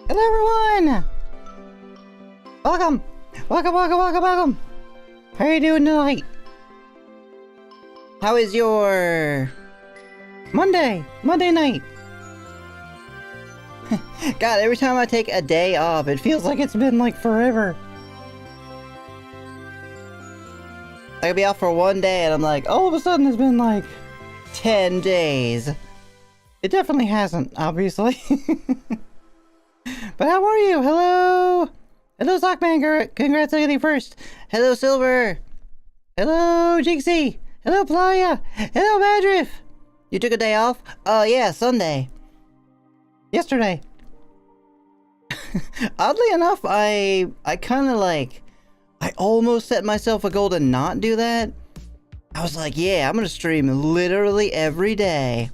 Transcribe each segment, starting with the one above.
Hello everyone! Welcome! Welcome! How are you doing tonight? How is your Monday night? God, every time I take a day off, it feels like it's been like forever. I could be off for one day and I'm like, all of a sudden it's been like 10 days. It definitely hasn't, obviously. But how are you? Hello! Hello, Sockman! Congrats on getting first! Hello, Silver! Hello, Jinxie! Hello, Playa! Hello, Madriff! You took a day off? Oh, yeah, Sunday. Yesterday. Oddly enough, I kind of like... I almost set myself a goal to not do that. I was like, yeah, I'm gonna stream literally every day.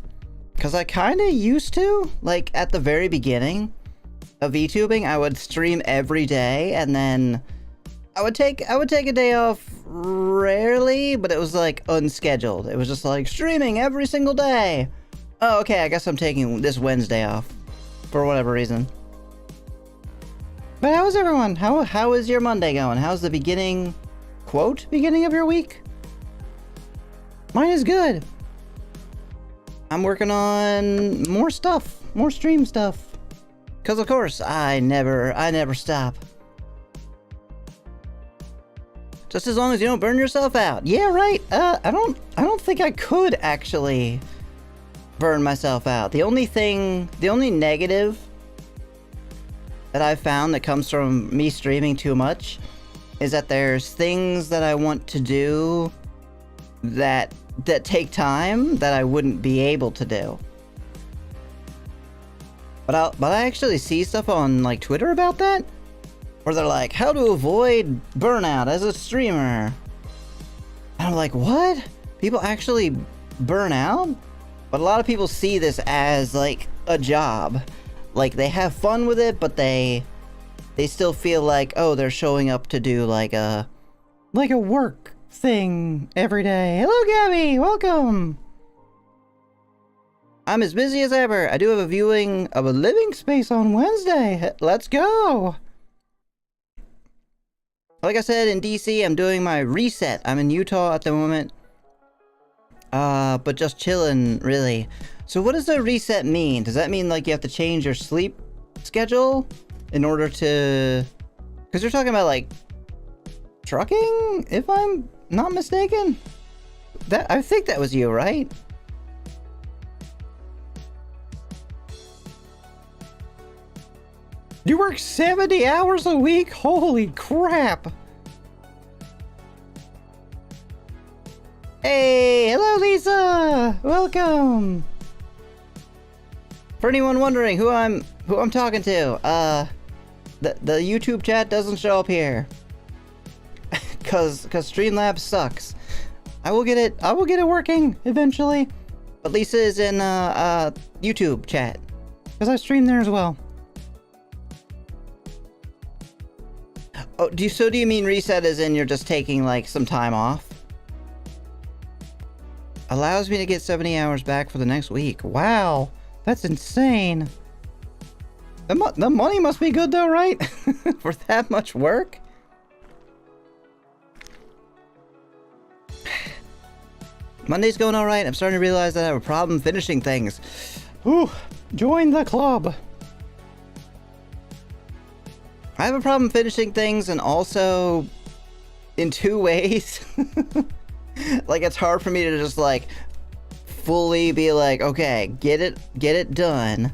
Because I kind of used to, like, at the very beginning of VTubing, I would stream every day, and then I would take a day off rarely, but it was like unscheduled. It was just like streaming every single day. Oh, okay, I guess I'm taking this Wednesday off for whatever reason. But how's everyone? How is your Monday going? How's the beginning of your week? Mine is good. I'm working on more stuff, more stream stuff. Cause of course, I never stop. Just as long as you don't burn yourself out. Yeah, right. I don't think I could actually burn myself out. The only negative that I've found that comes from me streaming too much is that there's things that I want to do that take time that I wouldn't be able to do. But I actually see stuff on like Twitter about that, where they're like, how to avoid burnout as a streamer. And I'm like, what? People actually burn out? But a lot of people see this as like a job. Like they have fun with it, but they still feel like, oh, they're showing up to do like a work thing every day. Hello, Gabby, welcome. I'm as busy as ever. I do have a viewing of a living space on Wednesday. Let's go. Like I said, in DC, I'm doing my reset. I'm in Utah at the moment. But just chilling, really. So what does the reset mean? Does that mean like you have to change your sleep schedule in order to... Because you're talking about like trucking, if I'm not mistaken? I think that was you, right? You work 70 hours a week? Holy crap! Hey, hello Lisa! Welcome! For anyone wondering who I'm talking to, the YouTube chat doesn't show up here. Cause Streamlabs sucks. I will get it working eventually. But Lisa is in YouTube chat. Cause I stream there as well. Oh, do you mean reset as in you're just taking like some time off? Allows me to get 70 hours back for the next week. Wow, that's insane. The money must be good though, right? For that much work? Monday's going all right. I'm starting to realize that I have a problem finishing things. Ooh, join the club. I have a problem finishing things, and also in two ways. Like it's hard for me to just like fully be like, okay, get it done.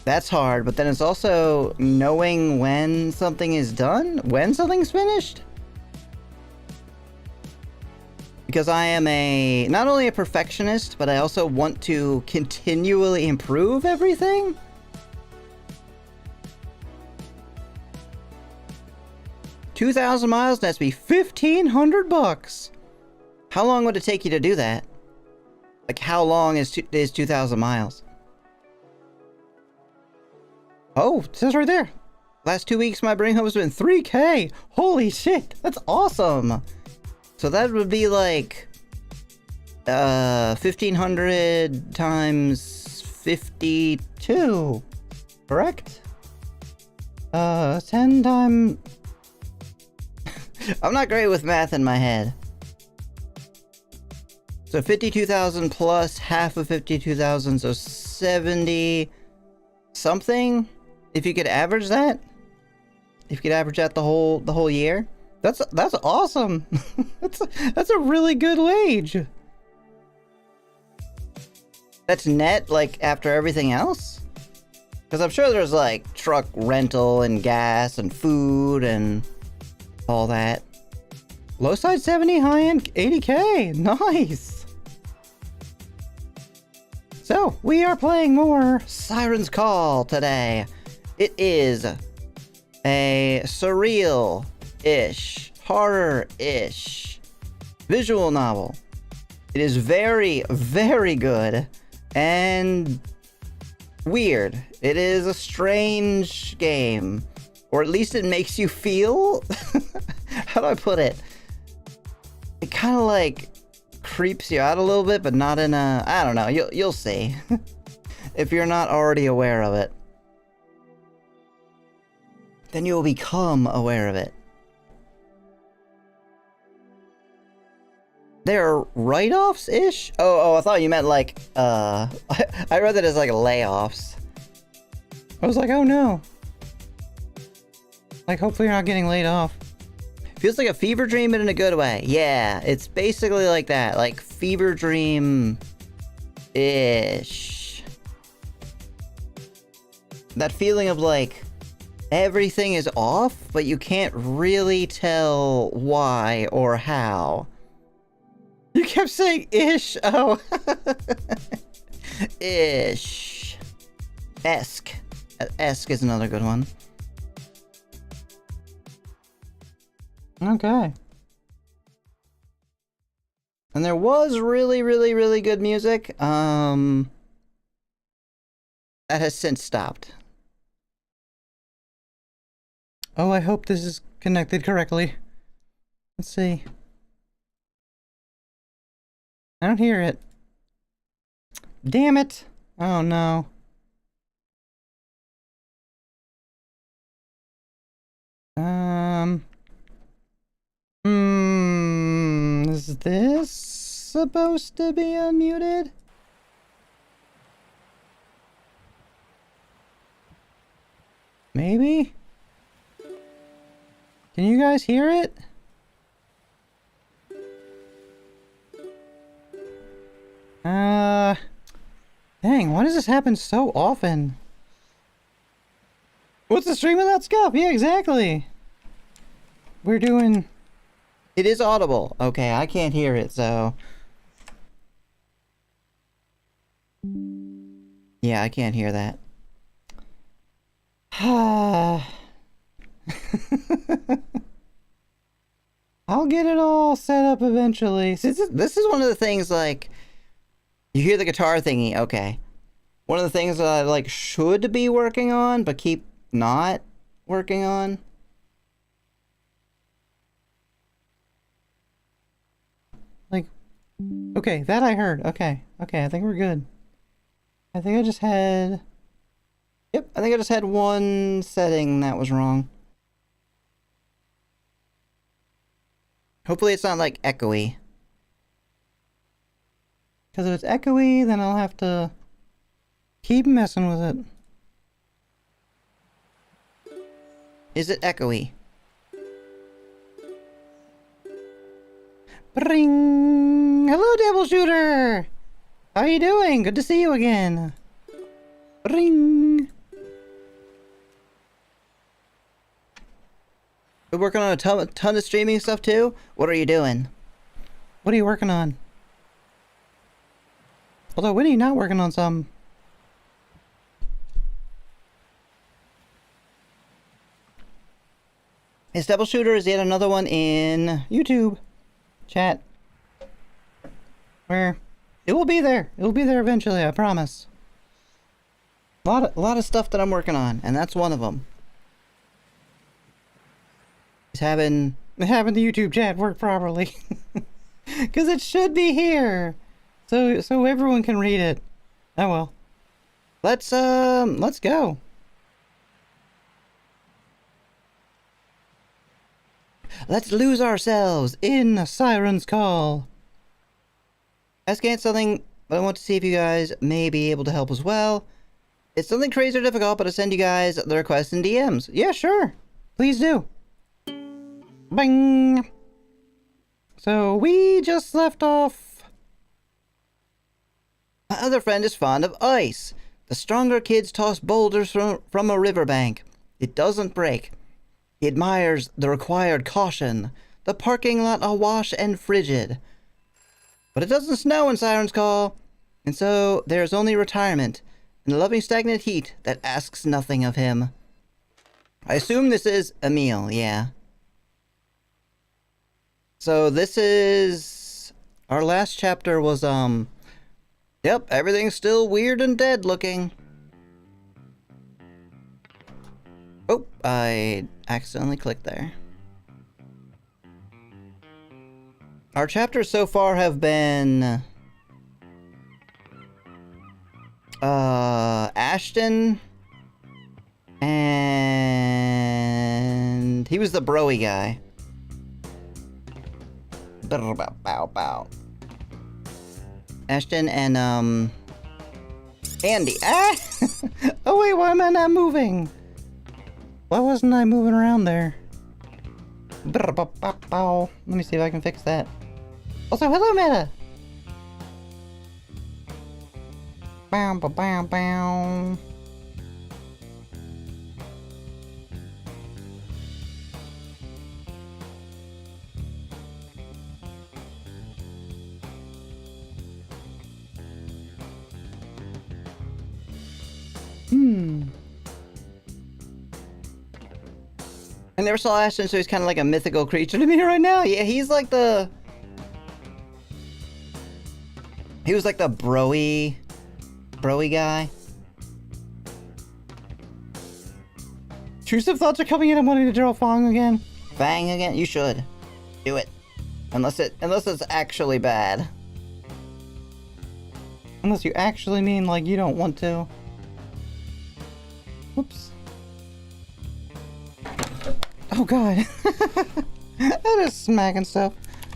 That's hard, but then it's also knowing when something is done, when something's finished. Because I am not only a perfectionist, but I also want to continually improve everything. $2,000 miles, that's be $1,500. How long would it take you to do that? Like, how long is 2,000 miles? Oh, it says right there. Last 2 weeks, my bring home has been 3K. Holy shit, that's awesome. So that would be like 1,500 times 52, correct? 10 times... I'm not great with math in my head. So 52,000 plus half of 52,000, so 70 something. If you could average that, if you could average that the whole year, that's awesome. that's a really good wage. That's net, like after everything else, because I'm sure there's like truck rental and gas and food and all that. Low side 70, high end 80K. Nice. So, we are playing more Siren's Call today. It is a surreal-ish, horror-ish visual novel. It is very, very good and weird. It is a strange game, or at least it makes you feel... How do I put it? It kind of like creeps you out a little bit, but not in a... I don't know. You'll see. If you're not already aware of it, then you will become aware of it. They're write-offs-ish? Oh, I thought you meant like, I read that as like layoffs. I was like, oh no. Like, hopefully you're not getting laid off. Feels like a fever dream, but in a good way. Yeah, it's basically like that. Like, fever dream-ish. That feeling of like, everything is off, but you can't really tell why or how. You kept saying ish. Oh. Ish. Esque. Esque is another good one. Okay. And there was really, really, really good music. That has since stopped. Oh, I hope this is connected correctly. Let's see. I don't hear it. Damn it. Oh no. Is this supposed to be unmuted? Maybe? Can you guys hear it? Dang, why does this happen so often? What's the stream of that stuff? Yeah, exactly. We're doing... It is audible. Okay, I can't hear it, so... Yeah, I can't hear that. I'll get it all set up eventually. This is one of the things, like... You hear the guitar thingy, okay. One of the things that I, like, should be working on, but keep not working on. Like, okay, that I heard. Okay, I think we're good. I think I just had... Yep, I think I just had one setting that was wrong. Hopefully it's not, like, echoey. Because if it's echoey, then I'll have to keep messing with it. Is it echoey? Bring! Hello, Devil Shooter! How you doing? Good to see you again. Bring! We're working on a ton of streaming stuff too? What are you doing? What are you working on? Although, when are you not working on some? His Devil Shooter is yet another one in YouTube chat. Where it will be there. It will be there eventually, I promise. A lot of stuff that I'm working on, and that's one of them. Is having the YouTube chat work properly. Because it should be here. So everyone can read it. Oh well. Let's go. Let's lose ourselves in Siren's Call. I scanned something, but I want to see if you guys may be able to help as well. It's something crazy or difficult, but I send you guys the requests in DMs. Yeah, sure. Please do. Bing! So we just left off. My other friend is fond of ice. The stronger kids toss boulders from a riverbank. It doesn't break. He admires the required caution. The parking lot awash and frigid. But it doesn't snow in Siren's Call, and so there's only retirement and the loving stagnant heat that asks nothing of him. I assume this is Emil, yeah. So this is... Our last chapter was, Yep, everything's still weird and dead looking. Oh, I accidentally clicked there. Our chapters so far have been... Ashton... And... He was the broy guy. Bow. Ashton and, Andy. Ah! Oh wait, why am I not moving? Why wasn't I moving around there? Let me see if I can fix that. Also, hello, Meta! Bow. I never saw Ashton, so he's kind of like a mythical creature to me right now. Yeah, he's like the... He was like the broy guy. Intrusive thoughts are coming in. I'm wanting to draw Fang again. Fang again? You should. Do it. Unless it's actually bad. Unless you actually mean like you don't want to. Whoops. Oh god. That is smacking stuff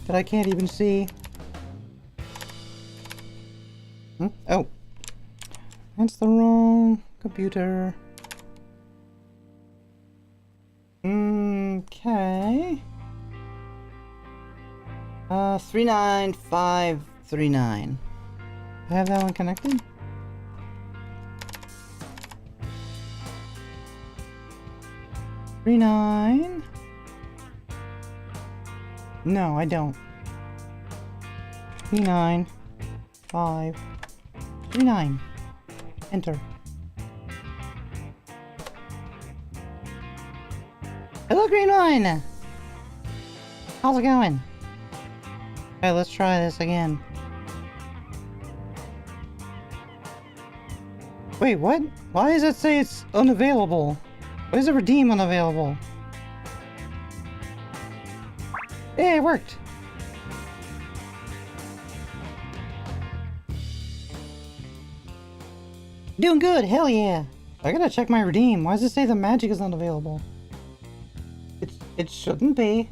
that I can't even see. Oh. That's the wrong computer. Okay. 39539. I have that one connected? Three nine. No, I don't. 3959. Enter. Hello, green one. How's it going? Okay, let's try this again. Wait, what? Why does it say it's unavailable? Why is it redeem unavailable? Hey, it worked! Doing good, hell yeah! I gotta check my redeem. Why does it say the magic is unavailable? It shouldn't be.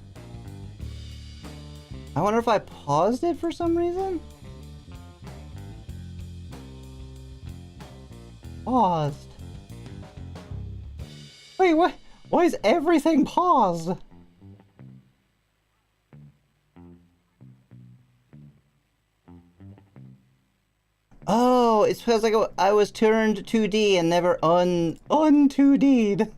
I wonder if I paused it for some reason? Paused. Wait, what? Why is everything paused? Oh, it's because like I was turned 2D and never un-2D'd.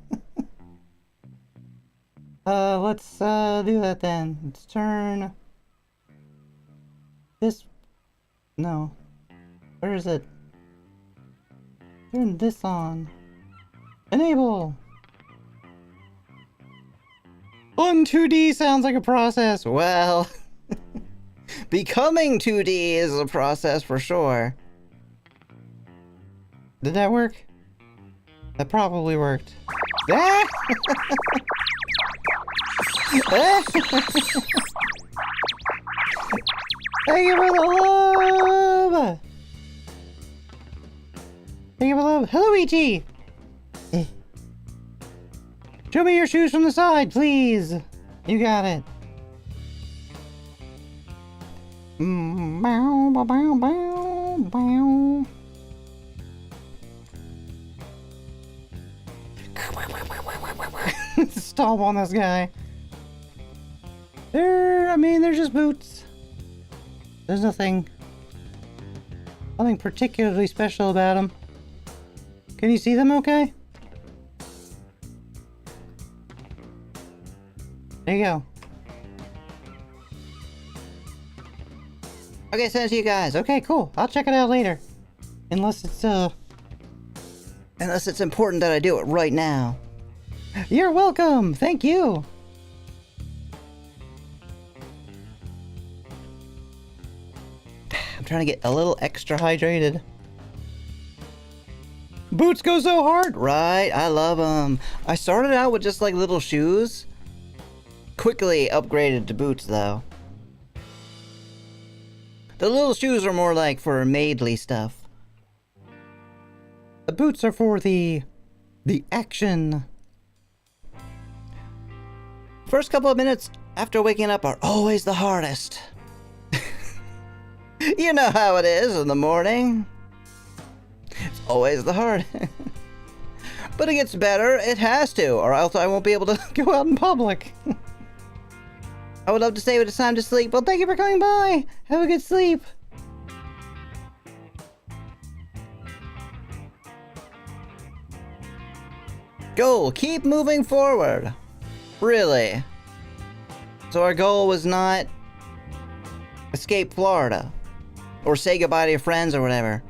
Let's do that then. Let's turn this. No, where is it? Turn this on. Enable. Un-2D sounds like a process. Well, becoming 2D is a process for sure. Did that work? That probably worked. Ah! Thank you for the love! Thank you for the love. Hello, E.T. Show me your shoes from the side, please. You got it. Bow, bow, bow, bow, bow. Stomp on this guy. They're just boots. There's nothing particularly special about them. Can you see them okay? There you go. Okay, send it to you guys. Okay, cool. I'll check it out later. Unless it's important that I do it right now. You're welcome. Thank you. I'm trying to get a little extra hydrated. Boots go so hard. Right, I love them. I started out with just like little shoes. Quickly upgraded to boots though. The little shoes are more like for maidly stuff. The boots are for the action. First couple of minutes after waking up are always the hardest. You know how it is in the morning. It's always the hardest. But it gets better, it has to, or else I won't be able to go out in public. I would love to say when it's time to sleep. Well, thank you for coming by. Have a good sleep. Goal, keep moving forward. Really? So our goal was not escape Florida. Or say goodbye to your friends or whatever.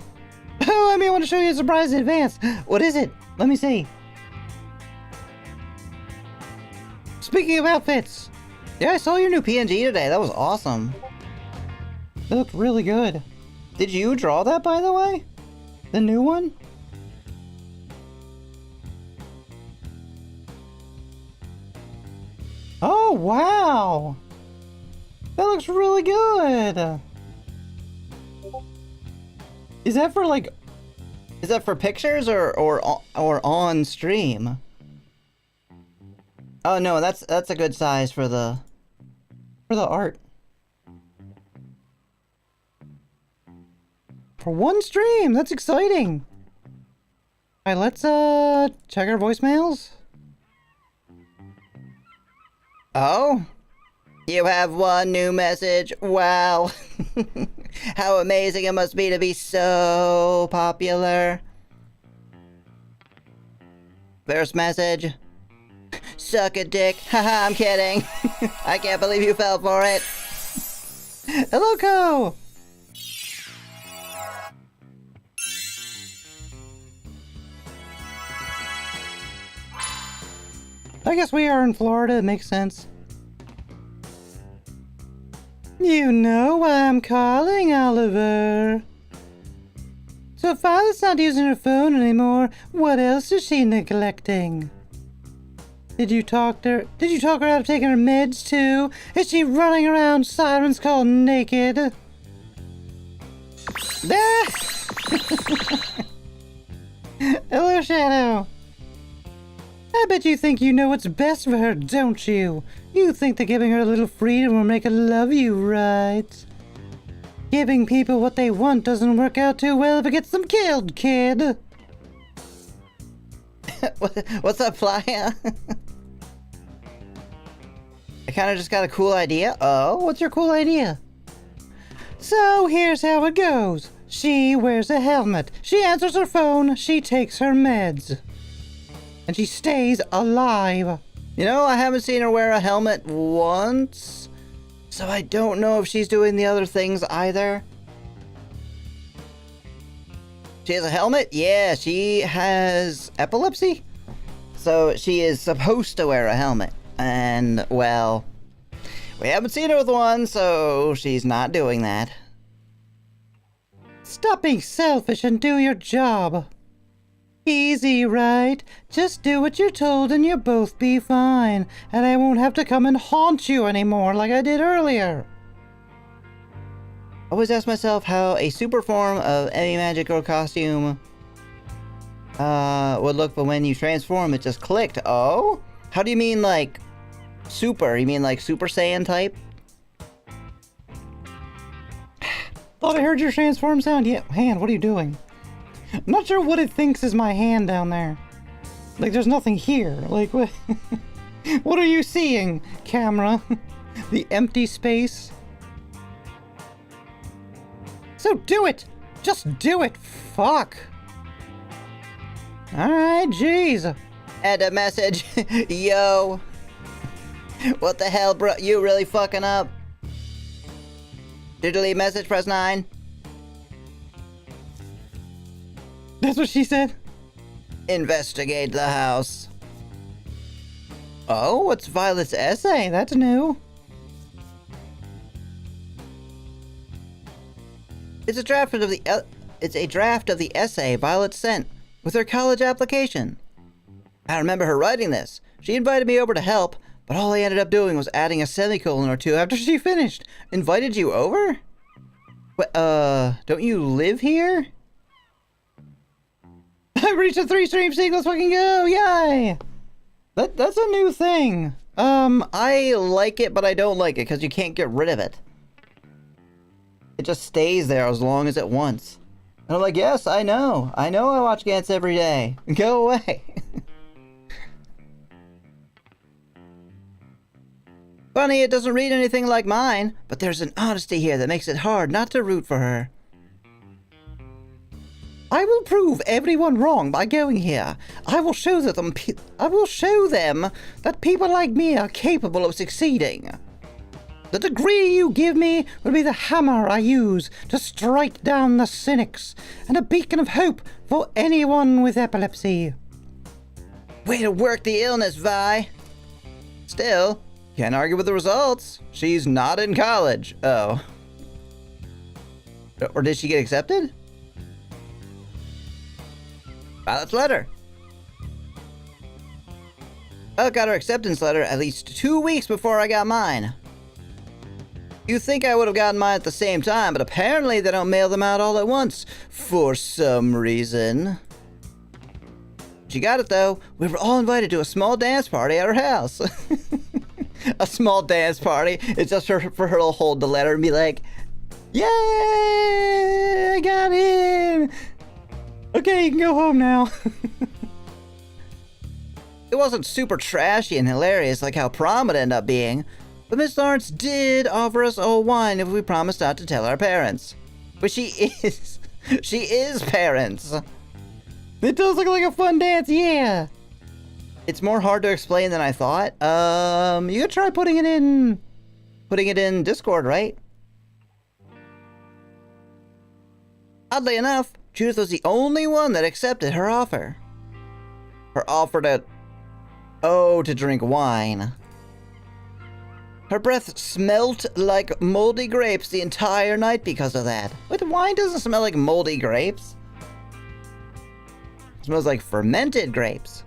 Oh, I want to show you a surprise in advance. What is it? Let me see. Speaking of outfits. Yeah, I saw your new PNG today. That was awesome. It looked really good. Did you draw that, by the way? The new one? Oh, wow. That looks really good. Is that for like... Is that for pictures or on stream? Oh no, that's a good size for the art. For one stream, that's exciting. Alright, let's check our voicemails. Oh? You have one new message. Wow. How amazing it must be to be so popular. First message. Suck a dick. Haha, I'm kidding. I can't believe you fell for it. Hello, Co. I guess we are in Florida. It makes sense. You know why I'm calling, Oliver. So Father's not using her phone anymore. What else is she neglecting? Did you talk her out of taking her meds too? Is she running around Siren's call naked? Ah! Hello, Shadow. I bet you think you know what's best for her, don't you? You think that giving her a little freedom will make her love you, right? Giving people what they want doesn't work out too well if it gets them killed, kid. What's up, Flya? I kinda just got a cool idea. Oh, what's your cool idea? So here's how it goes. She wears a helmet. She answers her phone. She takes her meds. And she stays alive. You know, I haven't seen her wear a helmet once, so I don't know if she's doing the other things either. She has a helmet? Yeah, she has epilepsy. So she is supposed to wear a helmet. And, well, we haven't seen her with one, so she's not doing that. Stop being selfish and do your job. Easy, right? Just do what you're told and you'll both be fine. And I won't have to come and haunt you anymore like I did earlier. I always ask myself how a super form of any Magic Girl costume would look, but when you transform, it just clicked. Oh? How do you mean, like, super? You mean like Super Saiyan type? Thought I heard your transform sound. Yeah, hand, what are you doing? I'm not sure what it thinks is my hand down there. Like, there's nothing here. Like, what? What are you seeing, camera? The empty space? So do it! Just do it! Fuck! Alright, jeez. And a message. Yo. What the hell, bro? You really fucking up? Did you leave message? Press 9. That's what she said? Investigate the house. Oh, what's Violet's essay? That's new. It's a draft of the essay Violet sent with her college application. I remember her writing this. She invited me over to help, but all I ended up doing was adding a semicolon or two after she finished. Invited you over? What, don't you live here? I've reached a 3-stream sync, let's fucking go, yay! That's a new thing. I like it, but I don't like it, because you can't get rid of it. It just stays there as long as it wants. And I'm like, yes, I know I watch Gantz every day. Go away. Funny, it doesn't read anything like mine, but there's an honesty here that makes it hard not to root for her. I will prove everyone wrong by going here. I will show them that people like me are capable of succeeding. The degree you give me will be the hammer I use to strike down the cynics and a beacon of hope for anyone with epilepsy. Way to work the illness, Vi. Still, can't argue with the results. She's not in college. Oh. Or did she get accepted? Violet's letter. Violet got her acceptance letter at least 2 weeks before I got mine. You'd think I would have gotten mine at the same time, but apparently they don't mail them out all at once, for some reason. She got it though. We were all invited to a small dance party at her house. A small dance party. It's just for her to hold the letter and be like, yay, I got in. Okay, you can go home now. It wasn't super trashy and hilarious like how prom would end up being, but Miss Lawrence did offer us all wine if we promised not to tell our parents. But she is parents. It does look like a fun dance, yeah. It's more hard to explain than I thought. You could try putting it in Discord, right? Oddly enough, Judith was the only one that accepted her offer. Her offer to drink wine. Her breath smelt like moldy grapes the entire night because of that. But wine doesn't smell like moldy grapes. It smells like fermented grapes.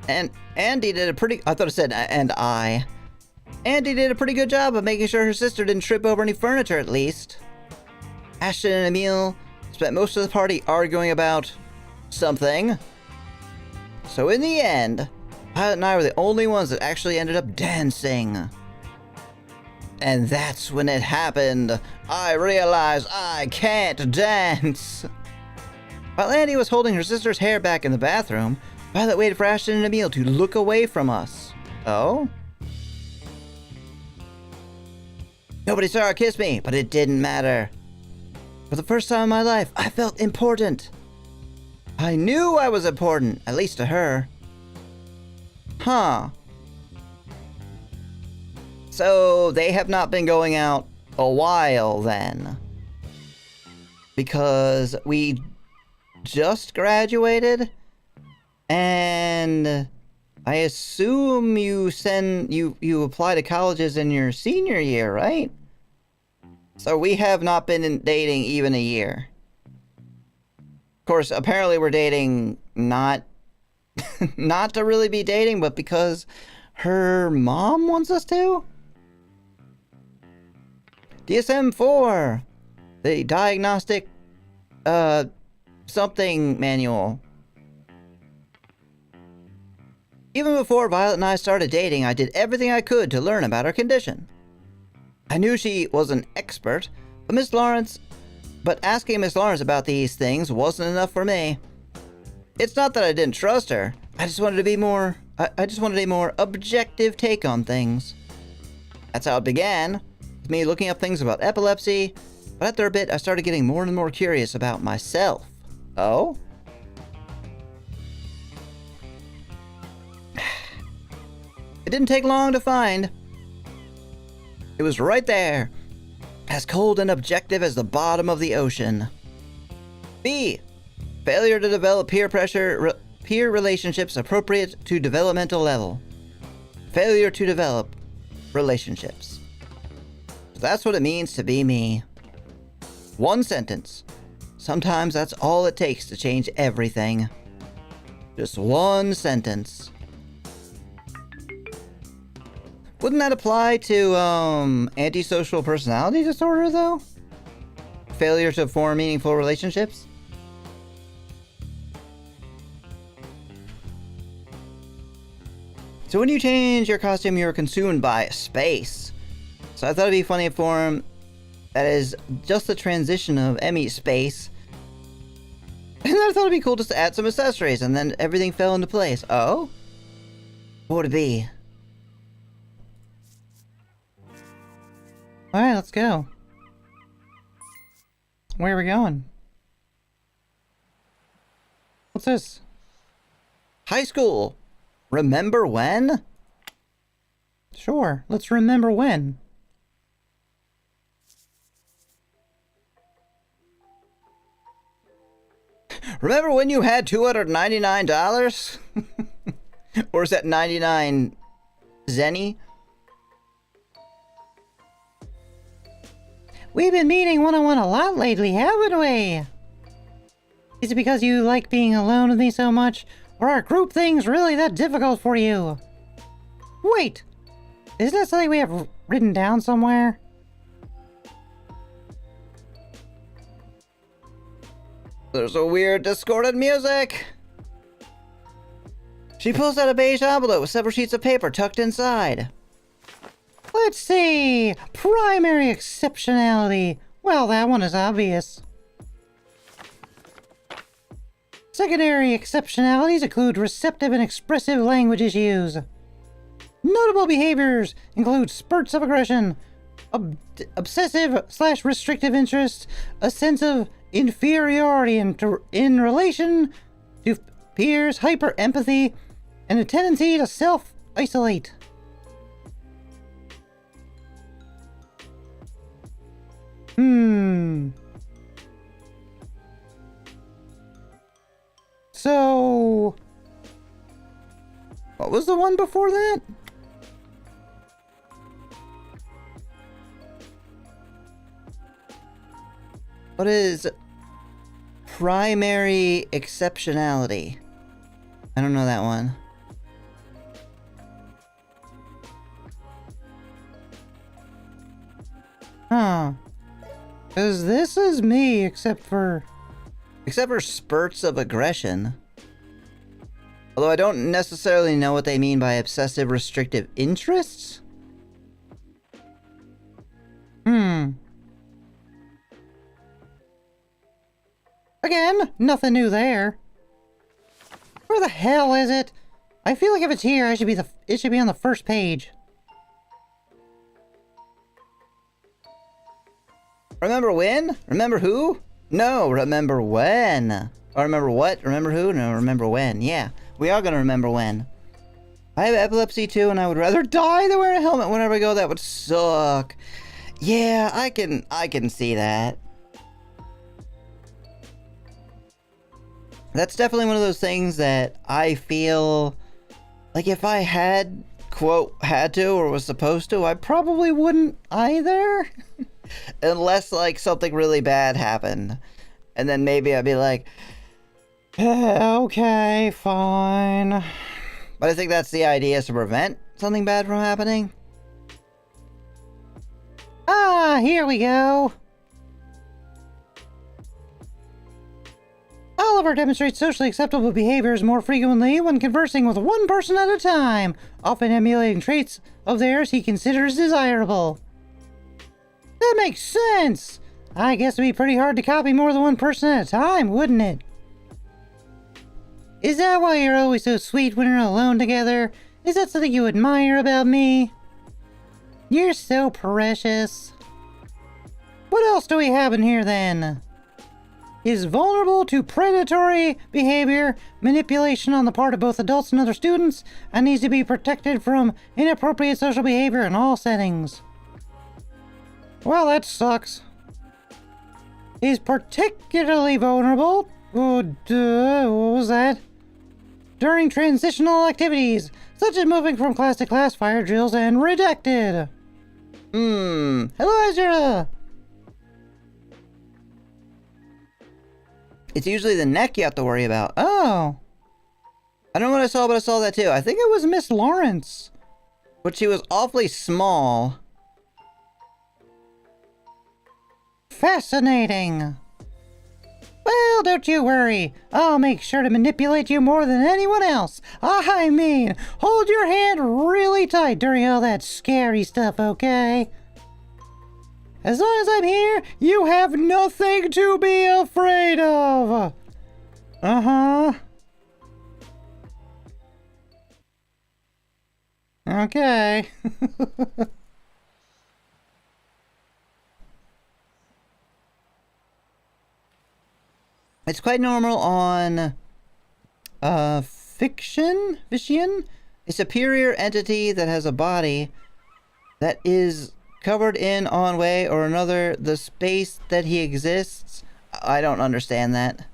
And Andy did a pretty... I thought it said Andy did a pretty good job of making sure her sister didn't trip over any furniture, at least. Ashton and Emil spent most of the party arguing about something. So in the end, Violet and I were the only ones that actually ended up dancing. And that's when it happened. I realized I can't dance. While Andy was holding her sister's hair back in the bathroom, Violet waited for Ashton and Emil to look away from us. Oh? Nobody saw her kiss me, but it didn't matter. For the first time in my life, I felt important. I knew I was important, at least to her. Huh. So they have not been going out a while then. Because we just graduated, and I assume you apply to colleges in your senior year, right? So we have not been dating even a year. Of course, apparently we're dating not to really be dating, but because her mom wants us to. DSM-4, the diagnostic something manual. Even before Violet and I started dating, I did everything I could to learn about her condition. I knew she was an expert, But asking Miss Lawrence about these things wasn't enough for me. It's not that I didn't trust her. I just wanted a more objective take on things. That's how it began, with me looking up things about epilepsy, but after a bit I started getting more and more curious about myself. Oh? It didn't take long to find. It was right there, as cold and objective as the bottom of the ocean. B. Failure to develop peer relationships appropriate to developmental level. Failure to develop relationships. That's what it means to be me. One sentence. Sometimes that's all it takes to change everything. Just one sentence. Wouldn't that apply to, antisocial personality disorder, though? Failure to form meaningful relationships? So when you change your costume, you're consumed by space. So I thought it'd be funny form that is just the transition of Emmy space. And I thought it'd be cool just to add some accessories, and then everything fell into place. Oh? What would it be? Alright, let's go. Where are we going? What's this? High school! Remember when? Sure, let's remember when. Remember when you had $299? Or is that 99 zenny? We've been meeting one-on-one a lot lately, haven't we? Is it because you like being alone with me so much? Or are group things really that difficult for you? Wait! Isn't that something we have written down somewhere? There's a weird discordant music! She pulls out a beige envelope with several sheets of paper tucked inside. Let's see! Primary exceptionality. Well, that one is obvious. Secondary exceptionalities include receptive and expressive language issues. Notable behaviors include spurts of aggression, obsessive/restrictive interest, a sense of inferiority in relation to peers, hyper-empathy, and a tendency to self-isolate. So... what was the one before that? What is primary exceptionality? I don't know that one. Huh. Because this is me, except for spurts of aggression. Although I don't necessarily know what they mean by obsessive restrictive interests. Again, nothing new there. Where the hell is it? I feel like if it's here, it should be on the first page. Remember when? Remember who? No, remember when. Or remember what? Remember who? No, remember when. Yeah, we are gonna remember when. I have epilepsy too, and I would rather die than wear a helmet whenever I go. That would suck. Yeah, I can see that. That's definitely one of those things that I feel like if I had, quote, had to or was supposed to, I probably wouldn't either. Unless, like, something really bad happened. And then maybe I'd be like, okay, fine. But I think that's the idea, is to prevent something bad from happening. Ah, here we go. Oliver demonstrates socially acceptable behaviors more frequently when conversing with one person at a time, often emulating traits of theirs he considers desirable. That makes sense! I guess it'd be pretty hard to copy more than one person at a time, wouldn't it? Is that why you're always so sweet when you're alone together? Is that something you admire about me? You're so precious. What else do we have in here then? Is vulnerable to predatory behavior, manipulation on the part of both adults and other students, and needs to be protected from inappropriate social behavior in all settings. Well, that sucks. Is particularly vulnerable. What was that? During transitional activities, such as moving from class to class, fire drills, and redacted. Hello, Ezra. It's usually the neck you have to worry about. Oh. I don't know what I saw, but I saw that too. I think it was Miss Lawrence. But she was awfully small. Fascinating. Well, don't you worry. I'll make sure to manipulate you more than anyone else. I mean, hold your hand really tight during all that scary stuff, okay? As long as I'm here, you have nothing to be afraid of. Uh-huh. Okay. It's quite normal on Fission? A superior entity that has a body that is covered in one way or another the space that he exists. I don't understand that.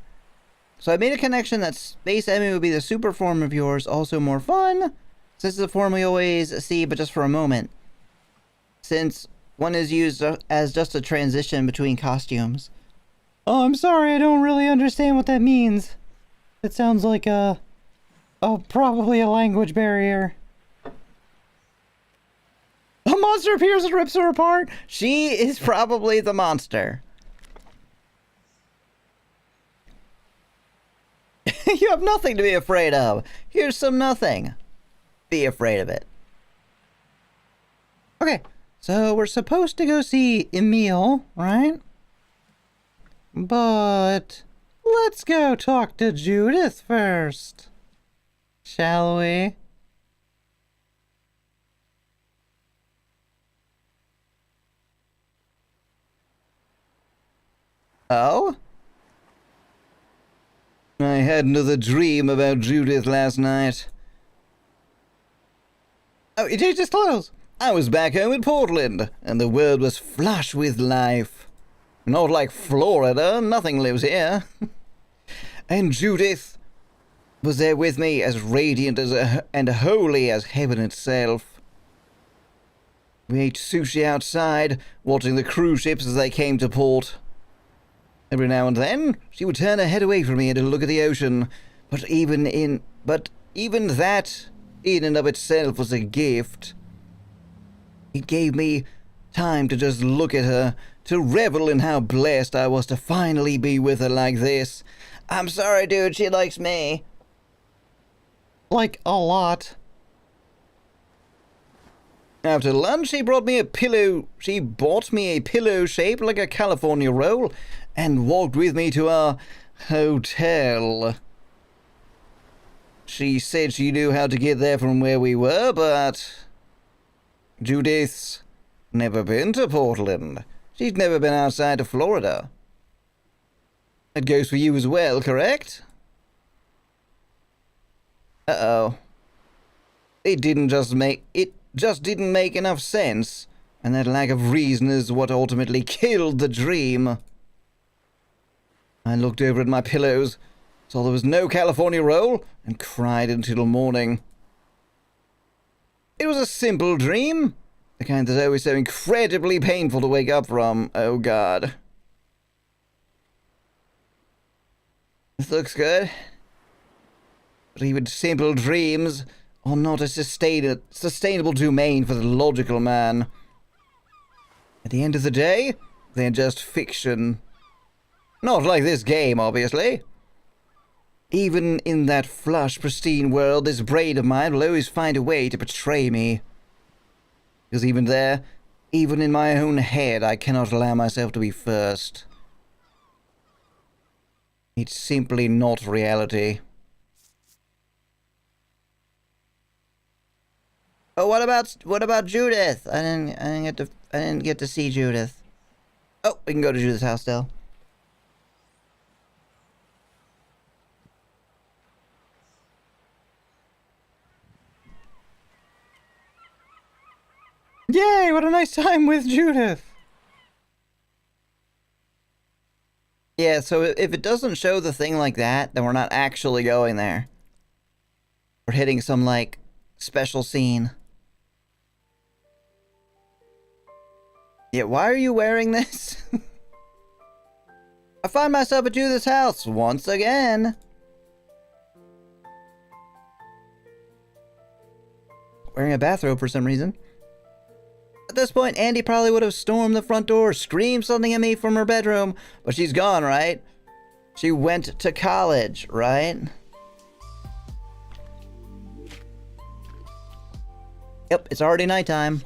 So I made a connection that Space Emmy would be the super form of yours, also more fun, since it's the form we always see but just for a moment. Since one is used as just a transition between costumes. Oh, I'm sorry, I don't really understand what that means. It sounds like probably a language barrier. A monster appears and rips her apart. She is probably the monster. You have nothing to be afraid of. Here's some nothing. Be afraid of it. Okay, so we're supposed to go see Emil, right? But let's go talk to Judith first. Shall we? Oh? I had another dream about Judith last night. Oh, you changed his clothes. I was back home in Portland, and the world was flush with life. Not like Florida, nothing lives here. And Judith was there with me, as radiant and holy as heaven itself. We ate sushi outside, watching the cruise ships as they came to port. Every now and then, she would turn her head away from me and look at the ocean, but even that, in and of itself, was a gift. It gave me time to just look at her, to revel in how blessed I was to finally be with her like this. I'm sorry, dude, she likes me. Like, a lot. After lunch, she bought me a pillow shaped like a California roll and walked with me to our hotel. She said she knew how to get there from where we were, but Judith's never been to Portland. She's never been outside of Florida. That goes for you as well, correct? Uh-oh. It just didn't make enough sense, and that lack of reason is what ultimately killed the dream. I looked over at my pillows, saw there was no California roll, and cried until morning. It was a simple dream, the kind that's always so incredibly painful to wake up from. Oh God. This looks good. But even simple dreams are not a sustainable domain for the logical man. At the end of the day, they're just fiction. Not like this game, obviously. Even in that flush, pristine world, this brain of mine will always find a way to betray me. Because even there, Even in my own head, I cannot allow myself to be first. It's simply not reality. Oh, what about Judith? I didn't get to see Judith. Oh, we can go to Judith's house still. Yay, what a nice time with Judith. Yeah, so if it doesn't show the thing like that, then we're not actually going there. We're hitting some, like, special scene. Yeah, why are you wearing this? I find myself at Judith's house once again. Wearing a bathrobe for some reason. At this point, Andy probably would have stormed the front door, screamed something at me from her bedroom, but she's gone, right? She went to college, right? Yep, it's already nighttime.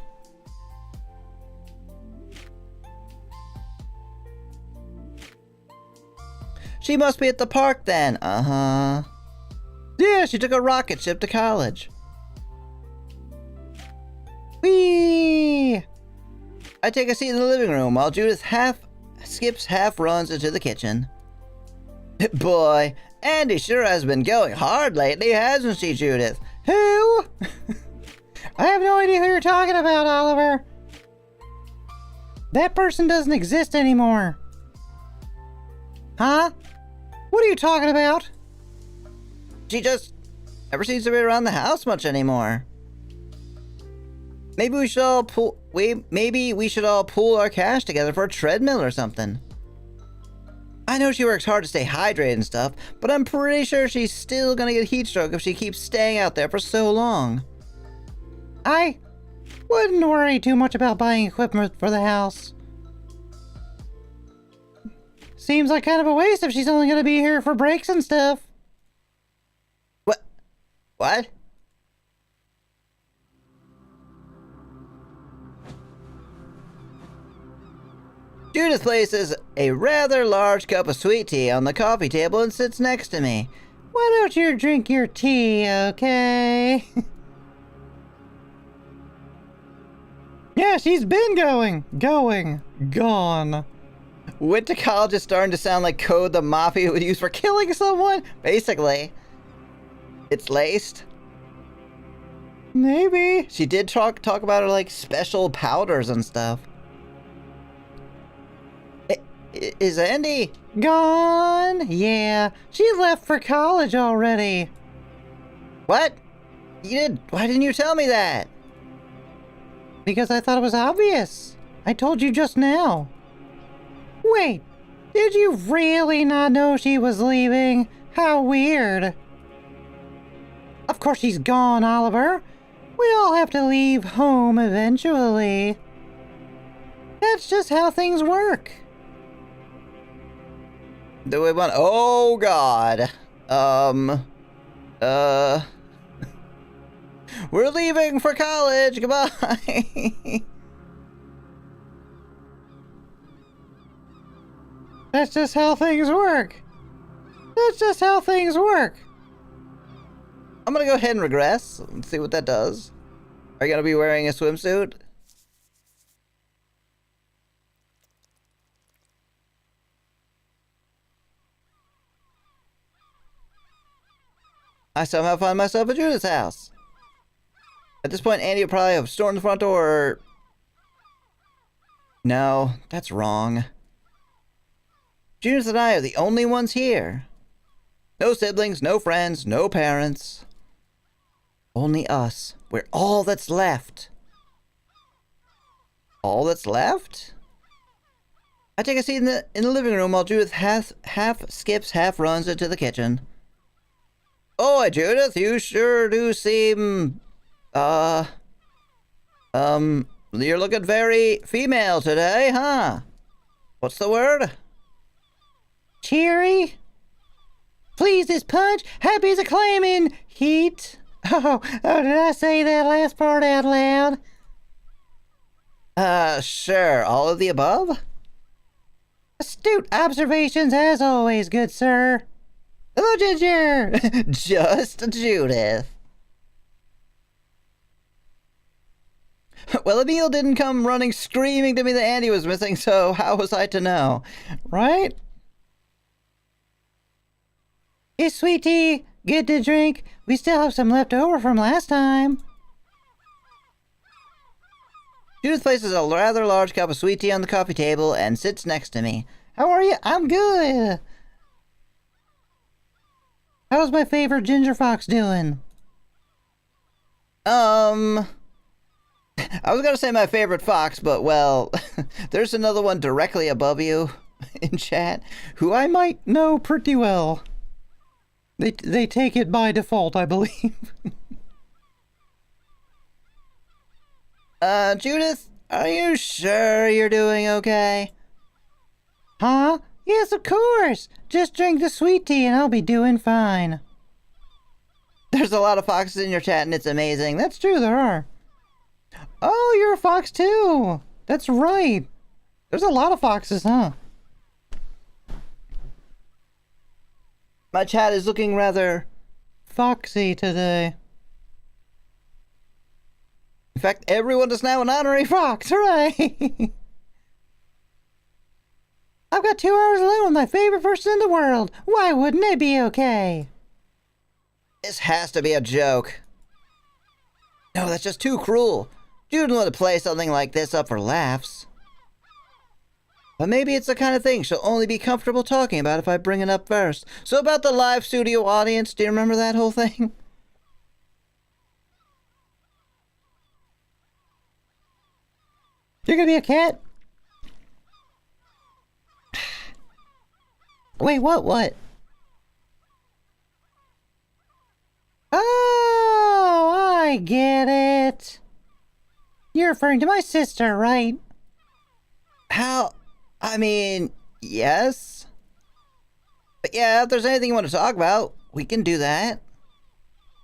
She must be at the park then. Uh-huh. Yeah, she took a rocket ship to college. Whee! I take a seat in the living room while Judith half runs into the kitchen. Boy, Andy sure has been going hard lately, hasn't she, Judith? Who? I have no idea who you're talking about, Oliver. That person doesn't exist anymore. Huh? What are you talking about? She just never seems to be around the house much anymore. Maybe we should all pool our cash together for a treadmill or something. I know she works hard to stay hydrated and stuff, but I'm pretty sure she's still gonna get heat stroke if she keeps staying out there for so long. I wouldn't worry too much about buying equipment for the house. Seems like kind of a waste if she's only gonna be here for breaks and stuff. What? Judith places a rather large cup of sweet tea on the coffee table and sits next to me. Why don't you drink your tea, okay? Yeah, she's been gone. Went to college is starting to sound like code the Mafia would use for killing someone, basically. It's laced. Maybe. She did talk about her, like, special powders and stuff. Is Andy gone? Yeah, she left for college already. What? Why didn't you tell me that? Because I thought it was obvious. I told you just now. Wait, did you really not know she was leaving? How weird. Of course she's gone, Oliver. We all have to leave home eventually. That's just how things work. Do we want... Oh, God. We're leaving for college. Goodbye. That's just how things work. That's just how things work. I'm gonna go ahead and regress and see what that does. Are you gonna be wearing a swimsuit? I somehow find myself at Judith's house. At this point, Andy would probably have stormed the front door. No, that's wrong. Judith and I are the only ones here. No siblings, no friends, no parents. Only us. We're all that's left. All that's left? I take a seat in the living room while Judith half skips, half runs into the kitchen. Oh, Judith, you sure do seem, you're looking very female today, huh? What's the word? Cheery? Pleased as punch, happy as a clam in heat. Oh, did I say that last part out loud? Sure. All of the above? Astute observations as always, good sir. Hello, Ginger! Just Judith. Well, Emil didn't come running screaming to me that Andy was missing, so how was I to know? Right? Hey, sweet tea, good to drink. We still have some left over from last time. Judith places a rather large cup of sweet tea on the coffee table and sits next to me. How are you? I'm good. How's my favorite ginger fox doing? I was gonna say my favorite fox, but well, there's another one directly above you in chat who I might know pretty well. They take it by default, I believe. Judith, are you sure you're doing okay? Huh? Yes, of course. Just drink the sweet tea and I'll be doing fine. There's a lot of foxes in your chat and it's amazing. That's true, there are. Oh, you're a fox too. That's right. There's a lot of foxes, huh? My chat is looking rather foxy today. In fact, everyone is now an honorary fox. Hooray! I've got 2 hours alone with my favorite person in the world. Why wouldn't it be okay? This has to be a joke. No, that's just too cruel. You wouldn't want to play something like this up for laughs. But maybe it's the kind of thing she'll only be comfortable talking about if I bring it up first. So about the live studio audience, do you remember that whole thing? You're gonna be a cat? Wait, what? Oh, I get it. You're referring to my sister, right? How? I mean, yes. But yeah, if there's anything you want to talk about, we can do that.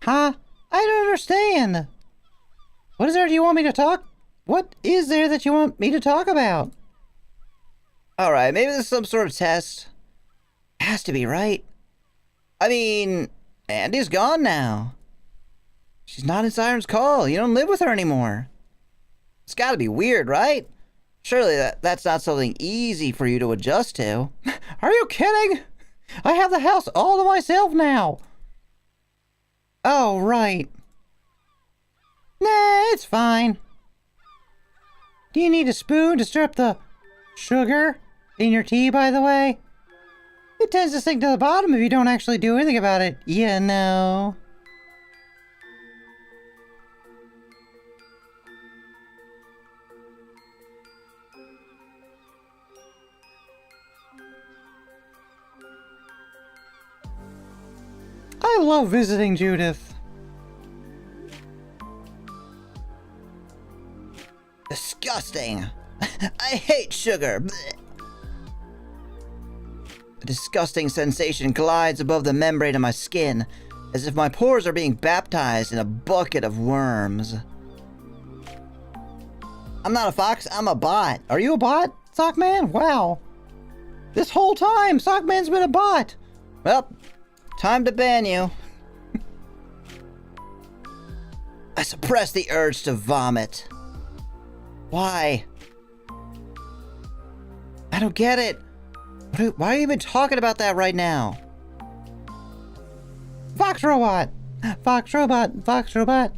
Huh? I don't understand. What is there you want me to talk? What is there that you want me to talk about? Alright, maybe this is some sort of test. Has to be, right? I mean, Andy's gone now. She's not in Siren's call. You don't live with her anymore. It's gotta be weird, right? Surely that's not something easy for you to adjust to. Are you kidding? I have the house all to myself now. Oh, right. Nah, it's fine. Do you need a spoon to stir up the sugar in your tea, by the way? It tends to sink to the bottom if you don't actually do anything about it, you know. I love visiting Judith. Disgusting. I hate sugar. Blech. A disgusting sensation glides above the membrane of my skin, as if my pores are being baptized in a bucket of worms. I'm not a fox, I'm a bot. Are you a bot, Sockman? Wow. This whole time, Sockman's been a bot. Well, time to ban you. I suppress the urge to vomit. Why? I don't get it. Why are you even talking about that right now? Fox robot! Fox robot! Fox robot!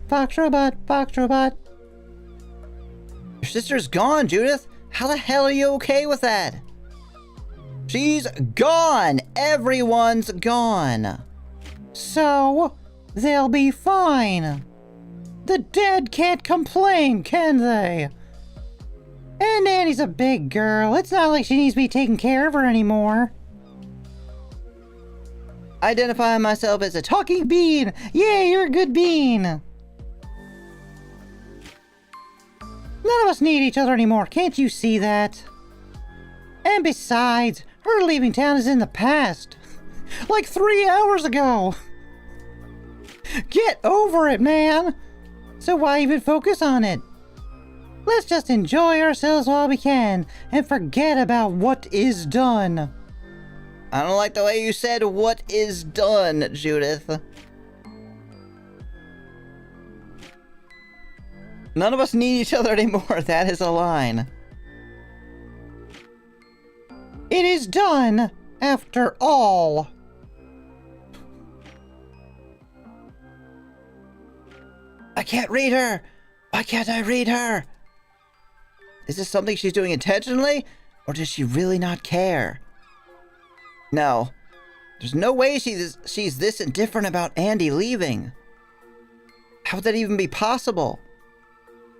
Fox robot! Fox robot! Your sister's gone, Judith. How the hell are you okay with that? She's gone. Everyone's gone. So, they'll be fine. The dead can't complain, can they? And Annie's a big girl. It's not like she needs to be taking care of her anymore. I identify myself as a Talking bean! Yeah, you're a good bean! None of us need each other anymore, can't you see that? And besides, her leaving town is in the past. Like 3 hours ago! Get over it, man! So why even focus on it? Let's just enjoy ourselves while we can and forget about what is done. I don't like the way you said what is done, Judith. None of us need each other anymore. That is a line. It is done, after all. I can't read her. Why can't I read her? Is this something she's doing intentionally? Or does she really not care? No. There's no way she's this indifferent about Andy leaving. How would that even be possible?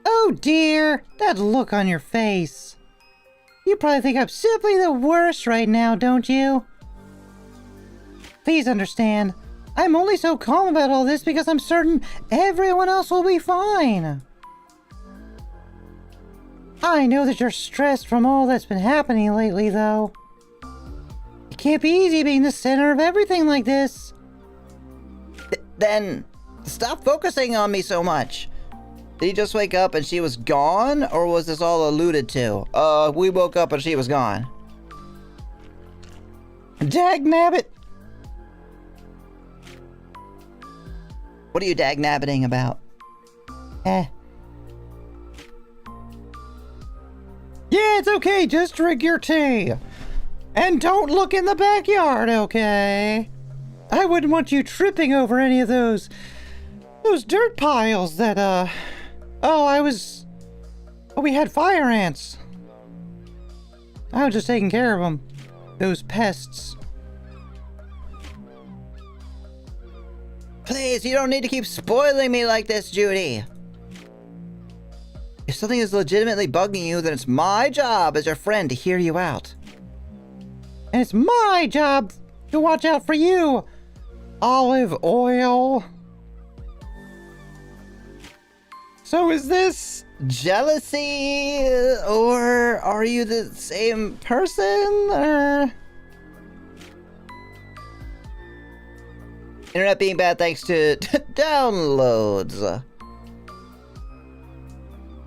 Oh dear, that look on your face. You probably think I'm simply the worst right now, don't you? Please understand, I'm only so calm about all this because I'm certain everyone else will be fine. I know that you're stressed from all that's been happening lately, though. It can't be easy being the center of everything like this. Then stop focusing on me so much. Did you just wake up and she was gone? Or was this all alluded to? We woke up and she was gone. Dagnabbit! What are you dagnabbiting about? Yeah, it's okay, just drink your tea. And don't look in the backyard, okay? I wouldn't want you tripping over any of those dirt piles that, we had fire ants. I was just taking care of them. Those pests. Please, you don't need to keep spoiling me like this, Judy. If something is legitimately bugging you, then it's my job as your friend to hear you out. And it's my job to watch out for you, Olive Oil. So is this jealousy, or are you the same person, or... Internet being bad thanks to downloads.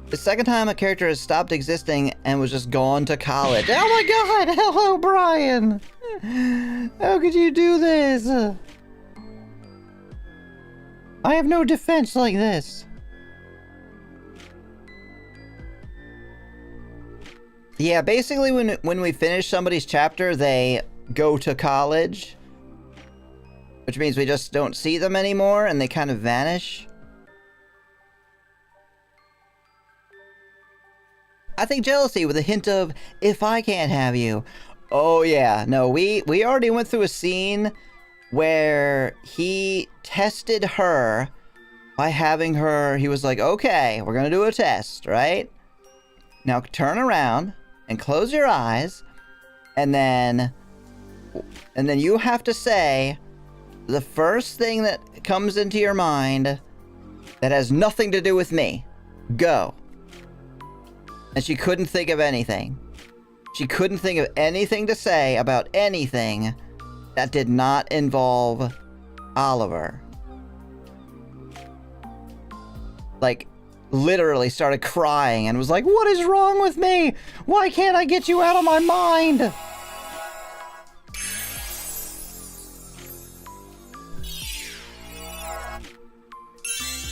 The second time a character has stopped existing and was just gone to college. Oh my god! Hello, Brian! How could you do this? I have no defense like this. Yeah, basically when we finish somebody's chapter, they go to college. Which means we just don't see them anymore and they kind of vanish. I think jealousy with a hint of, if I can't have you. Oh yeah, no, we already went through a scene where he tested her by having her, he was like, okay, we're gonna do a test, right? Now turn around and close your eyes, and then you have to say the first thing that comes into your mind that has nothing to do with me. Go. And she couldn't think of anything. She couldn't think of anything to say about anything that did not involve Oliver. Like, literally started crying and was like, what is wrong with me? Why can't I get you out of my mind?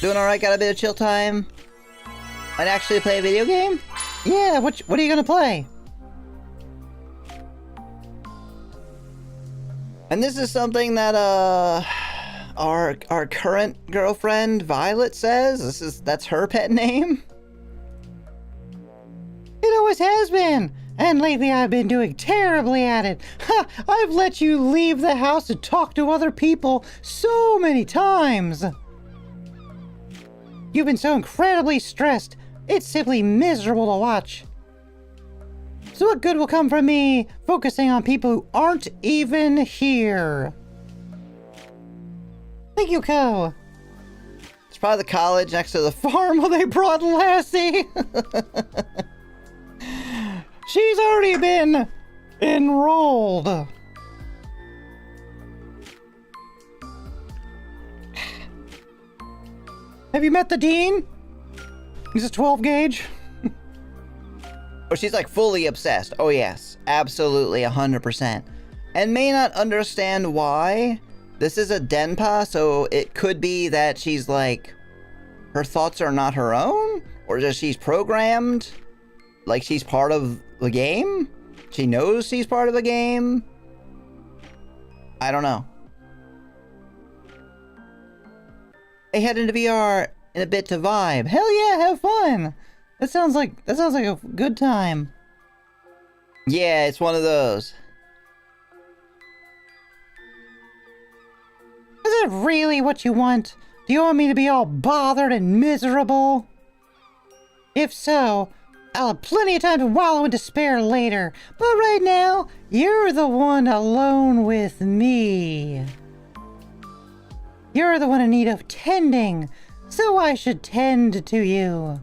Doing alright, got a bit of chill time? Might actually play a video game? Yeah, what are you gonna play? And this is something that our current girlfriend Violet says. That's her pet name. It always has been. And lately I've been doing terribly at it. Ha! I've let you leave the house to talk to other people so many times. You've been so incredibly stressed. It's simply miserable to watch. So what good will come from me focusing on people who aren't even here? Thank you, Co. It's probably the college next to the farm where they brought Lassie. She's already been enrolled. Have you met the dean? He's a 12 gauge. Oh, she's like fully obsessed. Oh yes, absolutely 100%. And may not understand why. This is a denpa, so it could be that she's like, her thoughts are not her own? Or that she's programmed? Like she's part of the game? She knows she's part of the game? I don't know. Hey, head into VR in a bit to vibe. Hell yeah, have fun. That sounds like a good time. Yeah, it's one of those. Is it really what you want? Do you want me to be all bothered and miserable? If so, I'll have plenty of time to wallow in despair later. But right now, you're the one alone with me. You're the one in need of tending, so I should tend to you.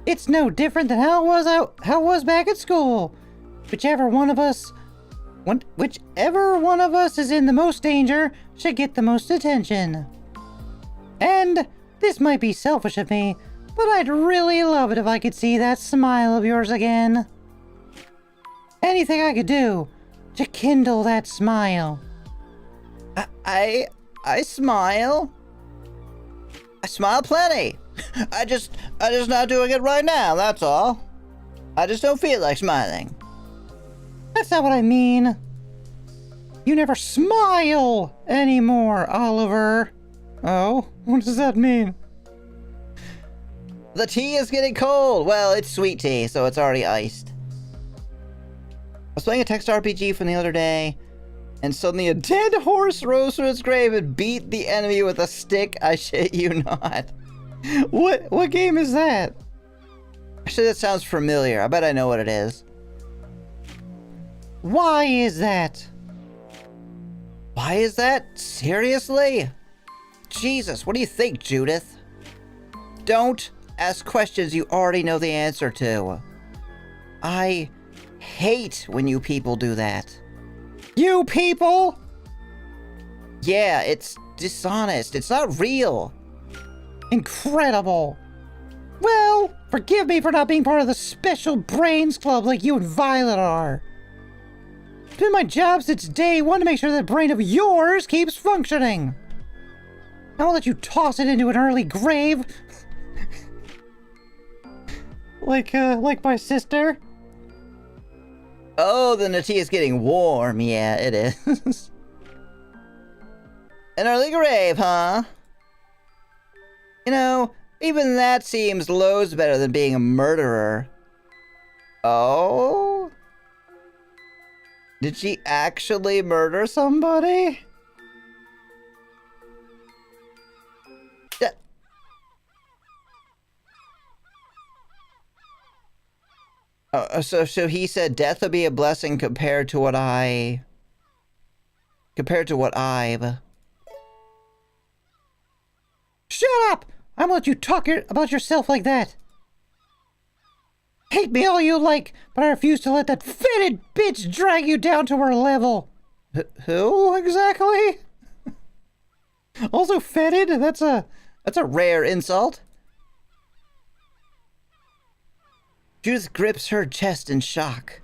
It's no different than how it was back at school. Whichever one of us is in the most danger should get the most attention. And this might be selfish of me, but I'd really love it if I could see that smile of yours again. Anything I could do to kindle that smile. I smile. I smile plenty. I just not doing it right now, that's all. I just don't feel like smiling. That's not what I mean. You never smile anymore, Oliver. Oh, what does that mean? The tea is getting cold. Well, it's sweet tea, so it's already iced. I was playing a text RPG from the other day, and suddenly a dead horse rose from its grave and beat the enemy with a stick. I shit you not. What game is that? Actually, that sounds familiar. I bet I know what it is. Why is that? Why is that? Seriously? Jesus, what do you think, Judith? Don't ask questions you already know the answer to. I hate when you people do that. You people? Yeah, it's dishonest. It's not real. Incredible. Well, forgive me for not being part of the special brains club like you and Violet are. It's been my job since day one to make sure that brain of yours keeps functioning. I won't let you toss it into an early grave. like my sister. Oh, the tea is getting warm. Yeah, it is. An early grave, huh? You know, even that seems loads better than being a murderer. Oh? Did she actually murder somebody? So he said death would be a blessing compared to what I've... Shut up! I won't let you talk about yourself like that. Hate me all you like, but I refuse to let that fetid bitch drag you down to her level. Who exactly? Also fetid? That's a rare insult. Judith grips her chest in shock.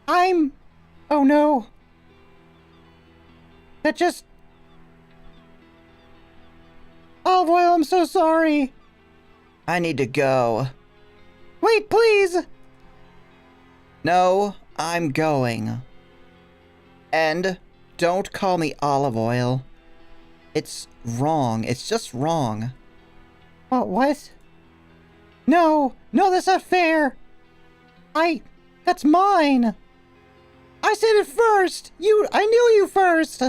Oh no. That just... Olive Oil, I'm so sorry. I need to go. Wait, please. No, I'm going. And don't call me Olive Oil. It's wrong. It's just wrong. What? No, that's not fair. That's mine. I said it first. I knew you first.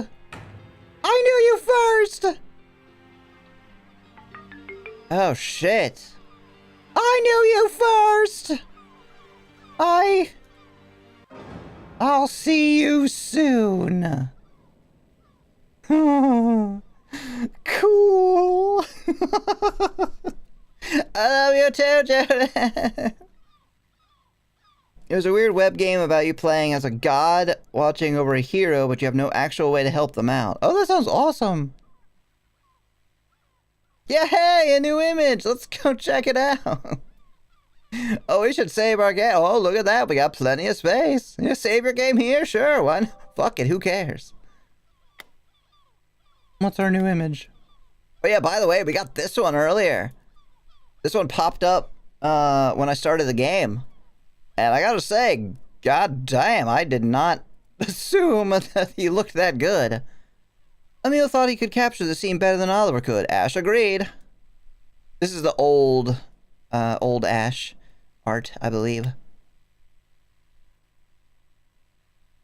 Oh, shit. I knew you first. I'll see you soon. Cool. I love you too, Judith. It was a weird web game about you playing as a god watching over a hero, but you have no actual way to help them out. Oh, that sounds awesome. Yeah, hey, a new image. Let's go check it out. Oh, we should save our game. Oh, look at that. We got plenty of space. Yeah, save your game here? Sure, why? Fuck it, who cares? What's our new image? Oh yeah, by the way, we got this one earlier. This one popped up when I started the game. And I gotta say, god damn, I did not assume that he looked that good. Emil thought he could capture the scene better than Oliver could. Ash agreed. This is the old Ash art, I believe.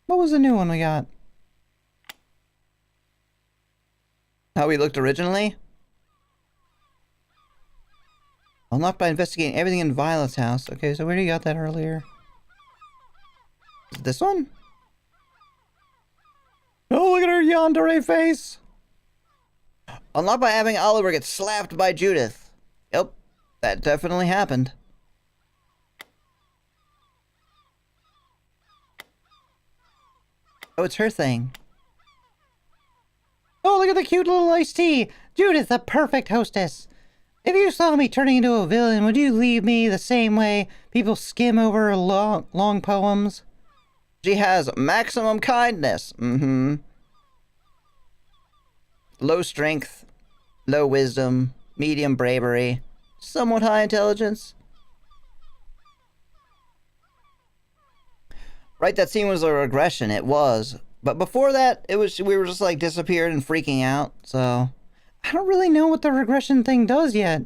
What was the new one we got? How he looked originally? Unlocked by investigating everything in Violet's house. Okay, so where do you got that earlier? This one? Oh, look at her yandere face! Unlocked by having Oliver get slapped by Judith. Yep, that definitely happened. Oh, it's her thing. Oh, look at the cute little iced tea! Judith, the perfect hostess! If you saw me turning into a villain, would you leave me the same way people skim over long poems? She has maximum kindness. Low strength, low wisdom, medium bravery, somewhat high intelligence. Right, that scene was a regression. It was. But before that, it was we were just like disappeared and freaking out, so I don't really know what the regression thing does yet.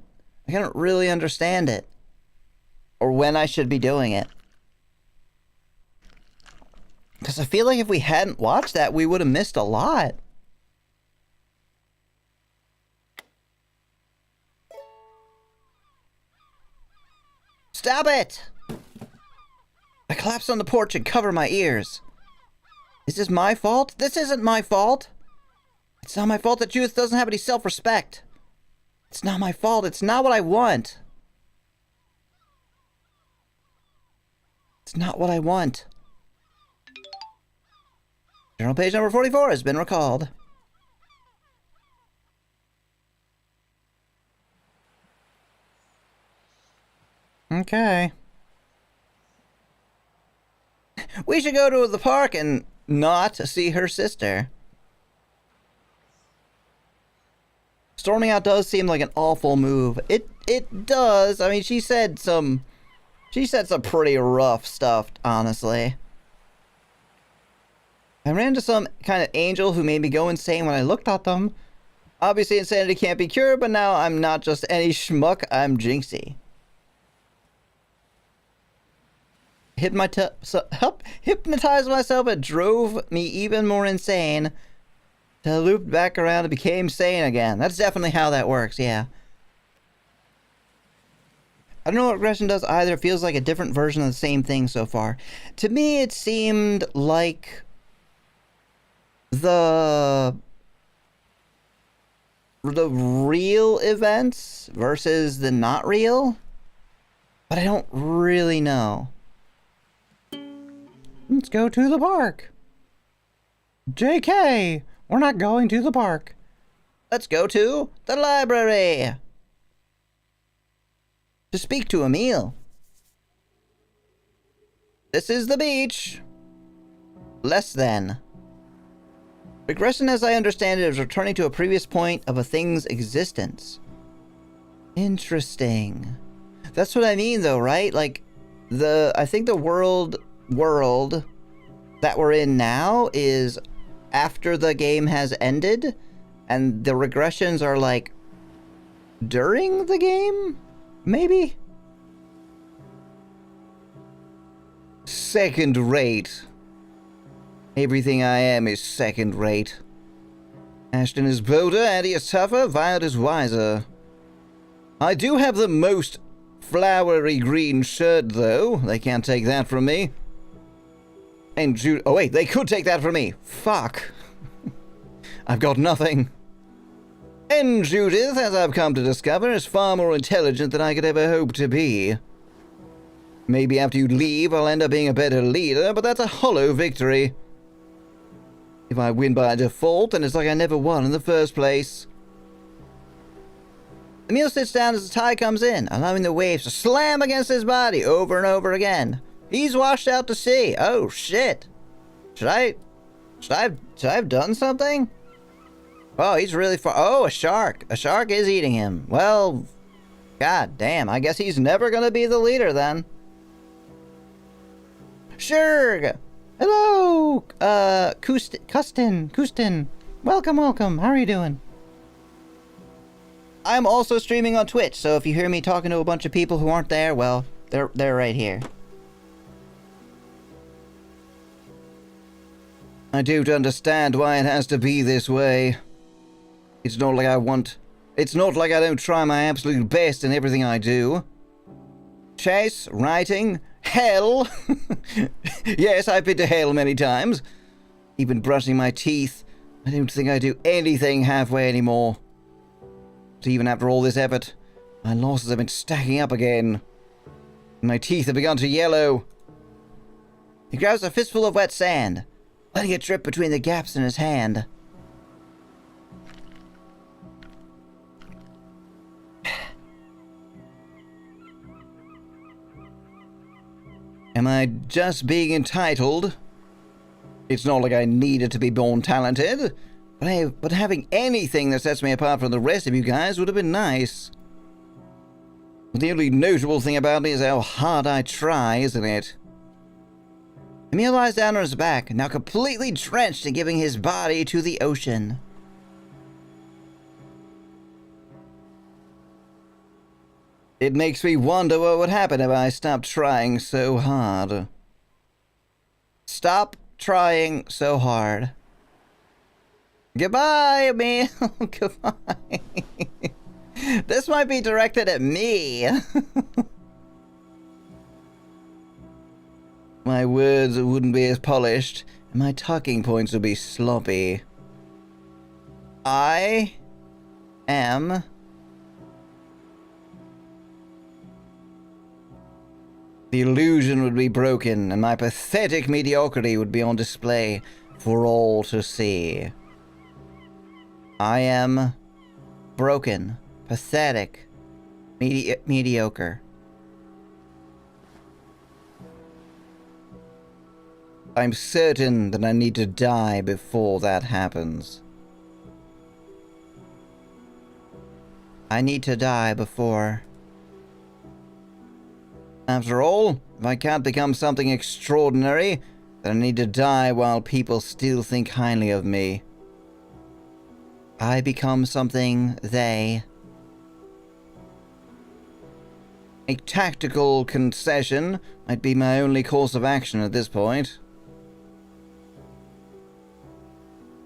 I don't really understand it. Or when I should be doing it. Because I feel like if we hadn't watched that, we would have missed a lot. Stop it! I collapse on the porch and cover my ears. Is this my fault? This isn't my fault. It's not my fault that Judith doesn't have any self-respect. It's not my fault. It's not what I want. It's not what I want. Journal page number 44 has been recalled. Okay. We should go to the park and not see her sister. Storming out does seem like an awful move. It does. I mean, she said some pretty rough stuff, honestly. I ran into some kind of angel who made me go insane when I looked at them. Obviously, insanity can't be cured, but now I'm not just any schmuck, I'm Jinxie. Hypnotized myself, it drove me even more insane. Till I looped back around and became sane again. That's definitely how that works, yeah. I don't know what regression does either. It feels like a different version of the same thing so far. To me, it seemed like the real events versus the not real. But I don't really know. Let's go to the park. JK, we're not going to the park. Let's go to the library. To speak to Emil. This is the beach. Less than. Regression, as I understand it, is returning to a previous point of a thing's existence. Interesting. That's what I mean, though, right? Like, I think the world that we're in now is after the game has ended, and the regressions are like during the game, maybe? Second rate. Everything I am is second rate. Ashton is bolder, Addie is tougher, Violet is wiser. I do have the most flowery green shirt, though. They can't take that from me. And Jude... Oh, wait, they could take that from me. Fuck. I've got nothing. And Judith, as I've come to discover, is far more intelligent than I could ever hope to be. Maybe after you leave, I'll end up being a better leader, but that's a hollow victory. If I win by default, then it's like I never won in the first place. Emil sits down as the tide comes in, allowing the waves to slam against his body over and over again. He's washed out to sea. Oh shit. Should I have done something? Oh, he's really far. Oh, a shark. A shark is eating him. Well, god damn. I guess he's never gonna be the leader then. Sure. Hello, Kustin. Welcome. How are you doing? I'm also streaming on Twitch, so if you hear me talking to a bunch of people who aren't there, well, they're right here. I don't understand why it has to be this way. It's not like I don't try my absolute best in everything I do. Chess, writing, hell. Yes, I've been to hell many times. Even brushing my teeth. I don't think I do anything halfway anymore. But even after all this effort, my losses have been stacking up again. And my teeth have begun to yellow. He grabs a fistful of wet sand, letting it drip between the gaps in his hand. Am I just being entitled? It's not like I needed to be born talented, but having anything that sets me apart from the rest of you guys would have been nice. But the only notable thing about it is how hard I try, isn't it? Emil lies down on his back, now completely drenched and giving his body to the ocean. It makes me wonder what would happen if I stopped trying so hard. Stop trying so hard. Goodbye, Emil. Goodbye. This might be directed at me. My words wouldn't be as polished, and my talking points would be sloppy. I am the illusion would be broken, and my pathetic mediocrity would be on display for all to see. I am broken, pathetic, mediocre. I'm certain that I need to die before that happens. I need to die before. After all, if I can't become something extraordinary, then I need to die while people still think highly of me. I become something they. A tactical concession might be my only course of action at this point.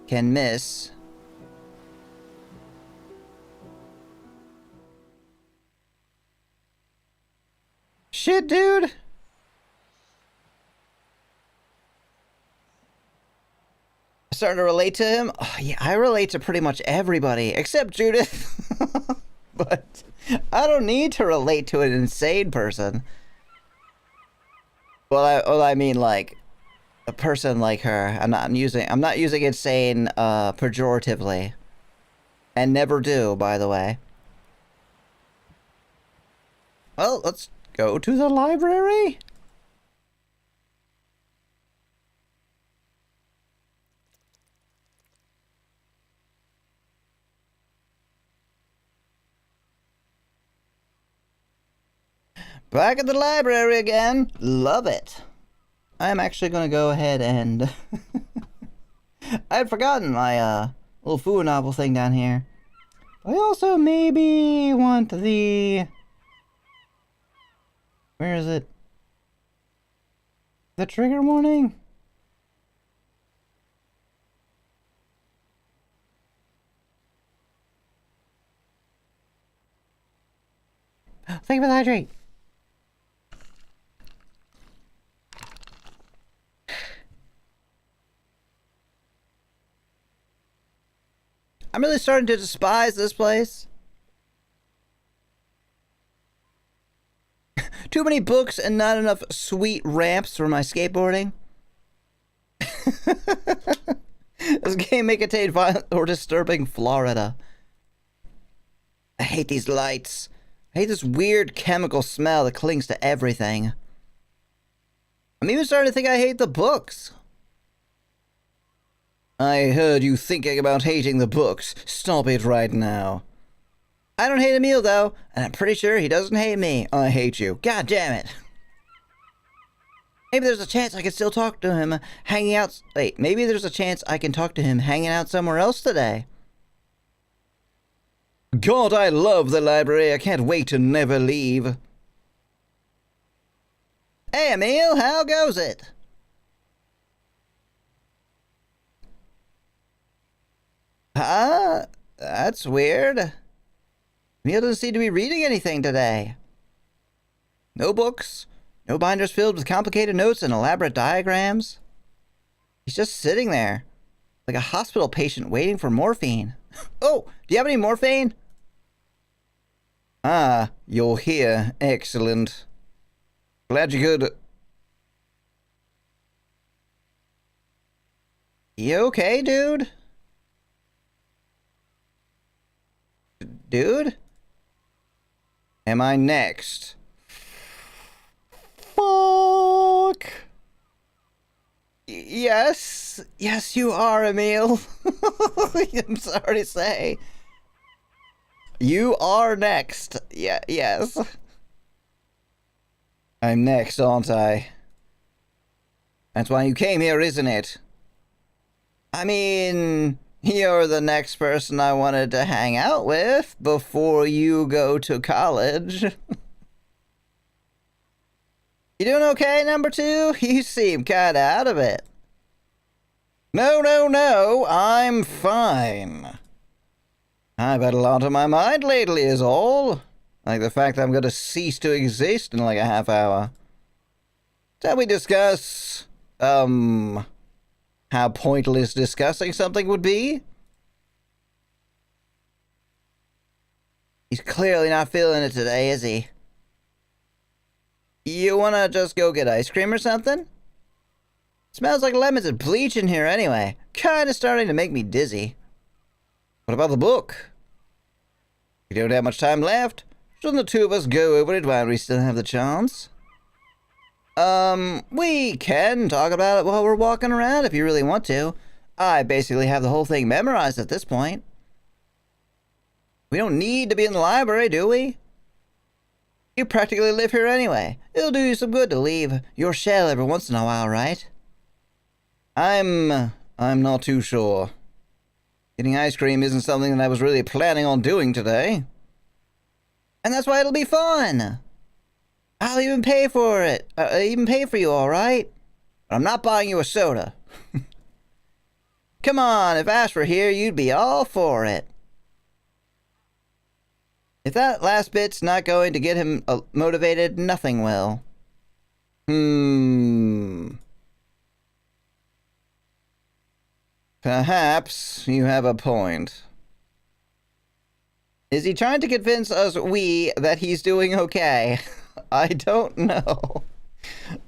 Can miss. Shit, dude! Starting to relate to him? Oh, yeah, I relate to pretty much everybody, except Judith. But I don't need to relate to an insane person. Well, I mean, like, a person like her. I'm not using insane, pejoratively. And never do, by the way. Well, let's go to the library. Back at the library again. Love it. I'm actually going to go ahead and... I had forgotten my little food novel thing down here. I also maybe want the... Where is it? The trigger warning? Thank you for the hydrate. I'm really starting to despise this place. Too many books and not enough sweet ramps for my skateboarding. This game may contain violent or disturbing Florida. I hate these lights. I hate this weird chemical smell that clings to everything. I'm even starting to think I hate the books. I heard you thinking about hating the books. Stop it right now. I don't hate Emil, though, and I'm pretty sure he doesn't hate me. I hate you. God damn it. Maybe there's a chance I can still talk to him hanging out... Wait, maybe there's a chance I can talk to him hanging out somewhere else today. God, I love the library. I can't wait to never leave. Hey, Emil, how goes it? Huh? That's weird. Emil doesn't seem to be reading anything today. No books. No binders filled with complicated notes and elaborate diagrams. He's just sitting there, like a hospital patient waiting for morphine. Oh, do you have any morphine? Ah, you're here. Excellent. Glad you could... You okay, dude? Dude? Am I next? Fuck. Yes. Yes, you are, Emil. I'm sorry to say. You are next. Yeah, yes. I'm next, aren't I? That's why you came here, isn't it? I mean, you're the next person I wanted to hang out with before you go to college. You doing okay, number two? You seem kinda out of it. No, I'm fine. I've had a lot on my mind lately is all. Like the fact that I'm gonna cease to exist in like a half hour. Shall we discuss, how pointless discussing something would be? He's clearly not feeling it today, is he? You wanna just go get ice cream or something? Smells like lemons and bleach in here anyway. Kinda starting to make me dizzy. What about the book? We don't have much time left. Shouldn't the two of us go over it while we still have the chance? We can talk about it while we're walking around if you really want to. I basically have the whole thing memorized at this point. We don't need to be in the library, do we? You practically live here anyway. It'll do you some good to leave your shell every once in a while, right? I'm not too sure. Getting ice cream isn't something that I was really planning on doing today. And that's why it'll be fun. I'll even pay for it. I'll even pay for you, alright? But I'm not buying you a soda. Come on, if Ash were here, you'd be all for it. If that last bit's not going to get him motivated, nothing will. Perhaps you have a point. Is he trying to convince us that he's doing okay? I don't know.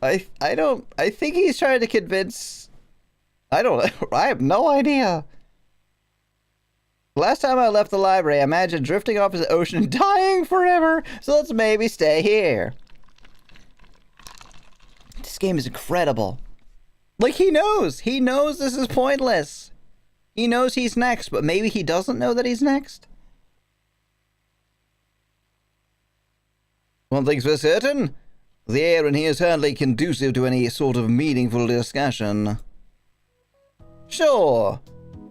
I think he's trying to convince... I have no idea. Last time I left the library, I imagined drifting off the ocean and dying forever, so let's maybe stay here. This game is incredible. Like, he knows this is pointless. He knows he's next, but maybe he doesn't know that he's next. One thing's for certain, the air in here is hardly conducive to any sort of meaningful discussion. Sure,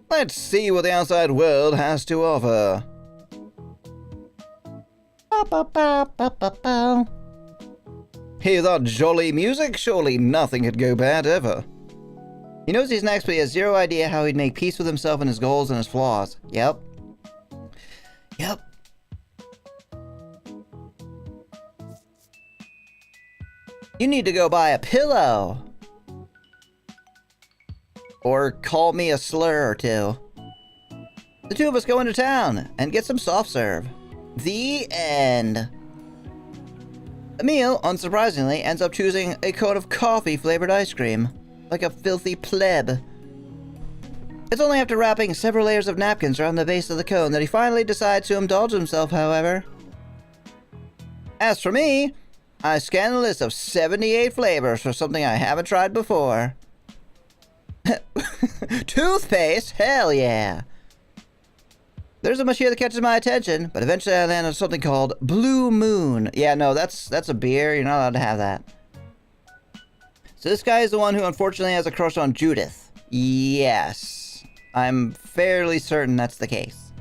let's see what the outside world has to offer. Hear that jolly music? Surely nothing could go bad ever. He knows he's next, but he has zero idea how he'd make peace with himself and his goals and his flaws. Yep. You need to go buy a pillow. Or call me a slur or two. The two of us go into town and get some soft serve. The end. Emil, unsurprisingly, ends up choosing a cone of coffee-flavored ice cream. Like a filthy pleb. It's only after wrapping several layers of napkins around the base of the cone that he finally decides to indulge himself, however. As for me, I scanned a list of 78 flavors for something I haven't tried before. Toothpaste? Hell yeah! There's a much here that catches my attention, but eventually I land on something called Blue Moon. Yeah, no, that's a beer. You're not allowed to have that. So this guy is the one who unfortunately has a crush on Judith. Yes. I'm fairly certain that's the case.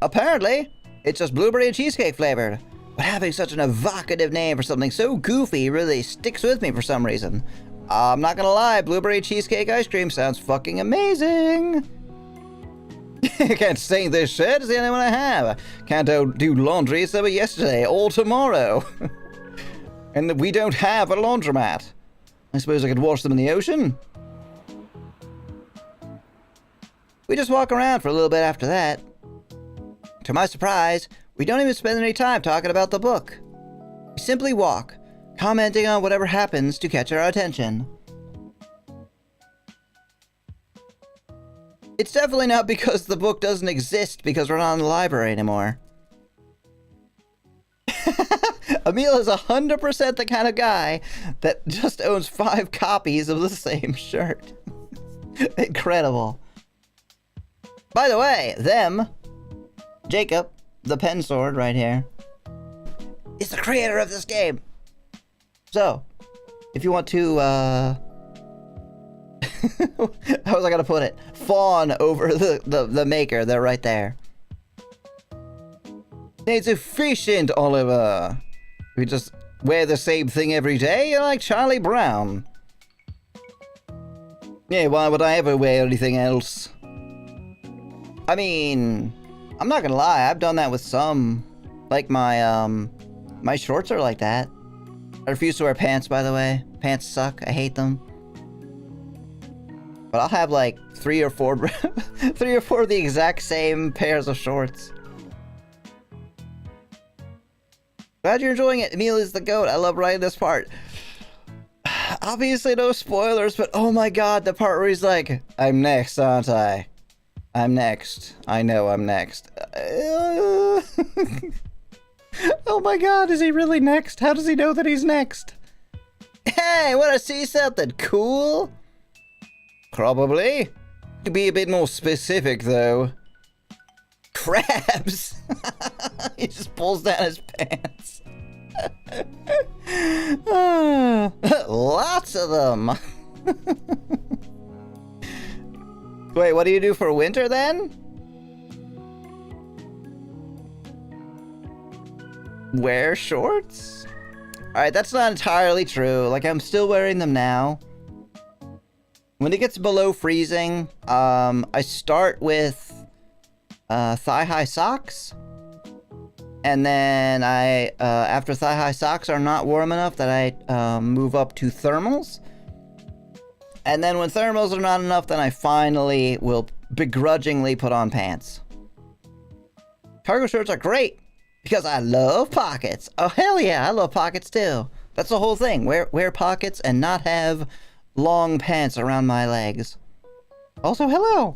Apparently, it's just blueberry and cheesecake flavored. But having such an evocative name for something so goofy really sticks with me for some reason. I'm not gonna lie, blueberry cheesecake ice cream sounds fucking amazing. Can't sing this shit, it's the only one I have. Can't do laundry except for yesterday or tomorrow. And we don't have a laundromat. I suppose I could wash them in the ocean. We just walk around for a little bit after that. To my surprise, we don't even spend any time talking about the book. We simply walk, commenting on whatever happens to catch our attention. It's definitely not because the book doesn't exist because we're not in the library anymore. Emil is 100% the kind of guy that just owns 5 copies of the same shirt. Incredible. By the way, Jacob, the pen sword right here, is the creator of this game. So, if you want to, how was I gonna put it? Fawn over the maker, they're right there. It's efficient, Oliver. We just wear the same thing every day, you're like Charlie Brown. Yeah, why would I ever wear anything else? I mean, I'm not gonna lie, I've done that with some. Like my shorts are like that. I refuse to wear pants, by the way. Pants suck, I hate them. But I'll have like 3 or 4 of the exact same pairs of shorts. Glad you're enjoying it. Emil is the GOAT. I love writing this part. Obviously no spoilers, but oh my god, the part where he's like, I'm next, aren't I? I'm next. I know I'm next. Oh my god, is he really next? How does he know that he's next? Hey, wanna see something cool? Probably. To be a bit more specific, though. Crabs! He just pulls down his pants. Lots of them! Wait, what do you do for winter, then? Wear shorts? Alright, that's not entirely true. Like, I'm still wearing them now. When it gets below freezing, I start with thigh-high socks. And then after thigh-high socks are not warm enough, that I move up to thermals. And then when thermals are not enough, then I finally will begrudgingly put on pants. Cargo shorts are great because I love pockets. Oh, hell yeah, I love pockets too. That's the whole thing. Wear pockets and not have long pants around my legs. Also, hello.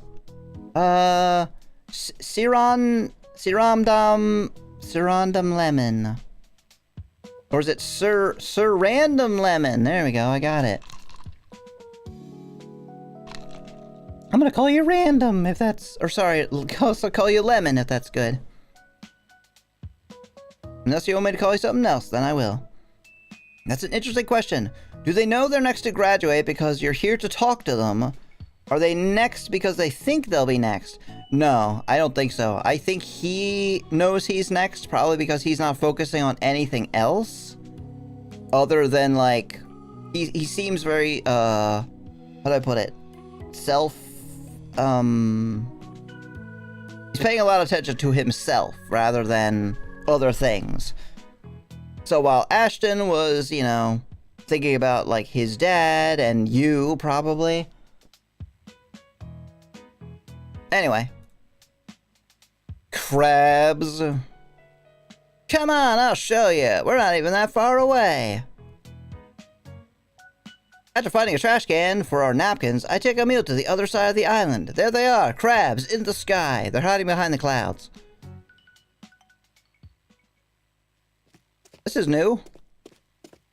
Sirandom Lemon. Or is it Sir Random Lemon? There we go, I got it. I'm gonna call you Random if that's, or sorry, also call you Lemon if that's good. Unless you want me to call you something else, then I will. That's an interesting question. Do they know they're next to graduate because you're here to talk to them? Are they next because they think they'll be next? No, I don't think so. I think he knows he's next, probably because he's not focusing on anything else. Other than, like, he seems very, how do I put it? He's paying a lot of attention to himself rather than other things. So while Ashton was, you know, thinking about, like, his dad and you, probably. Anyway. Crabs. Come on, I'll show you. We're not even that far away. After finding a trash can for our napkins, I take Emil to the other side of the island. There they are, crabs in the sky. They're hiding behind the clouds. This is new.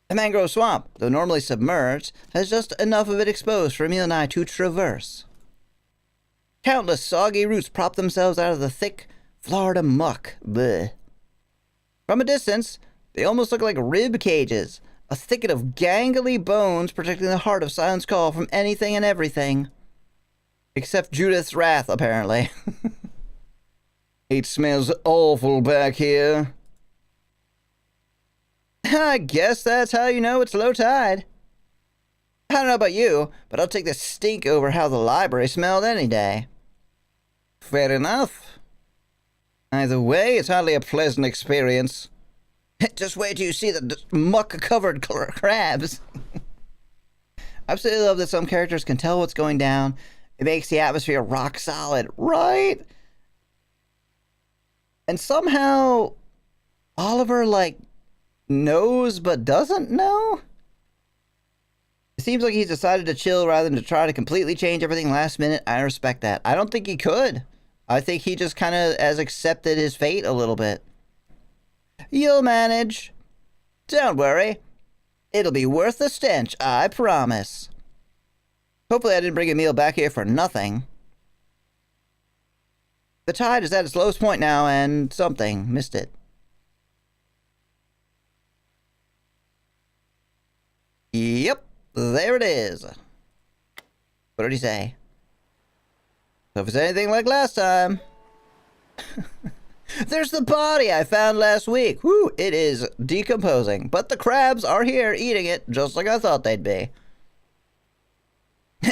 The mangrove swamp, though normally submerged, has just enough of it exposed for Emil and I to traverse. Countless soggy roots prop themselves out of the thick Florida muck. Bleh. From a distance, they almost look like rib cages, a thicket of gangly bones protecting the heart of Siren's call from anything and everything. Except Judith's wrath, apparently. It smells awful back here. I guess that's how you know it's low tide. I don't know about you, but I'll take the stink over how the library smelled any day. Fair enough. Either way, it's hardly a pleasant experience. Just wait till you see the muck-covered crabs. I absolutely love that some characters can tell what's going down. It makes the atmosphere rock solid, right? And somehow, Oliver, knows but doesn't know? It seems like he's decided to chill rather than to try to completely change everything last minute. I respect that. I don't think he could. I think he just kind of has accepted his fate a little bit. You'll manage. Don't worry. It'll be worth the stench, I promise. Hopefully I didn't bring Emil back here for nothing. The tide is at its lowest point now, and something missed it. Yep, there it is. What did he say? So if it's anything like last time... There's the body I found last week. Whew, it is decomposing. But the crabs are here eating it, just like I thought they'd be.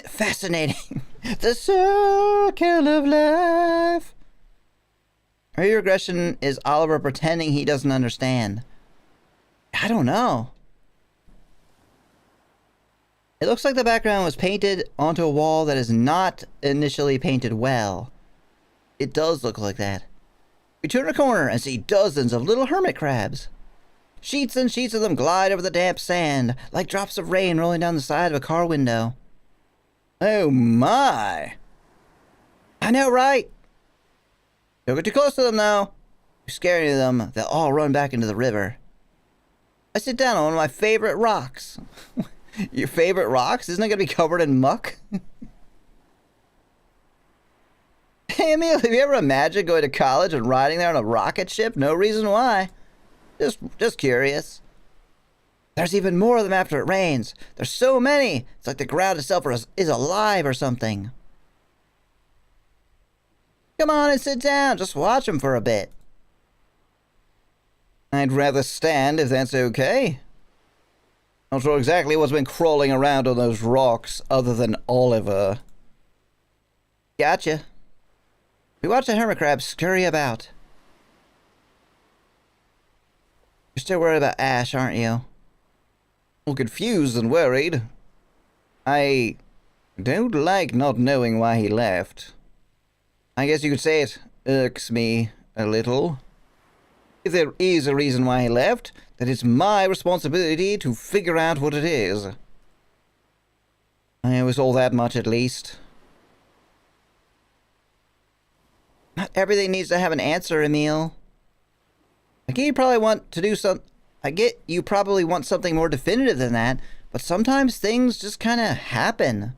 Fascinating. The circle of life. Her regression is Oliver pretending he doesn't understand. I don't know. It looks like the background was painted onto a wall that is not initially painted well. It does look like that. We turn a corner and see dozens of little hermit crabs. Sheets and sheets of them glide over the damp sand, like drops of rain rolling down the side of a car window. Oh my! I know, right? Don't get too close to them, though. If you scare any of them, they'll all run back into the river. I sit down on one of my favorite rocks. Your favorite rocks? Isn't it going to be covered in muck? Hey, Emil, have you ever imagined going to college and riding there on a rocket ship? No reason why. Just curious. There's even more of them after it rains. There's so many. It's like the ground itself is alive or something. Come on and sit down. Just watch them for a bit. I'd rather stand if that's okay. Not sure exactly what's been crawling around on those rocks other than Oliver. Gotcha. We watch the hermit crabs scurry about. You're still worried about Ash, aren't you? Well, confused and worried. I don't like not knowing why he left. I guess you could say it irks me a little. If there is a reason why he left, then it's my responsibility to figure out what it is. I was all that much at least. Not everything needs to have an answer, Emil. I get you probably want to do some... I get you probably want something more definitive than that, but sometimes things just kind of happen.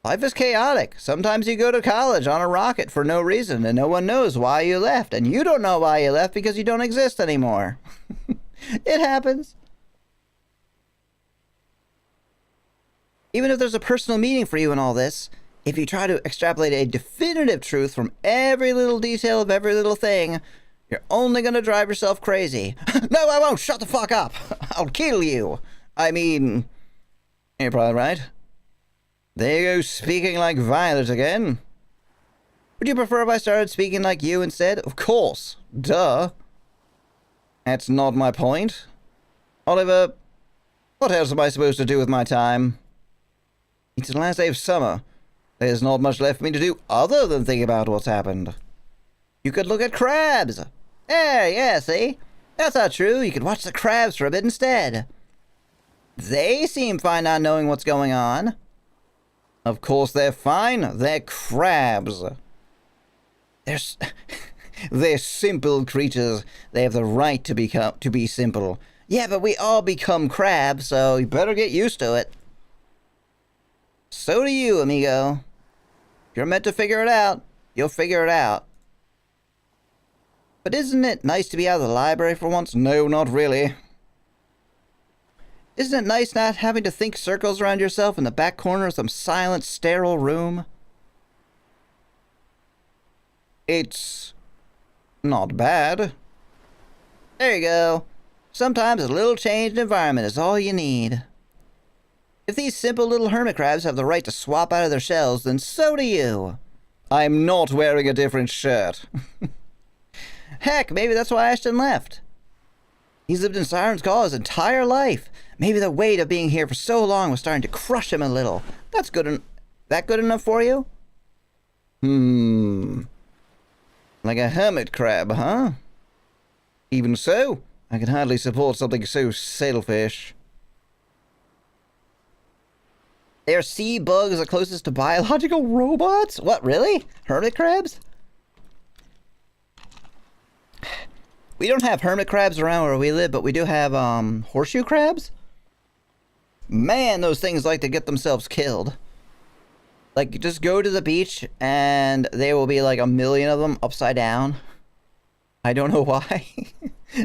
Life is chaotic. Sometimes you go to college on a rocket for no reason, and no one knows why you left, and you don't know why you left because you don't exist anymore. It happens. Even if there's a personal meaning for you in all this, if you try to extrapolate a definitive truth from every little detail of every little thing, you're only going to drive yourself crazy. No, I won't. Shut the fuck up. I'll kill you. I mean, you're probably right. There you go, speaking like Violet again. Would you prefer if I started speaking like you instead? Of course. Duh. That's not my point. Oliver, what else am I supposed to do with my time? It's the last day of summer. There's not much left for me to do other than think about what's happened. You could look at crabs. There, yeah, see? That's not true. You could watch the crabs for a bit instead. They seem fine not knowing what's going on. Of course they're fine. They're crabs. They're they're simple creatures. They have the right to be simple. Yeah, but we all become crabs, so you better get used to it. So do you, amigo. If you're meant to figure it out, you'll figure it out. But isn't it nice to be out of the library for once? No, not really. Isn't it nice not having to think circles around yourself in the back corner of some silent, sterile room? It's not bad. There you go. Sometimes a little change in environment is all you need. If these simple little hermit crabs have the right to swap out of their shells, then so do you. I'm not wearing a different shirt. Heck, maybe that's why Ashton left. He's lived in Siren's Call his entire life. Maybe the weight of being here for so long was starting to crush him a little. That's good. That good enough for you? Like a hermit crab, huh? Even so, I can hardly support something so selfish. They are sea bugs the closest to biological robots? What, really? Hermit crabs? We don't have hermit crabs around where we live, but we do have, horseshoe crabs? Man, those things like to get themselves killed. Like, just go to the beach, and there will be like 1,000,000 of them upside down. I don't know why.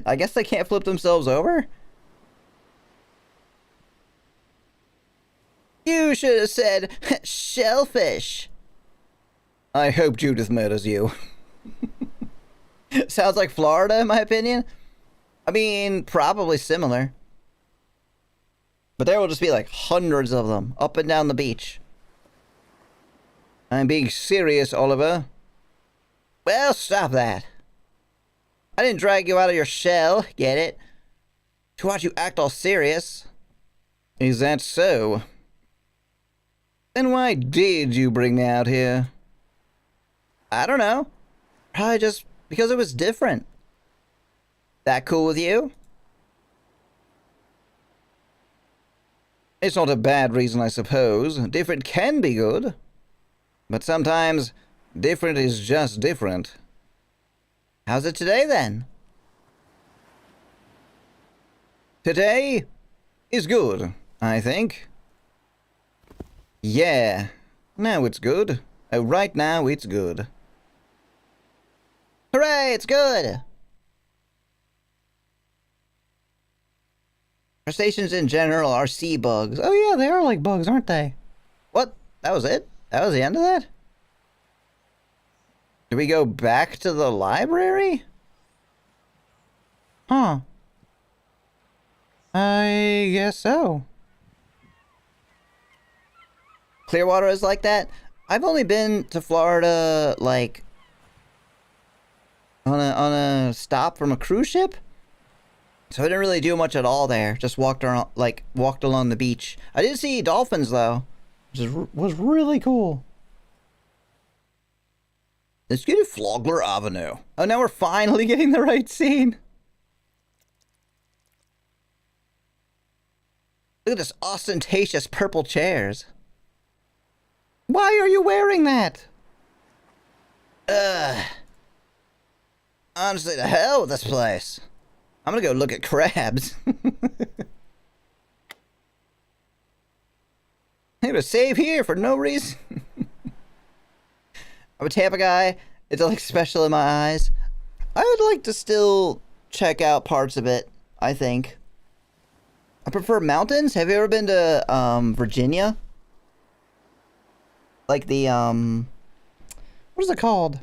I guess they can't flip themselves over? You should have said, shellfish. I hope Judith murders you. Sounds like Florida, in my opinion. I mean, probably similar. But there will just be like hundreds of them up and down the beach. I'm being serious, Oliver. Well, stop that. I didn't drag you out of your shell, get it? To watch you act all serious. Is that so? Then why did you bring me out here? I don't know. Probably just because it was different. That cool with you? It's not a bad reason, I suppose. Different can be good. But sometimes, different is just different. How's it today, then? Today is good, I think. Yeah, now it's good. Oh, right now it's good. Hooray, it's good! Crustaceans in general are sea bugs. Oh yeah, they are like bugs, aren't they? What? That was it? That was the end of that? Do we go back to the library? Huh. I guess so. Clearwater is like that? I've only been to Florida, like, on a stop from a cruise ship. So I didn't really do much at all there. Just walked around, like, walked along the beach. I did see dolphins, though. Which was really cool. Let's get to Flogler Avenue. Oh, now we're finally getting the right scene. Look at this ostentatious purple chairs. Why are you wearing that? Honestly, to hell with this place. I'm gonna go look at crabs. I'm gonna save here for no reason. I'm a Tampa guy. It's like special in my eyes. I would like to still check out parts of it, I think. I prefer mountains. Have you ever been to Virginia? Like the What is it called?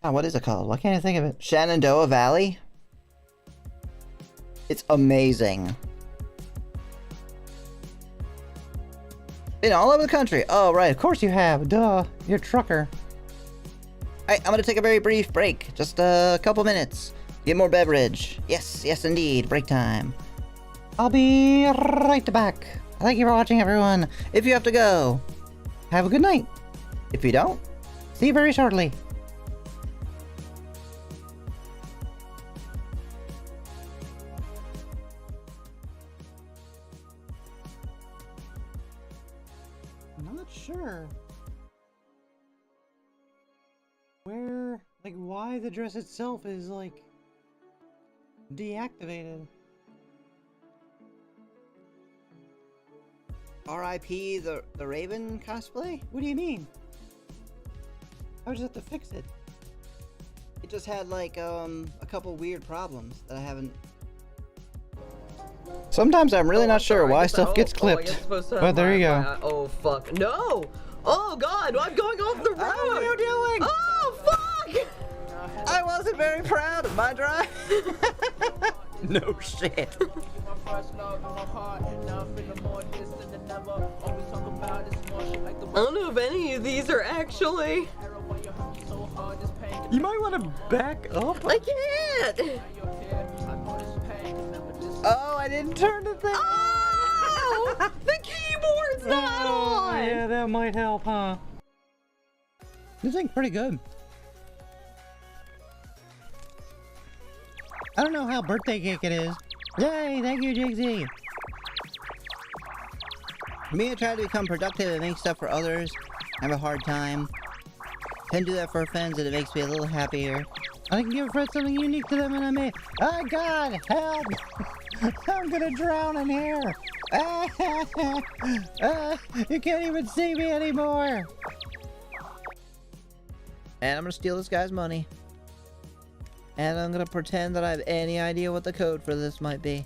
oh, what is it called? Why can't I think of it? Shenandoah Valley. It's amazing. Been all over the country. Oh, right. Of course you have. Duh. You're a trucker. Alright, I'm gonna take a very brief break. Just a couple minutes. Get more beverage. Yes, yes indeed. Break time. I'll be right back. Thank you for watching, everyone. If you have to go. Have a good night. If you don't. See you very shortly. Like, why the dress itself is, like, deactivated. R.I.P. the Raven cosplay? What do you mean? I would just have to fix it. It just had like a couple weird problems that I haven't. Sometimes I'm really not sure why stuff gets clipped. But there you go. Oh fuck. No! Oh god, I'm going off the road! What are you doing? Oh fuck! I wasn't very proud of my drive. No shit. I don't know if any of these are actually. You might want to back up. I can't! Oh, I didn't turn the thing. Oh! The keyboard's not on! Yeah, that might help, huh? This thing's pretty good. I don't know how birthday cake it is. Yay, thank you, Jigsy. Me, I try to become productive and make stuff for others. I have a hard time. Tend to do that for friends and it makes me a little happier. I can give a friend something unique to them and I may. Oh God, help! I'm gonna drown in here. You can't even see me anymore. And I'm gonna steal this guy's money. And I'm gonna pretend that I have any idea what the code for this might be.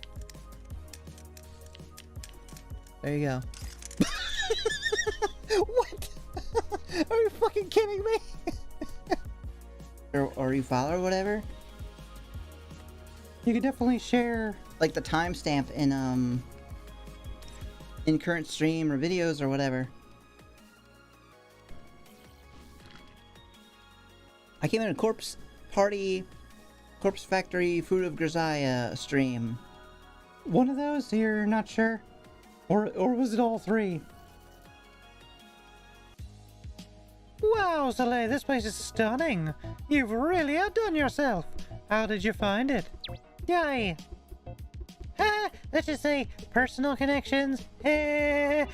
There you go. What? Are you fucking kidding me? or you follow or whatever. You could definitely share. Like the timestamp in current stream or videos or whatever. I came in a Corpse Factory Fruit of Grisaia stream. One of those? You're not sure? Or was it all three? Wow, Soleil, this place is stunning. You've really outdone yourself. How did you find it? Yay! Let's just say personal connections. I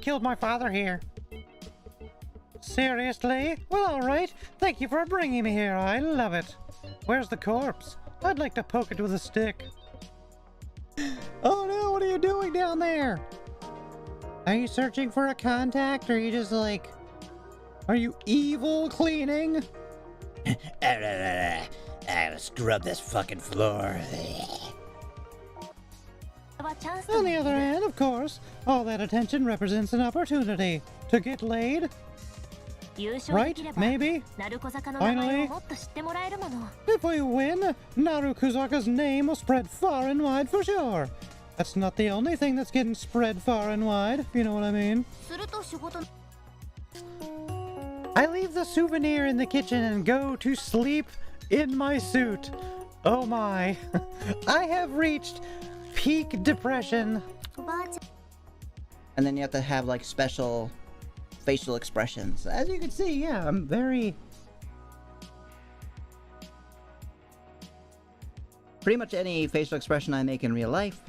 killed my father here. Seriously? Well, alright. Thank you for bringing me here. I love it. Where's the corpse? I'd like to poke it with a stick. Oh no, what are you doing down there? Are you searching for a contact, or are you just like... Are you evil cleaning? I gotta scrub this fucking floor. On the other hand, of course, all that attention represents an opportunity to get laid. Right? Maybe? Finally? If we win, Narukuzaka's name will spread far and wide for sure. That's not the only thing that's getting spread far and wide, if you know what I mean. I leave the souvenir in the kitchen and go to sleep in my suit. Oh my. I have reached peak depression. And then you have to have like special facial expressions. As you can see, yeah, I'm very... Pretty much any facial expression I make in real life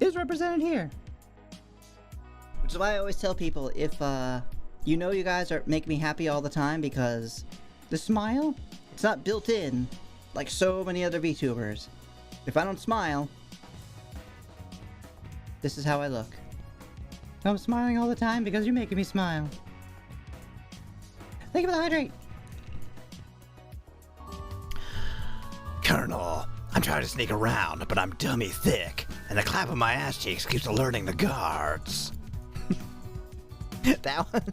is represented here. Which is why I always tell people, if you know you guys make me happy all the time, because the smile, it's not built in like so many other VTubers. If I don't smile, this is how I look. I'm smiling all the time because you're making me smile. Thank you for the hydrate. Colonel, I'm trying to sneak around, but I'm dummy thick, and the clap of my ass cheeks keeps alerting the guards. That one.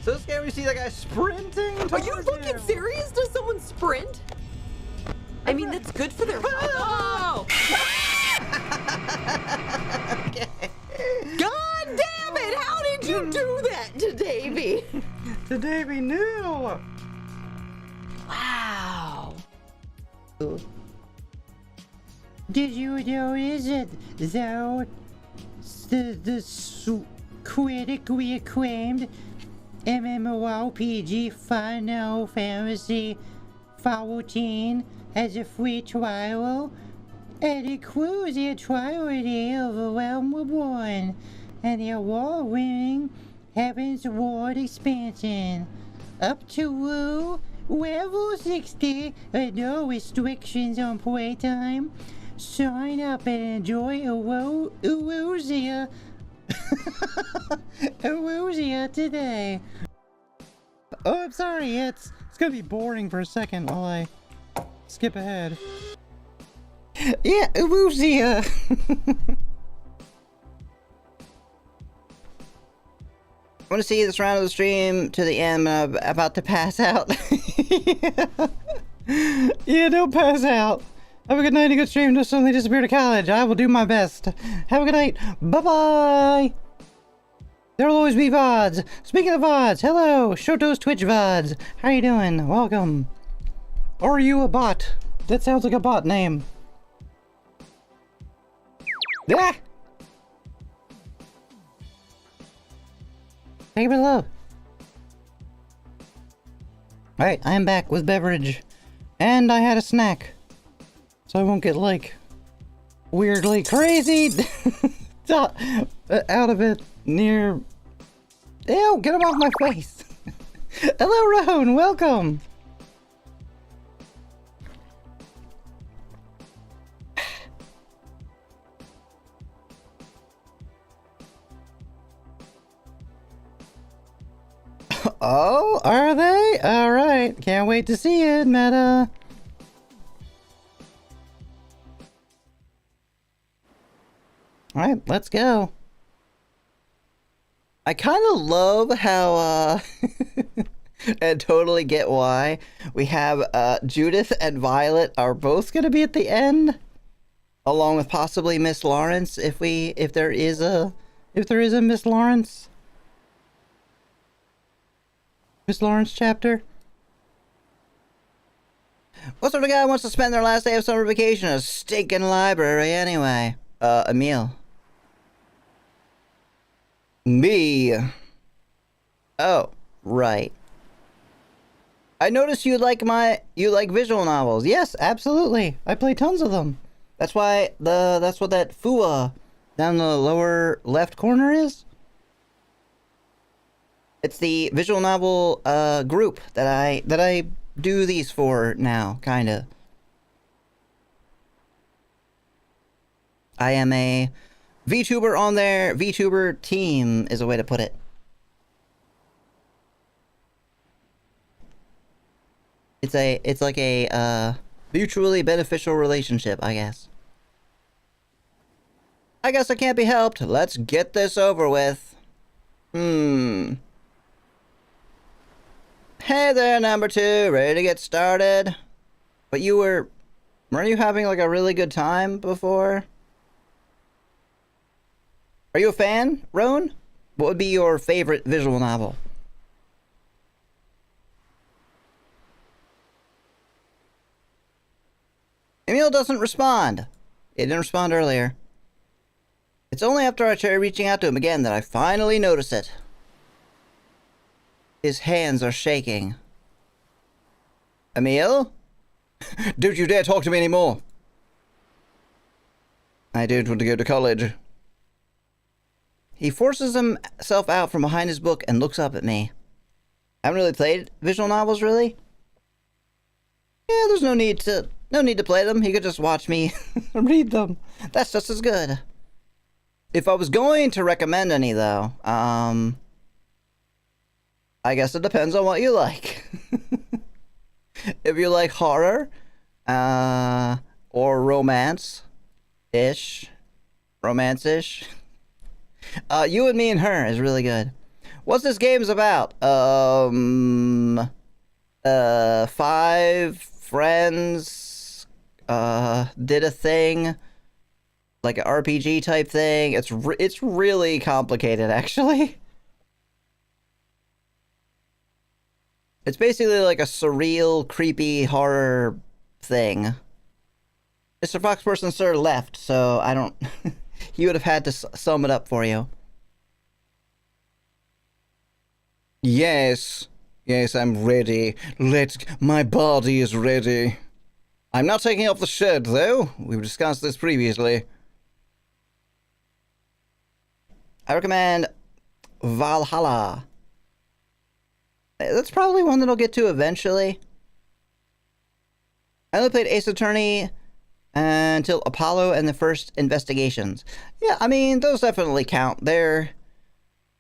So scary to see that guy sprinting. Are you fucking serious? Does someone sprint? I mean, that's good for their... Oh! Okay. God damn it! How did you do that to Davey? To Davey knew. Wow. Did you notice that though the critically acclaimed MMORPG Final Fantasy 14 has a free trial, and it includes the entirety of Realm Reborn and the award-winning Heaven's Ward expansion. Up to level 60 and no restrictions on playtime. Sign up and enjoy Elusia. Elusia today. Oh, I'm sorry, it's gonna be boring for a second while I skip ahead. Yeah, Elusia. I want to see this round of the stream to the end. I'm about to pass out. Yeah, don't pass out. Have a good night and a good stream. Don't suddenly disappear to college. I will do my best. Have a good night. Bye-bye. There will always be VODs. Speaking of VODs, hello, Shoto's Twitch VODs. How you doing? Welcome. Are you a bot? That sounds like a bot name. Ah! Take it below. Alright, I am back with beverage. And I had a snack. So I won't get, like, weirdly crazy out of it near... Ew, get him off my face. Hello, Roan, welcome. Oh, are they? Alright, can't wait to see it, Meta. Alright, let's go. I kind of love how, and totally get why, we have, Judith and Violet are both gonna be at the end, along with possibly Miss Lawrence, if there is a Miss Lawrence. Miss Lawrence chapter. What sort of guy wants to spend their last day of summer vacation in a stinking library anyway? Emil. Me. Oh, right. I noticed you like visual novels. Yes, absolutely. I play tons of them. That's what that FUA down the lower left corner is. It's the visual novel group that I do these for now, kinda. I am a VTuber on their VTuber team is a way to put it. It's like a mutually beneficial relationship, I guess. I guess it can't be helped. Let's get this over with. Hey there, number 2. Ready to get started? But weren't you having like a really good time before? Are you a fan, Roan? What would be your favorite visual novel? Emil doesn't respond. He didn't respond earlier. It's only after I tried reaching out to him again that I finally notice it. His hands are shaking. Emil? Don't you dare talk to me anymore. I don't want to go to college. He forces himself out from behind his book and looks up at me. I haven't really played visual novels, really? Yeah, there's no need to play them. He could just watch me read them. That's just as good. If I was going to recommend any, though, I guess it depends on what you like. If you like horror, or romance-ish, You and Me and Her is really good. What's this game's about? 5 friends, did a thing, like an RPG type thing. It's really complicated, actually. It's basically like a surreal, creepy horror thing. Mr. Foxperson Sir left, so I don't... He would have had to sum it up for you. Yes, I'm ready. My body is ready. I'm not taking off the shirt, though. We've discussed this previously. I recommend Valhalla. That's probably one that I'll get to eventually. I only played Ace Attorney until Apollo and the first Investigations. Yeah, I mean, those definitely count. They're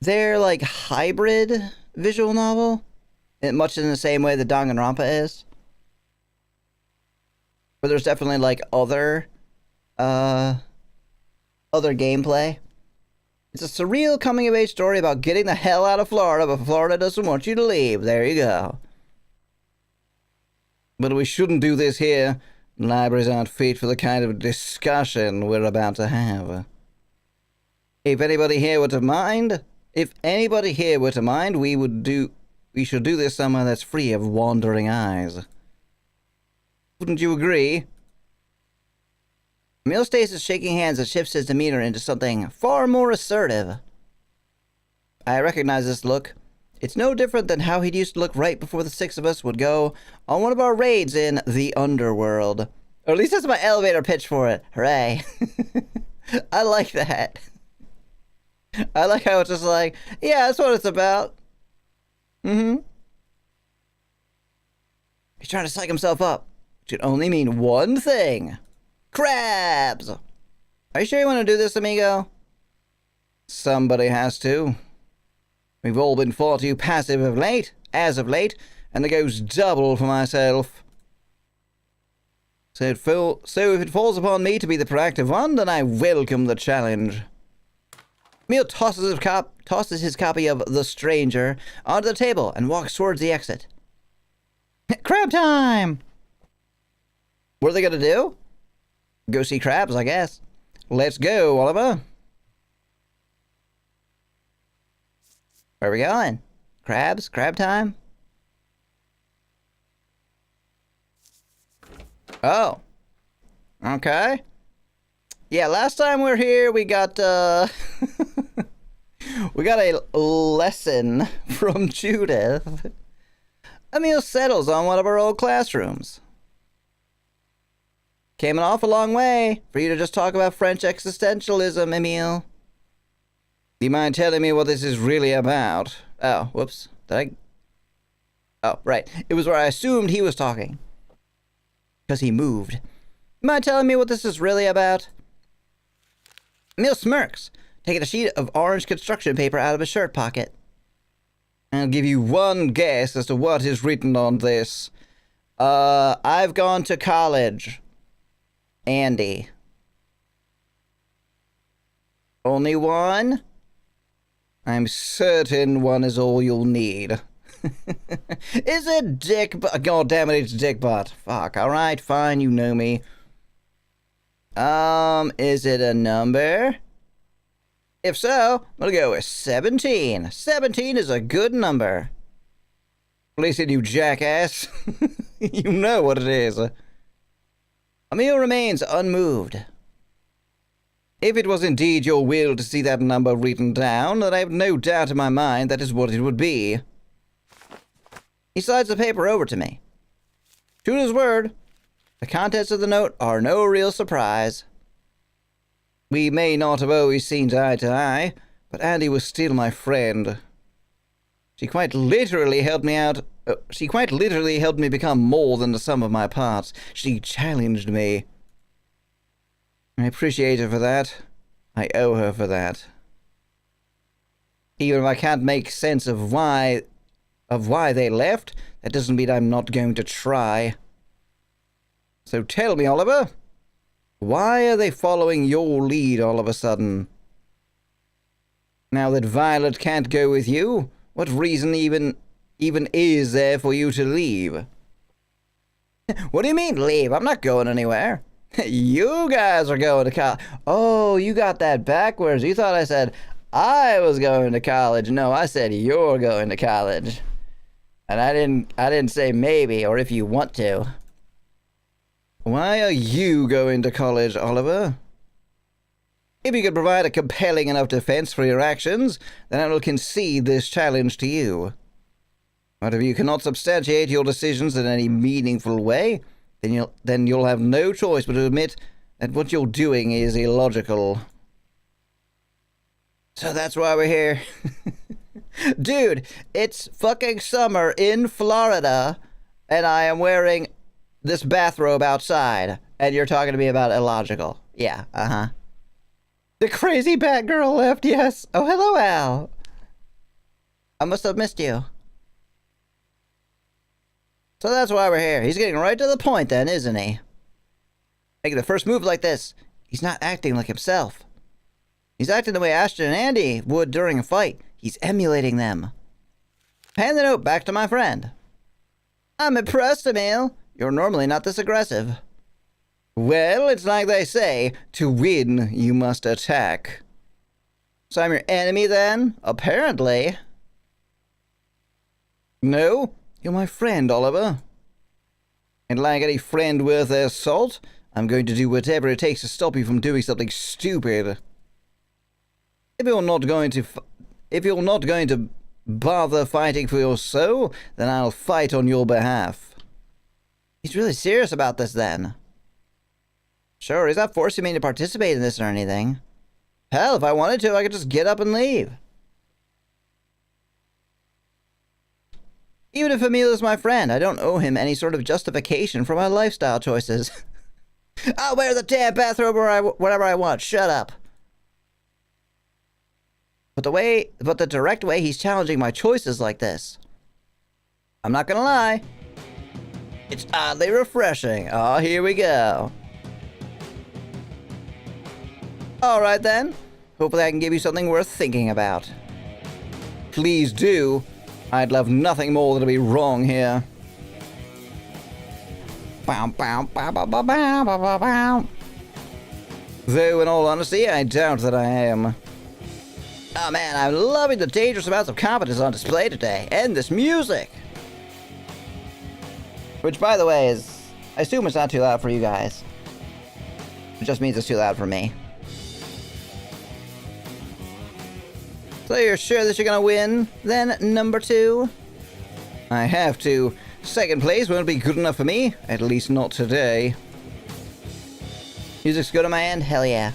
like hybrid visual novel, much in the same way that Danganronpa is. But there's definitely like other gameplay. It's a surreal coming-of-age story about getting the hell out of Florida, but Florida doesn't want you to leave. There you go. But we shouldn't do this here. Libraries aren't fit for the kind of discussion we're about to have. If anybody here were to mind, we should do this somewhere that's free of wandering eyes. Wouldn't you agree? Emil stays is shaking hands and shifts his demeanor into something far more assertive. I recognize this look. It's no different than how he'd used to look right before the six of us would go on one of our raids in the underworld. Or at least that's my elevator pitch for it. Hooray. I like that. I like how it's just like, yeah, that's what it's about. Mm-hmm. He's trying to psych himself up. Which can only mean one thing. Crabs! Are you sure you want to do this, amigo? Somebody has to. We've all been far too passive as of late, and it goes double for myself. So if it falls upon me to be the proactive one, then I welcome the challenge. Emil tosses his copy of The Stranger onto the table and walks towards the exit. Crab time! What are they gonna do? Go see crabs, I guess. Let's go, Oliver. Where are we going? Crabs? Crab time? Oh. Okay. Yeah, last time we were here, we got, we got a lesson from Judith. Emil settles on one of our old classrooms. Came an awful long way for you to just talk about French existentialism, Emil. Do you mind telling me what this is really about? Oh, whoops. Oh, right. It was where I assumed he was talking. Because he moved. You mind telling me what this is really about? Emil smirks, taking a sheet of orange construction paper out of his shirt pocket. I'll give you one guess as to what is written on this. I've gone to college. Andy. Only one? I'm certain one is all you'll need. Is it Dick Butt? God damn it, it's Dick Butt. Fuck, alright, fine, you know me. Is it a number? If so, I'm gonna go with 17. 17 is a good number. Listen, you jackass. You know what it is. Emil remains unmoved. If it was indeed your will to see that number written down, then I have no doubt in my mind that is what it would be. He slides the paper over to me. True to his word, the contents of the note are no real surprise. We may not have always seen eye to eye, but Andy was still my friend. She quite literally helped me out. She quite literally helped me become more than the sum of my parts. She challenged me. I appreciate her for that. I owe her for that. Even if I can't make sense of why they left, that doesn't mean I'm not going to try. So tell me, Oliver, why are they following your lead all of a sudden? Now that Violet can't go with you, what reason even is there for you to leave? What do you mean, leave? I'm not going anywhere. You guys are going to college. Oh, you got that backwards. You thought I said I was going to college. No, I said you're going to college. And I didn't say maybe or if you want to. Why are you going to college, Oliver? If you could provide a compelling enough defense for your actions, then I will concede this challenge to you. But if you cannot substantiate your decisions in any meaningful way, then you'll have no choice but to admit that what you're doing is illogical. So that's why we're here. Dude, it's fucking summer in Florida, and I am wearing this bathrobe outside, and you're talking to me about illogical. Yeah, uh-huh. The crazy Batgirl left, yes. Oh, hello, Al. I must have missed you. So that's why we're here. He's getting right to the point then, isn't he? Making the first move like this, he's not acting like himself. He's acting the way Ashton and Andy would during a fight. He's emulating them. Hand the note back to my friend. I'm impressed, Emil. You're normally not this aggressive. Well, it's like they say, to win, you must attack. So I'm your enemy then? Apparently. No, you're my friend, Oliver. And like any friend worth their salt, I'm going to do whatever it takes to stop you from doing something stupid. If you're not going to bother fighting for your soul, then I'll fight on your behalf. He's really serious about this then. Sure, he's not forcing me to participate in this or anything. Hell, if I wanted to, I could just get up and leave. Even if Emil is my friend, I don't owe him any sort of justification for my lifestyle choices. I'll wear the damn bathrobe whenever I want. Shut up. But the direct way he's challenging my choices like this. I'm not gonna lie. It's oddly refreshing. Oh, here we go. Alright then. Hopefully I can give you something worth thinking about. Please do. I'd love nothing more than to be wrong here. Bow, bow, bow, bow, bow, bow, bow, bow. Though, in all honesty, I doubt that I am. Oh man, I'm loving the dangerous amounts of competence on display today, and this music! Which, by the way, is... I assume it's not too loud for you guys. It just means it's too loud for me. So you're sure that you're gonna win, then, number 2? I have to. Second place won't be good enough for me, at least not today. Music's good on my end? Hell yeah.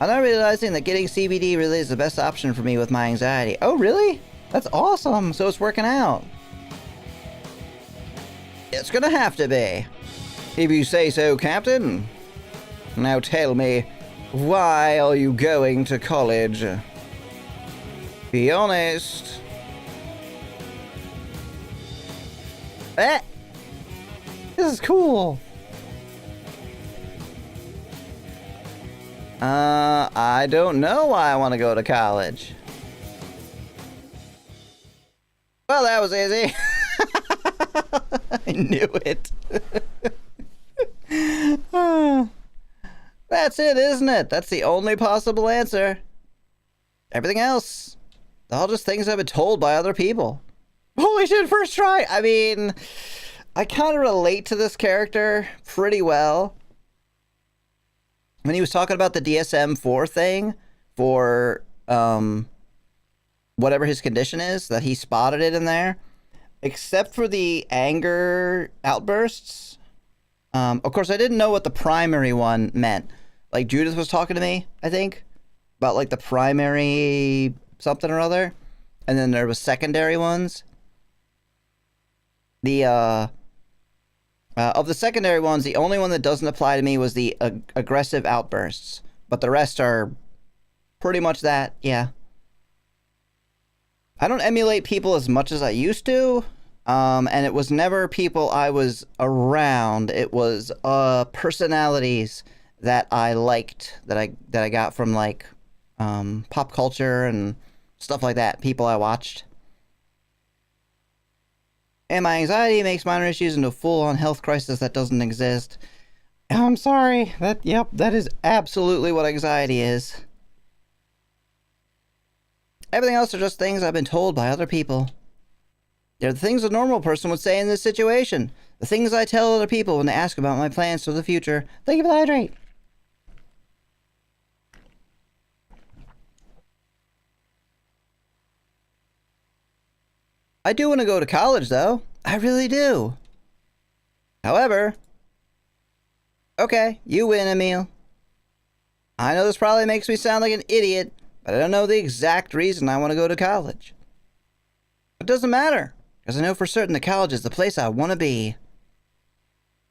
I'm not realizing that getting CBD really is the best option for me with my anxiety. Oh, really? That's awesome. So it's working out. It's gonna have to be. If you say so, Captain. Now tell me, why are you going to college? Be honest. Eh. This is cool. I don't know why I want to go to college. Well, that was easy. I knew it. That's it, isn't it? That's the only possible answer. Everything else, all just things I've been told by other people. Holy shit, first try! I mean, I kind of relate to this character pretty well. When he was talking about the DSM-4 thing for whatever his condition is, that he spotted it in there. Except for the anger outbursts. Of course, I didn't know what the primary one meant. Like, Judith was talking to me, I think, about, like, the primary something or other. And then there was secondary ones. The, of the secondary ones, the only one that doesn't apply to me was the aggressive outbursts. But the rest are pretty much that, yeah. I don't emulate people as much as I used to. And it was never people I was around. It was personalities that I liked, that I got from, like, pop culture and stuff like that. People I watched. And my anxiety makes minor issues into a full-on health crisis that doesn't exist. I'm sorry. That is absolutely what anxiety is. Everything else are just things I've been told by other people. They're the things a normal person would say in this situation. The things I tell other people when they ask about my plans for the future. Thank you for the hydrate. I do want to go to college, though. I really do. However... Okay, you win, Emil. I know this probably makes me sound like an idiot, but I don't know the exact reason I want to go to college. It doesn't matter, because I know for certain the college is the place I want to be.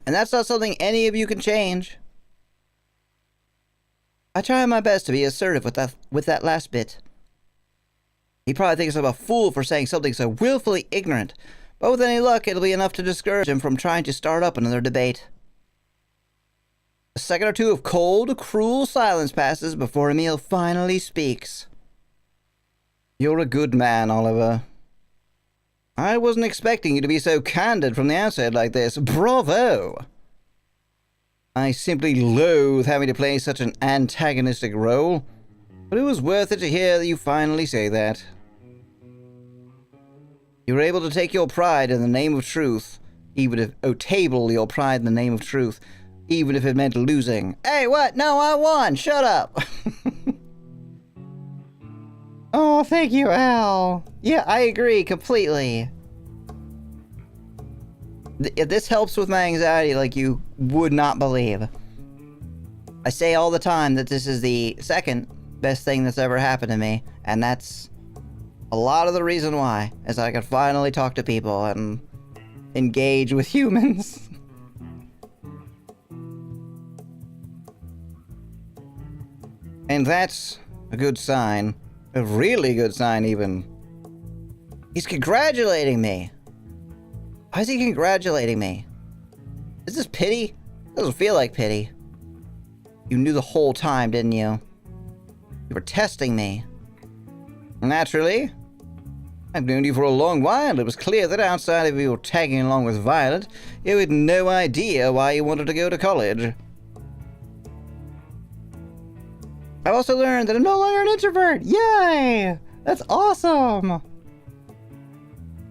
And that's not something any of you can change. I try my best to be assertive with that last bit. He probably thinks I'm a fool for saying something so willfully ignorant, but with any luck, it'll be enough to discourage him from trying to start up another debate. A second or two of cold, cruel silence passes before Emil finally speaks. You're a good man, Oliver. I wasn't expecting you to be so candid from the outset like this. Bravo! I simply loathe having to play such an antagonistic role, but it was worth it to hear that you finally say that. You were able to take your pride in the name of truth, table your pride in the name of truth, even if it meant losing. Hey, what? No, I won! Shut up! Oh, thank you, Al. Yeah, I agree completely. This helps with my anxiety like you would not believe. I say all the time that this is the second best thing that's ever happened to me, and that's a lot of the reason why, is I can finally talk to people and engage with humans. And that's a good sign. A really good sign, even. He's congratulating me. Why is he congratulating me? Is this pity? It doesn't feel like pity. You knew the whole time, didn't you? You were testing me. Naturally. I've known you for a long while. It was clear that outside of you tagging along with Violet, you had no idea why you wanted to go to college. I've also learned that I'm no longer an introvert. Yay! That's awesome!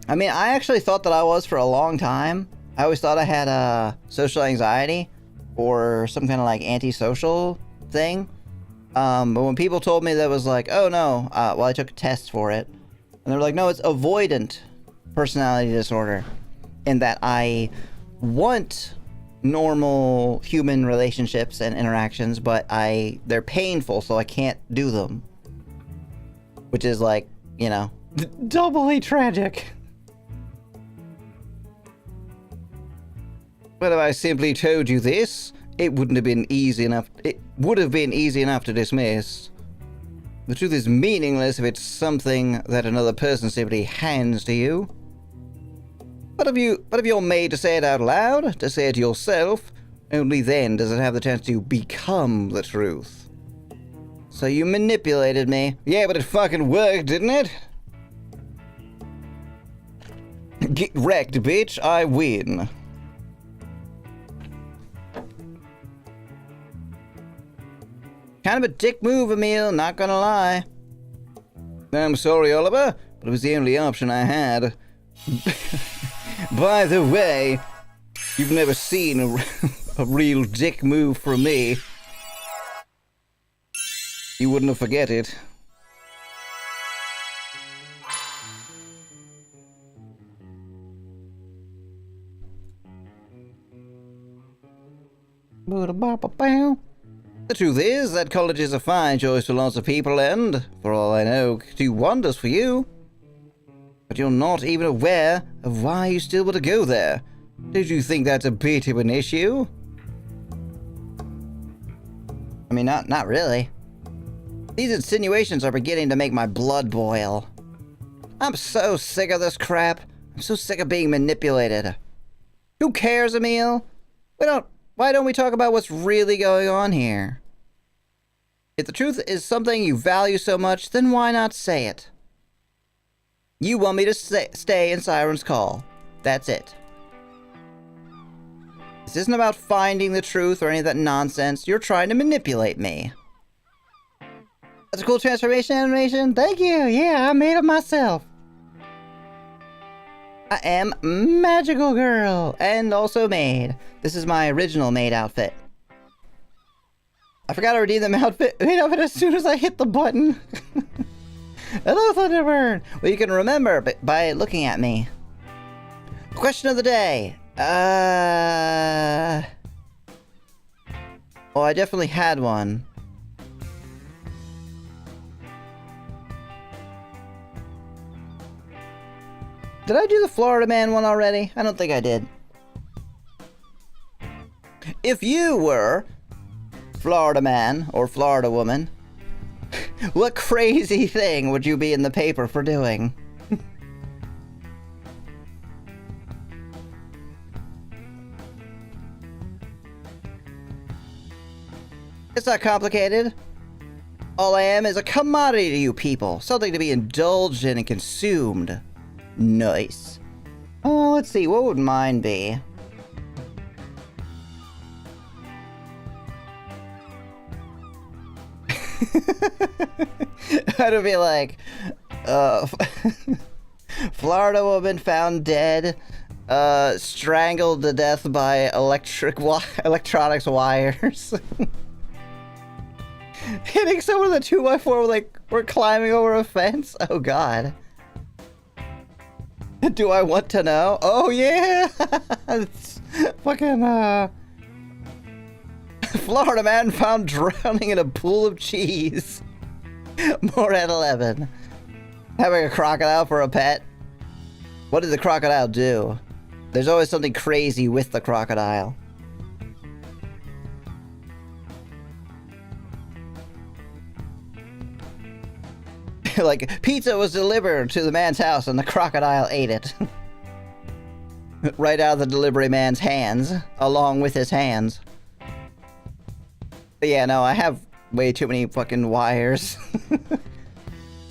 I mean, I actually thought that I was for a long time. I always thought I had social anxiety or some kind of like antisocial thing. But when people told me that was like, oh no, well, I took a test for it. And they were like, no, it's avoidant personality disorder. In that I want normal human relationships and interactions, but they're painful, so I can't do them. Which is like, you know, doubly tragic. But if I simply told you this, it wouldn't have been easy enough. It would have been easy enough to dismiss. The truth is meaningless if it's something that another person simply hands to you. But if you're made to say it out loud, to say it yourself, only then does it have the chance to become the truth. So you manipulated me. Yeah, but it fucking worked, didn't it? Get wrecked, bitch. I win. Kind of a dick move, Emil, not gonna lie. I'm sorry, Oliver, but it was the only option I had. By the way, you've never seen a real dick move from me. You wouldn't have forget it. The truth is that college is a fine choice for lots of people and, for all I know, could do wonders for you. But you're not even aware of why you still want to go there. Did you think that's a bit of an issue? I mean, not really. These insinuations are beginning to make my blood boil. I'm so sick of this crap. I'm so sick of being manipulated. Who cares, Emil? Why don't we talk about what's really going on here? If the truth is something you value so much, then why not say it? You want me to stay in Siren's call. That's it. This isn't about finding the truth or any of that nonsense. You're trying to manipulate me. That's a cool transformation animation. Thank you. Yeah, I made it myself. I am Magical Girl, and also maid. This is my original maid outfit. I forgot to redeem the maid outfit as soon as I hit the button. Hello, Thunderbird. Well, you can remember by looking at me. Question of the day. Well, I definitely had one. Did I do the Florida man one already? I don't think I did. If you were Florida man or Florida woman, what crazy thing would you be in the paper for doing? It's not complicated. All I am is a commodity to you people. Something to be indulged in and consumed. Nice. Oh, let's see. What would mine be? I'd be like, Florida woman found dead, strangled to death by electronics wires. Hitting someone with a 2x4 like we're climbing over a fence? Oh god. Do I want to know? Oh yeah! It's fucking Florida man found drowning in a pool of cheese. More at 11. Having a crocodile for a pet? What did the crocodile do? There's always something crazy with the crocodile. Like, pizza was delivered to the man's house and the crocodile ate it. Right out of the delivery man's hands, along with his hands. But yeah, no, I have way too many fucking wires.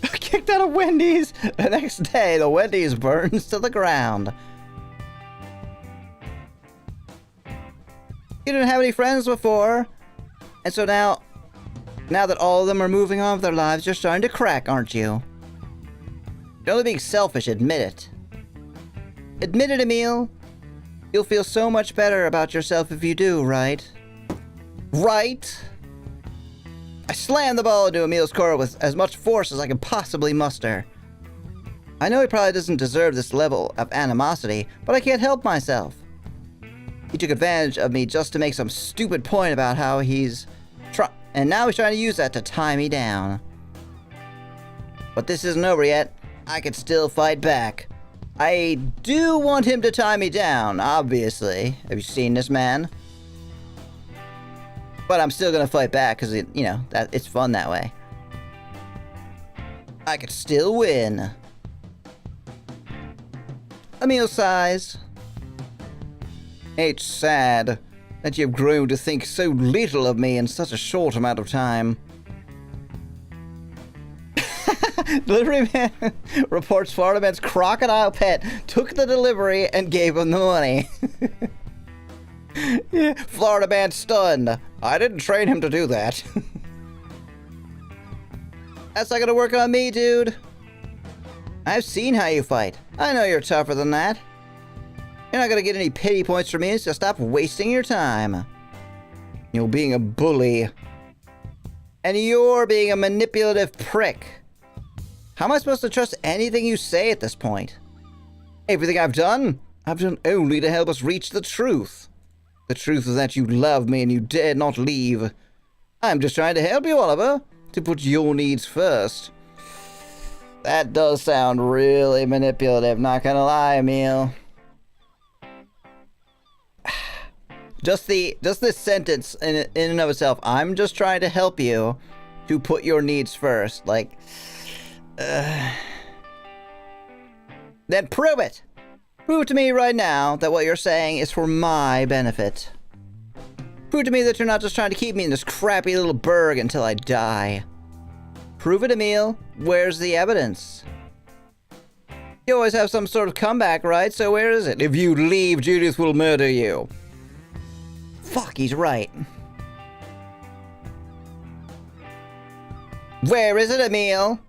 Kicked out of Wendy's! The next day, the Wendy's burns to the ground. You didn't have any friends before, and so now that all of them are moving on with their lives, you're starting to crack, aren't you? You're only being selfish, admit it. Admit it, Emil. You'll feel so much better about yourself if you do, right? Right? I slammed the ball into Emil's court with as much force as I could possibly muster. I know he probably doesn't deserve this level of animosity, but I can't help myself. He took advantage of me just to make some stupid point about how and now he's trying to use that to tie me down. But this isn't over yet. I could still fight back. I do want him to tie me down, obviously. Have you seen this man? But I'm still gonna fight back because it's fun that way. I could still win. Emil sighs. It's sad that you've grown to think so little of me in such a short amount of time. Delivery man reports Florida man's crocodile pet took the delivery and gave him the money. Yeah, Florida man stunned. I didn't train him to do that. That's not gonna work on me, dude. I've seen how you fight. I know you're tougher than that. You're not gonna get any pity points from me, so stop wasting your time. You're being a bully. And you're being a manipulative prick. How am I supposed to trust anything you say at this point? Everything I've done only to help us reach the truth. The truth is that you love me and you dare not leave. I'm just trying to help you, Oliver, to put your needs first. That does sound really manipulative, not gonna lie, Emil. Just this sentence in and of itself, I'm just trying to help you to put your needs first. Like, then prove it! Prove to me right now that what you're saying is for my benefit. Prove to me that you're not just trying to keep me in this crappy little burg until I die. Prove it, Emil. Where's the evidence? You always have some sort of comeback, right? So where is it? If you leave, Judith will murder you. Fuck, he's right. Where is it, Emil?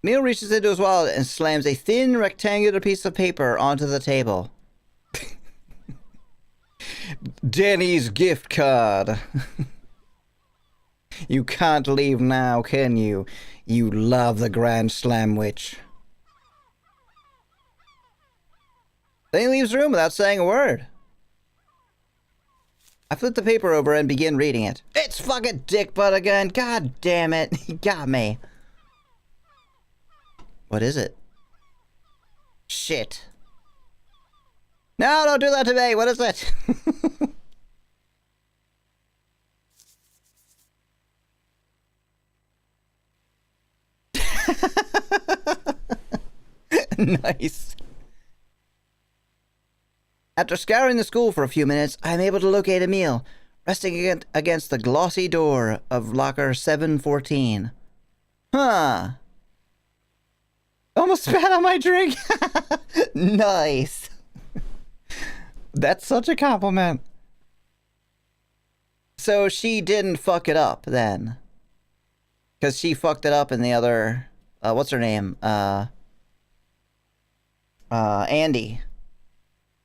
Emil reaches into his wallet and slams a thin rectangular piece of paper onto the table. Denny's gift card. You can't leave now, can you? You love the Grand Slam Witch. Then he leaves the room without saying a word. I flip the paper over and begin reading it. It's fucking dick butt again. God damn it. He got me. What is it? Shit. No, don't do that to me. What is it? Nice. After scouring the school for a few minutes, I'm able to locate a meal, resting against the glossy door of locker 714. Huh. Almost spat on my drink. Nice. That's such a compliment. So she didn't fuck it up then. Because she fucked it up in the other... what's her name? Andy.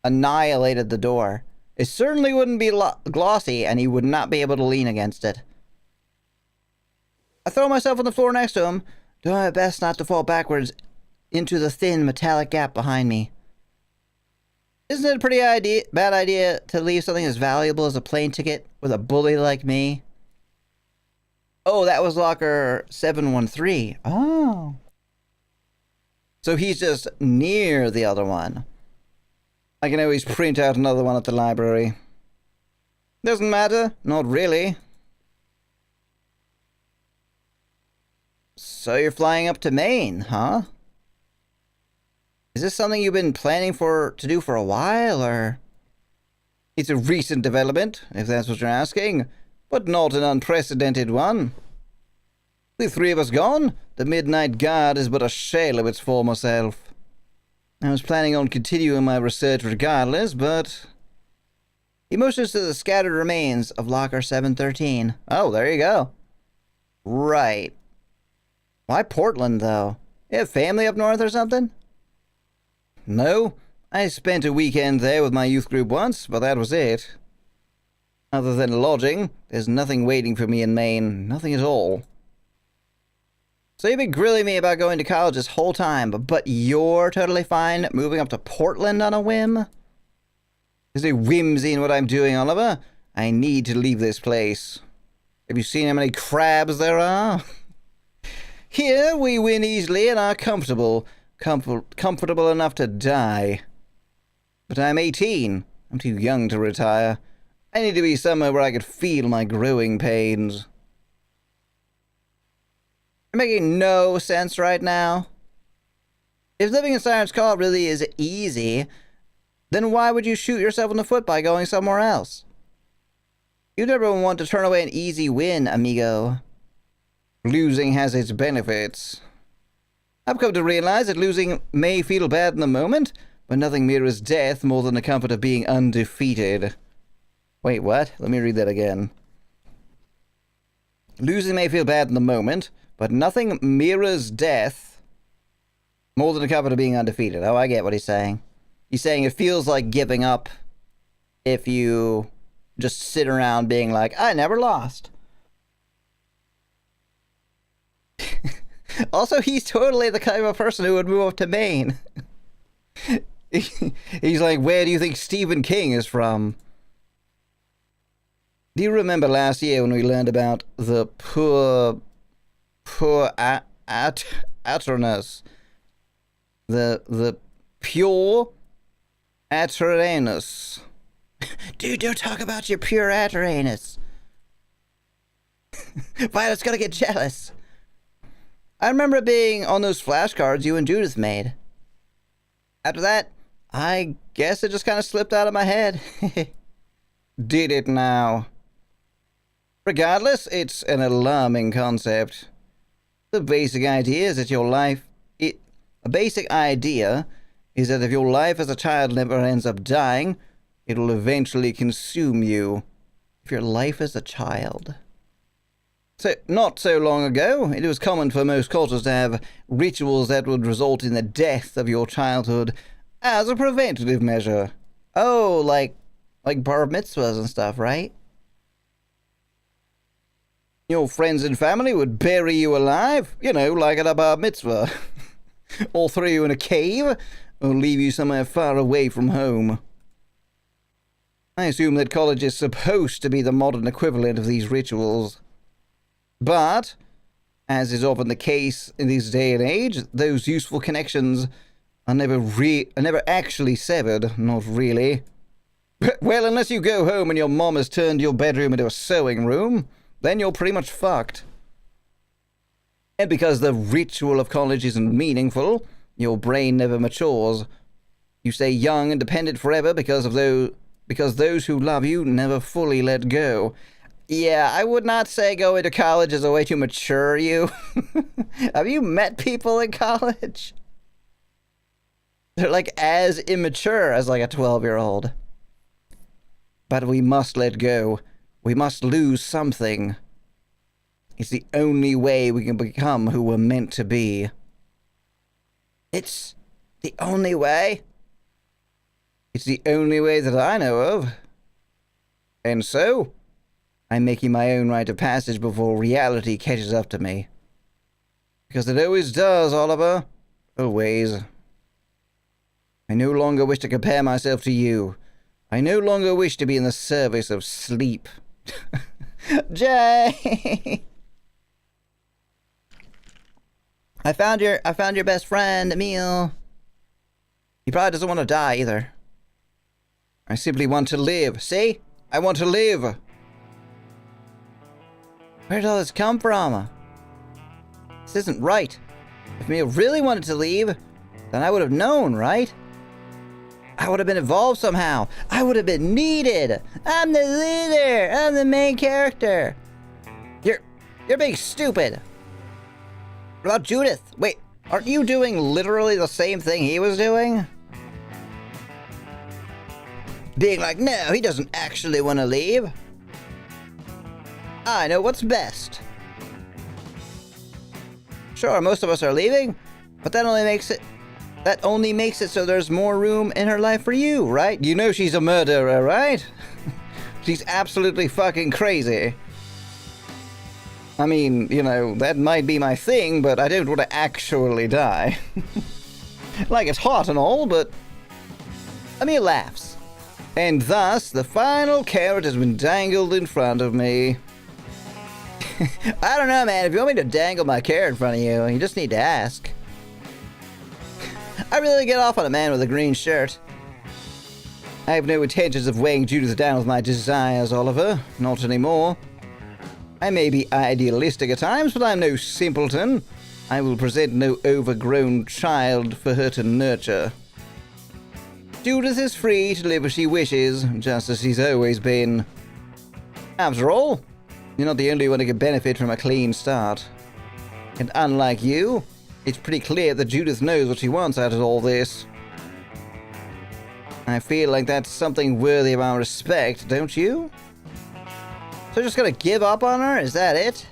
Annihilated the door. It certainly wouldn't be glossy, and he would not be able to lean against it. I throw myself on the floor next to him, doing my best not to fall backwards into the thin metallic gap behind me. Isn't it a pretty bad idea to leave something as valuable as a plane ticket with a bully like me? Oh, that was locker 713. Oh. So he's just near the other one. I can always print out another one at the library. Doesn't matter. Not really. So you're flying up to Maine, huh? Is this something you've been planning to do for a while, or? It's a recent development, if that's what you're asking, but not an unprecedented one. With 3 of us gone, the Midnight Guard is but a shell of its former self. I was planning on continuing my research regardless, but... He motions to the scattered remains of locker 713. Oh, there you go. Right. Why Portland, though? You have family up north or something? No. I spent a weekend there with my youth group once, but that was it. Other than lodging, there's nothing waiting for me in Maine. Nothing at all. So you've been grilling me about going to college this whole time, but you're totally fine moving up to Portland on a whim? Is there whimsy in what I'm doing, Oliver? I need to leave this place. Have you seen how many crabs there are? Here we win easily and are comfortable enough to die. But I'm 18. I'm too young to retire. I need to be somewhere where I could feel my growing pains. You're making no sense right now. If living in Siren's Call really is easy, then why would you shoot yourself in the foot by going somewhere else? You never want to turn away an easy win, amigo. Losing has its benefits. I've come to realize that losing may feel bad in the moment, but nothing mirrors death more than the comfort of being undefeated. Wait, what? Let me read that again. Losing may feel bad in the moment, but nothing mirrors death more than the comfort of being undefeated. Oh, I get what he's saying. He's saying it feels like giving up if you just sit around being like, I never lost. Also, he's totally the kind of person who would move up to Maine. He's like, where do you think Stephen King is from? Do you remember last year when we learned about the poor Aternus? The pure Aternus. Dude, don't talk about your pure Aternus. Violet's gonna get jealous. I remember it being on those flashcards you and Judith made. After that, I guess it just kind of slipped out of my head. Did it now? Regardless, it's an alarming concept. The basic idea is that a basic idea is that if your life as a child never ends up dying, it will eventually consume you. If your life as a child. So, not so long ago, it was common for most cultures to have rituals that would result in the death of your childhood as a preventative measure. Oh, like bar mitzvahs and stuff, right? Your friends and family would bury you alive, like at a bar mitzvah. Or throw you in a cave, or leave you somewhere far away from home. I assume that college is supposed to be the modern equivalent of these rituals. But As is often the case in this day and age, those useful connections are never actually severed, not really. Well, unless you go home and your mom has turned your bedroom into a sewing room, then you're pretty much fucked. And because the ritual of college isn't meaningful, your brain never matures. You stay young and dependent forever because those who love you never fully let go. Yeah, I would not say going to college is a way to mature you. Have you met people in college? They're like as immature as like a 12-year-old. But we must let go. We must lose something. It's the only way we can become who we're meant to be. It's the only way? It's the only way that I know of. And so, I'm making my own rite of passage before reality catches up to me. Because it always does, Oliver. Always. I no longer wish to compare myself to you. I no longer wish to be in the service of sleep. Jay! I found your best friend, Emil. He probably doesn't want to die either. I simply want to live. See? I want to live. Where did all this come from? This isn't right. If Emil really wanted to leave, then I would have known, right? I would have been involved somehow. I would have been needed. I'm the leader. I'm the main character. You're being stupid. What about Judith? Wait, aren't you doing literally the same thing he was doing? Being like, no, he doesn't actually want to leave. I know what's best. Sure, most of us are leaving, but that only makes it so there's more room in her life for you, right? You know she's a murderer, right? She's absolutely fucking crazy. I mean, you know, that might be my thing, but I don't want to actually die. Like, it's hot and all, but Emil laughs. And thus, the final carrot has been dangled in front of me. I don't know, man. If you want me to dangle my carrot in front of you, you just need to ask. I really get off on a man with a green shirt. I have no intentions of weighing Judith down with my desires, Oliver. Not anymore. I may be idealistic at times, but I'm no simpleton. I will present no overgrown child for her to nurture. Judith is free to live as she wishes, just as she's always been. After all, you're not the only one who can benefit from a clean start. And unlike you, it's pretty clear that Judith knows what she wants out of all this. I feel like that's something worthy of our respect, don't you? So just gonna give up on her? Is that it?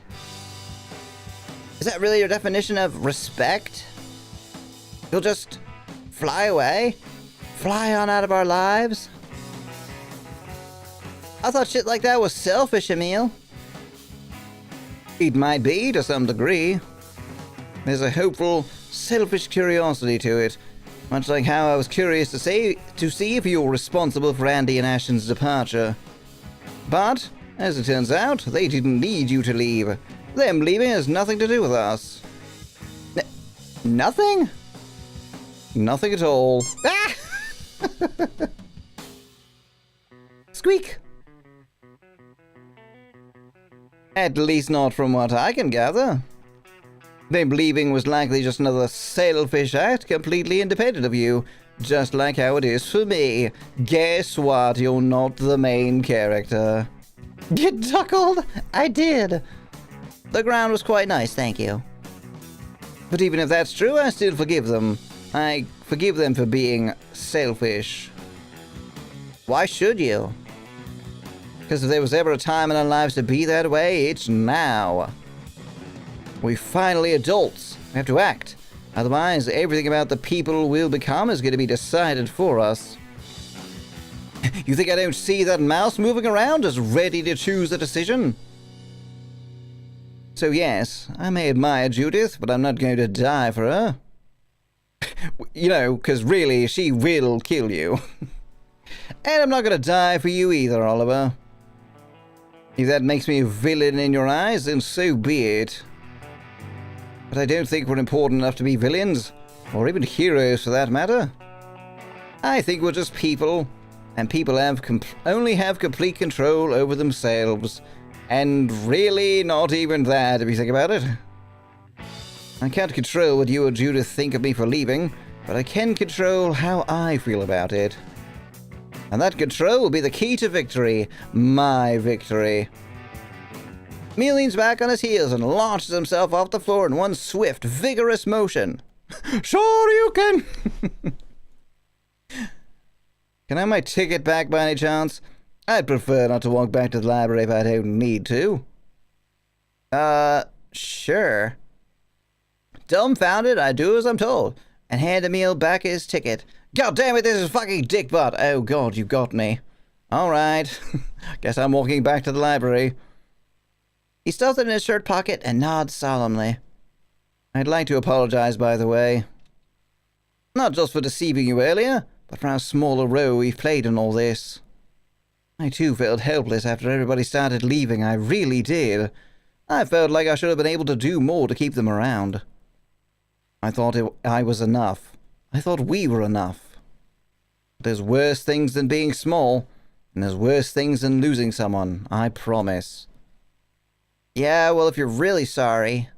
Is that really your definition of respect? You'll just fly away? Fly on out of our lives? I thought shit like that was selfish, Emil. It might be, to some degree. There's a hopeful, selfish curiosity to it, much like how I was curious to see if you were responsible for Andy and Ashton's departure. But, as it turns out, they didn't need you to leave. Them leaving has nothing to do with us. Nothing? Nothing at all. Ah! Squeak! At least not from what I can gather. Them leaving was likely just another selfish act, completely independent of you. Just like how it is for me. Guess what? You're not the main character. You chuckled? I did. The ground was quite nice, thank you. But even if that's true, I still forgive them. I forgive them for being selfish. Why should you? Because if there was ever a time in our lives to be that way, it's now. We're finally adults. We have to act. Otherwise, everything about the people we'll become is going to be decided for us. You think I don't see that mouse moving around, just ready to choose a decision? So yes, I may admire Judith, but I'm not going to die for her. You know, because really, she will kill you. And I'm not going to die for you either, Oliver. If that makes me a villain in your eyes, then so be it. But I don't think we're important enough to be villains, or even heroes for that matter. I think we're just people, and people only have complete control over themselves. And really not even that, if you think about it. I can't control what you or Judith think of me for leaving, but I can control how I feel about it. And that control will be the key to victory. My victory. Emil leans back on his heels and launches himself off the floor in one swift, vigorous motion. Sure you can! Can I have my ticket back by any chance? I'd prefer not to walk back to the library if I don't need to. Sure. Dumbfounded, I do as I'm told, and hand Emil back his ticket. God damn it, this is fucking dick butt. Oh god, you got me. Alright. Guess I'm walking back to the library. He stuffs it in his shirt pocket and nods solemnly. I'd like to apologize, by the way. Not just for deceiving you earlier, but for how small a role we've played in all this. I too felt helpless after everybody started leaving, I really did. I felt like I should have been able to do more to keep them around. I thought I was enough. I thought we were enough. But there's worse things than being small, and there's worse things than losing someone, I promise. Yeah, well, if you're really sorry,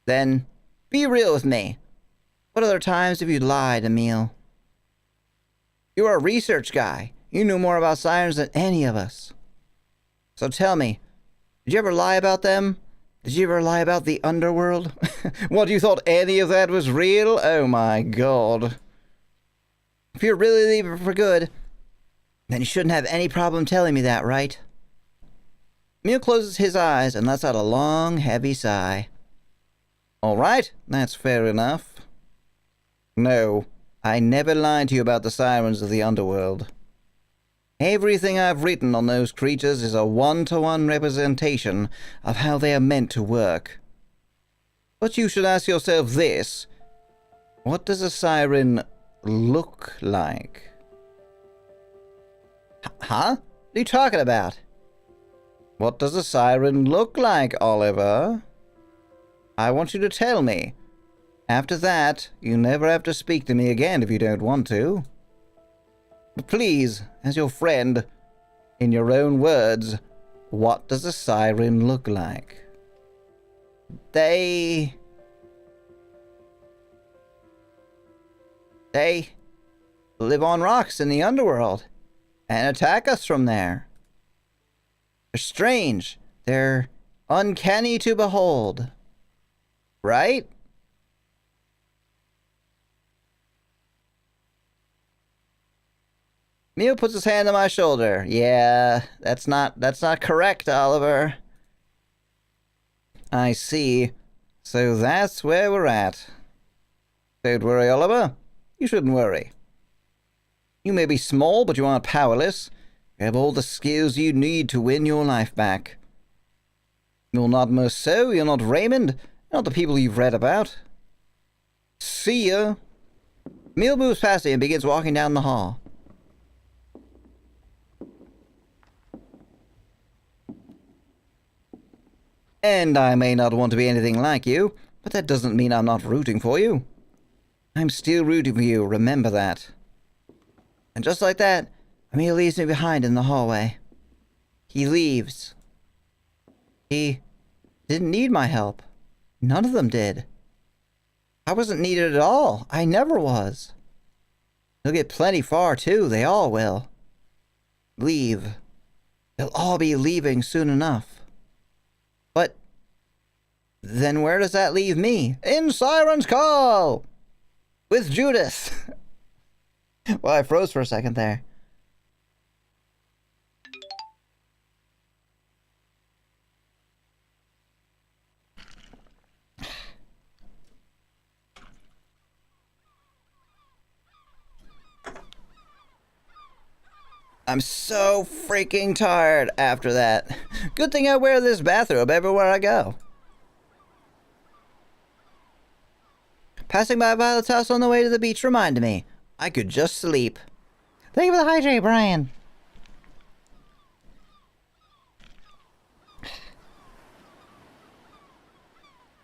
then be real with me. What other times have you lied, Emil? You're a research guy. You knew more about sirens than any of us. So tell me, did you ever lie about them? Did you ever lie about the underworld? What, you thought any of that was real? Oh my god. If you're really leaving for good, then you shouldn't have any problem telling me that, right? Emil closes his eyes and lets out a long, heavy sigh. All right, that's fair enough. No, I never lied to you about the sirens of the underworld. Everything I've written on those creatures is a one-to-one representation of how they are meant to work. But you should ask yourself this. What does a siren look like? Huh? What are you talking about? What does a siren look like, Oliver? I want you to tell me. After that, you never have to speak to me again if you don't want to. But please, as your friend, in your own words, what does a siren look like? They live on rocks in the underworld and attack us from there. They're strange. They're uncanny to behold. Right? Emil puts his hand on my shoulder. Yeah, that's not correct, Oliver. I see. So that's where we're at. Don't worry, Oliver. You shouldn't worry. You may be small, but you aren't powerless. You have all the skills you need to win your life back. You're not Merceau, you're not Raymond, you're not the people you've read about. See ya. Emil moves past me and begins walking down the hall. And I may not want to be anything like you, but that doesn't mean I'm not rooting for you. I'm still rooting for you, remember that. And just like that, Emil leaves me behind in the hallway. He leaves. He didn't need my help. None of them did. I wasn't needed at all. I never was. They'll get plenty far, too. They all will. Leave. They'll all be leaving soon enough. But then where does that leave me? In Siren's Call! With Judith! Well, I froze for a second there. I'm so freaking tired after that. Good thing I wear this bathrobe everywhere I go. Passing by Violet's house on the way to the beach reminded me I could just sleep. Thank you for the hydrate, Brian.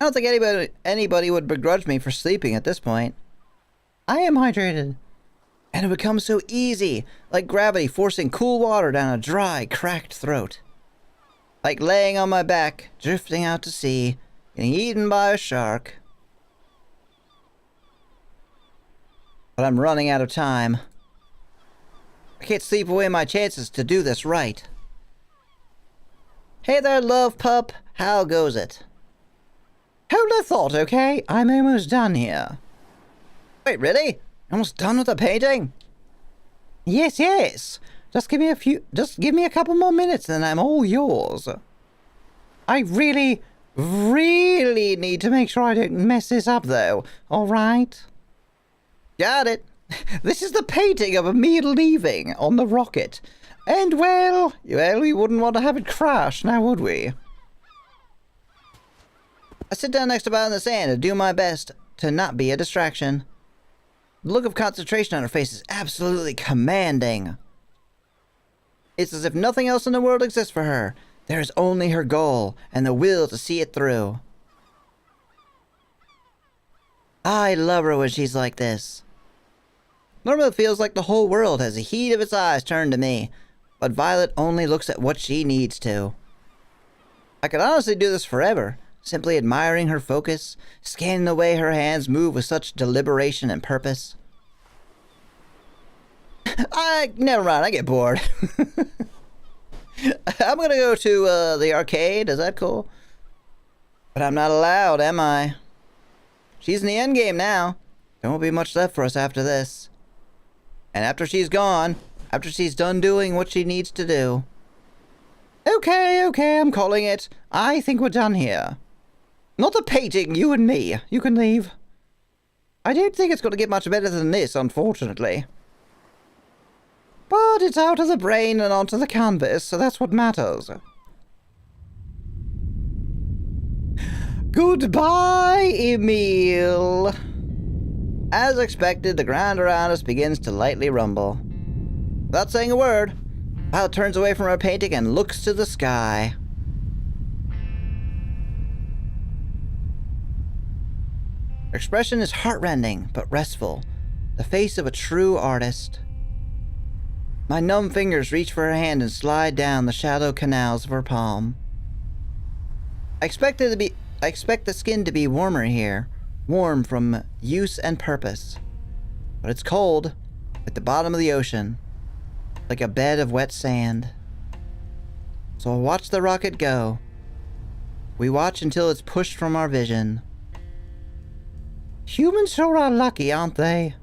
I don't think anybody would begrudge me for sleeping at this point. I am hydrated. And it would come so easy, like gravity forcing cool water down a dry, cracked throat. Like laying on my back, drifting out to sea, getting eaten by a shark. But I'm running out of time. I can't sleep away my chances to do this right. Hey there, love pup. How goes it? Hold that thought, okay? I'm almost done here. Wait, really? Almost done with the painting? Yes, yes. Just give me a couple more minutes and I'm all yours. I really, really need to make sure I don't mess this up though, alright? Got it. This is the painting of me leaving on the rocket. And well, we wouldn't want to have it crash, now would we? I sit down next to Violet in the sand and do my best to not be a distraction. The look of concentration on her face is absolutely commanding. It's as if nothing else in the world exists for her. There is only her goal and the will to see it through. I love her when she's like this. Normally it feels like the whole world has the heat of its eyes turned to me, but Violet only looks at what she needs to. I could honestly do this forever, simply admiring her focus, scanning the way her hands move with such deliberation and purpose. Never mind, I get bored. I'm gonna go to the arcade, is that cool? But I'm not allowed, am I? She's in the end game now. There won't be much left for us after this. And after she's gone, after she's done doing what she needs to do. Okay, I'm calling it. I think we're done here. Not the painting, you and me. You can leave. I don't think it's going to get much better than this, unfortunately. But it's out of the brain and onto the canvas, so that's what matters. Goodbye, Emile. As expected, the ground around us begins to lightly rumble. Without saying a word, Violet turns away from her painting and looks to the sky. Her expression is heartrending, but restful. The face of a true artist. My numb fingers reach for her hand and slide down the shallow canals of her palm. I expect the skin to be warmer here. Warm from use and purpose. But it's cold, at the bottom of the ocean, like a bed of wet sand. So I watch the rocket go. We watch until it's pushed from our vision. Humans sure are lucky, aren't they?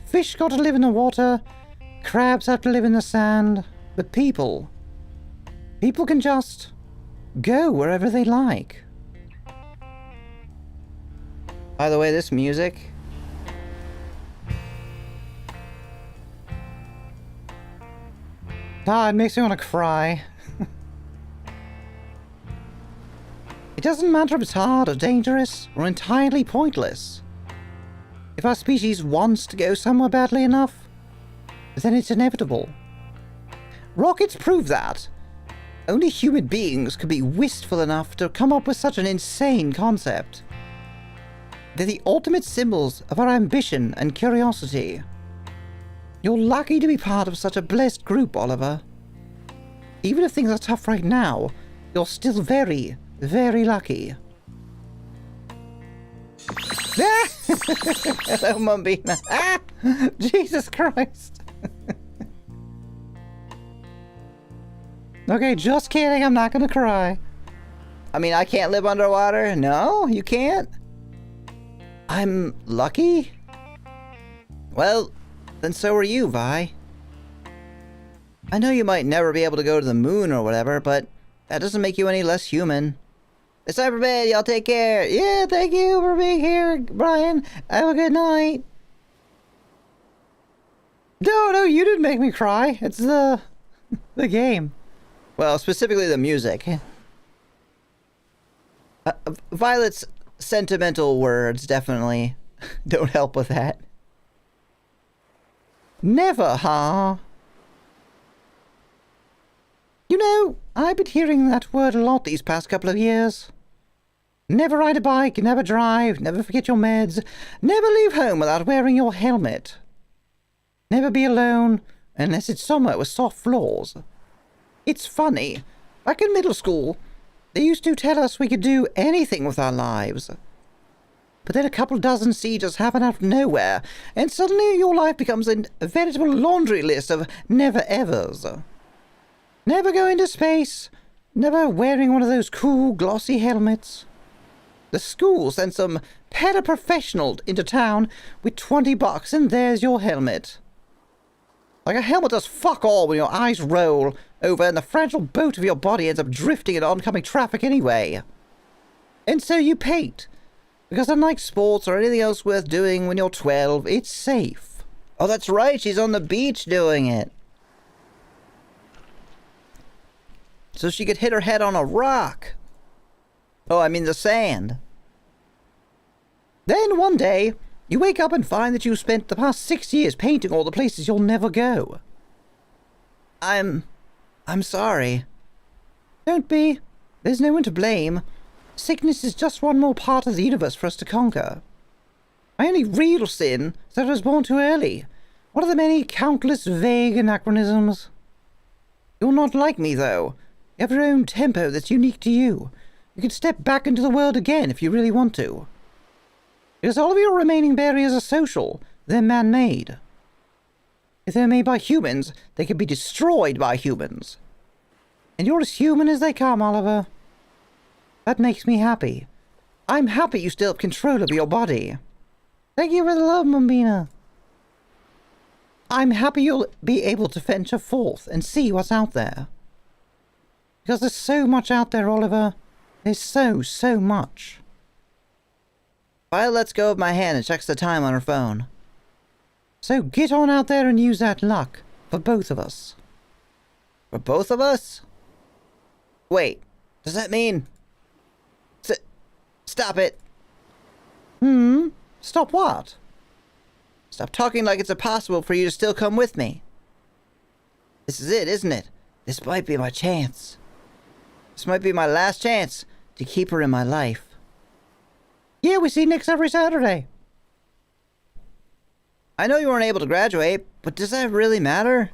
Fish got to live in the water, crabs have to live in the sand, but people can just go wherever they like. By the way, this music... it makes me want to cry. It doesn't matter if it's hard or dangerous or entirely pointless. If our species wants to go somewhere badly enough, then it's inevitable. Rockets prove that. Only human beings could be wistful enough to come up with such an insane concept. They're the ultimate symbols of our ambition and curiosity. You're lucky to be part of such a blessed group, Oliver. Even if things are tough right now, you're still very, very lucky. Hello, Mumbina. Jesus Christ. Okay, just kidding, I'm not gonna cry. I mean, I can't live underwater? No, you can't? I'm lucky? Well, then so are you, Vi. I know you might never be able to go to the moon or whatever, but that doesn't make you any less human. It's time for bed, y'all take care. Yeah, thank you for being here, Brian. Have a good night. No, you didn't make me cry. It's the game. Well, specifically the music. Violet's sentimental words definitely don't help with that. Never, huh? You know, I've been hearing that word a lot these past couple of years. Never ride a bike, never drive, never forget your meds, never leave home without wearing your helmet. Never be alone unless it's somewhere with soft floors. It's funny. Back in middle school, they used to tell us we could do anything with our lives. But then a couple dozen sieges happen out of nowhere, and suddenly your life becomes a veritable laundry list of never-evers. Never going to space, never wearing one of those cool, glossy helmets. The school sends some paraprofessional into town with $20 and there's your helmet. Like a helmet does fuck all when your eyes roll over and the fragile boat of your body ends up drifting in oncoming traffic anyway. And so you paint. Because unlike sports or anything else worth doing when you're 12, it's safe. Oh, that's right, she's on the beach doing it. So she could hit her head on a rock. Oh, I mean the sand. Then one day, you wake up and find that you've spent the past 6 years painting all the places you'll never go. I'm sorry. Don't be. There's no one to blame. Sickness is just one more part of the universe for us to conquer. My only real sin is that I was born too early. One of the many countless vague anachronisms. You're not like me, though. You have your own tempo that's unique to you. You can step back into the world again if you really want to. Because all of your remaining barriers are social. They're man-made. If they're made by humans, they can be destroyed by humans. And you're as human as they come, Oliver. That makes me happy. I'm happy you still have control over your body. Thank you for the love, Mambina. I'm happy you'll be able to venture forth and see what's out there. Because there's so much out there, Oliver. There's so much. Violet lets go of my hand and checks the time on her phone. So get on out there and use that luck. For both of us. For both of us? Wait, does that mean... Stop it. Stop what? Stop talking like it's impossible for you to still come with me. This is it, isn't it? This might be my chance. This might be my last chance to keep her in my life. Yeah, we see Nix every Saturday. I know you weren't able to graduate, but does that really matter?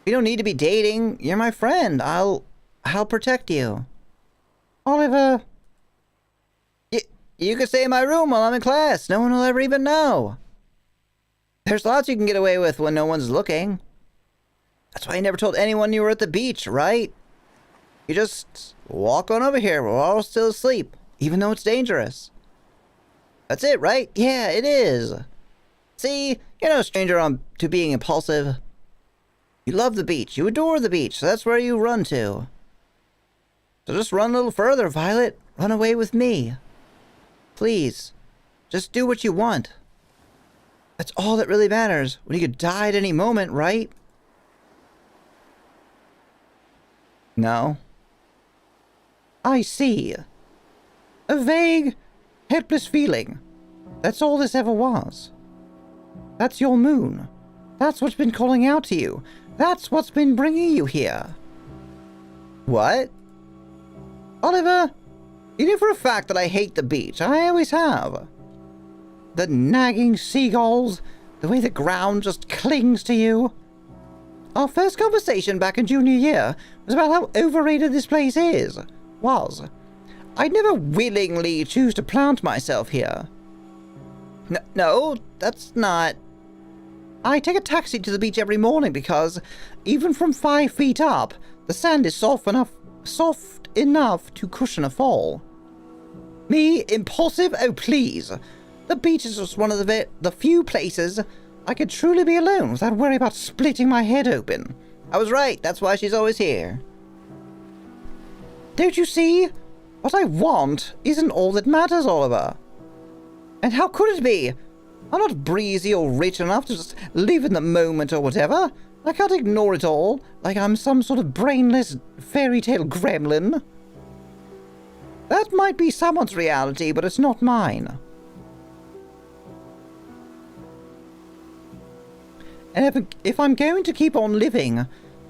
We don't need to be dating. You're my friend. I'll protect you. Oliver. You can stay in my room while I'm in class. No one will ever even know. There's lots you can get away with when no one's looking. That's why you never told anyone you were at the beach, right? You just walk on over here. We're all still asleep, even though it's dangerous. That's it, right? Yeah, it is. See, you're no stranger to being impulsive. You love the beach. You adore the beach, so that's where you run to. So just run a little further, Violet. Run away with me. Please, just do what you want. That's all that really matters. When you could die at any moment, right? No. I see. A vague, helpless feeling. That's all this ever was. That's your moon. That's what's been calling out to you. That's what's been bringing you here. What? Oliver, you know for a fact that I hate the beach. I always have. The nagging seagulls, the way the ground just clings to you. Our first conversation back in junior year was about how overrated this place was. I'd never willingly choose to plant myself here. No, that's not... I take a taxi to the beach every morning because, even from 5 feet up, the sand is soft enough to cushion a fall. Me, impulsive? Oh, please. The beach is just one of the few places I could truly be alone without worrying about splitting my head open. I was right. That's why she's always here. Don't you see? What I want isn't all that matters, Oliver. And how could it be? I'm not breezy or rich enough to just live in the moment or whatever. I can't ignore it all, like I'm some sort of brainless fairy tale gremlin. That might be someone's reality, but it's not mine. And if I'm going to keep on living,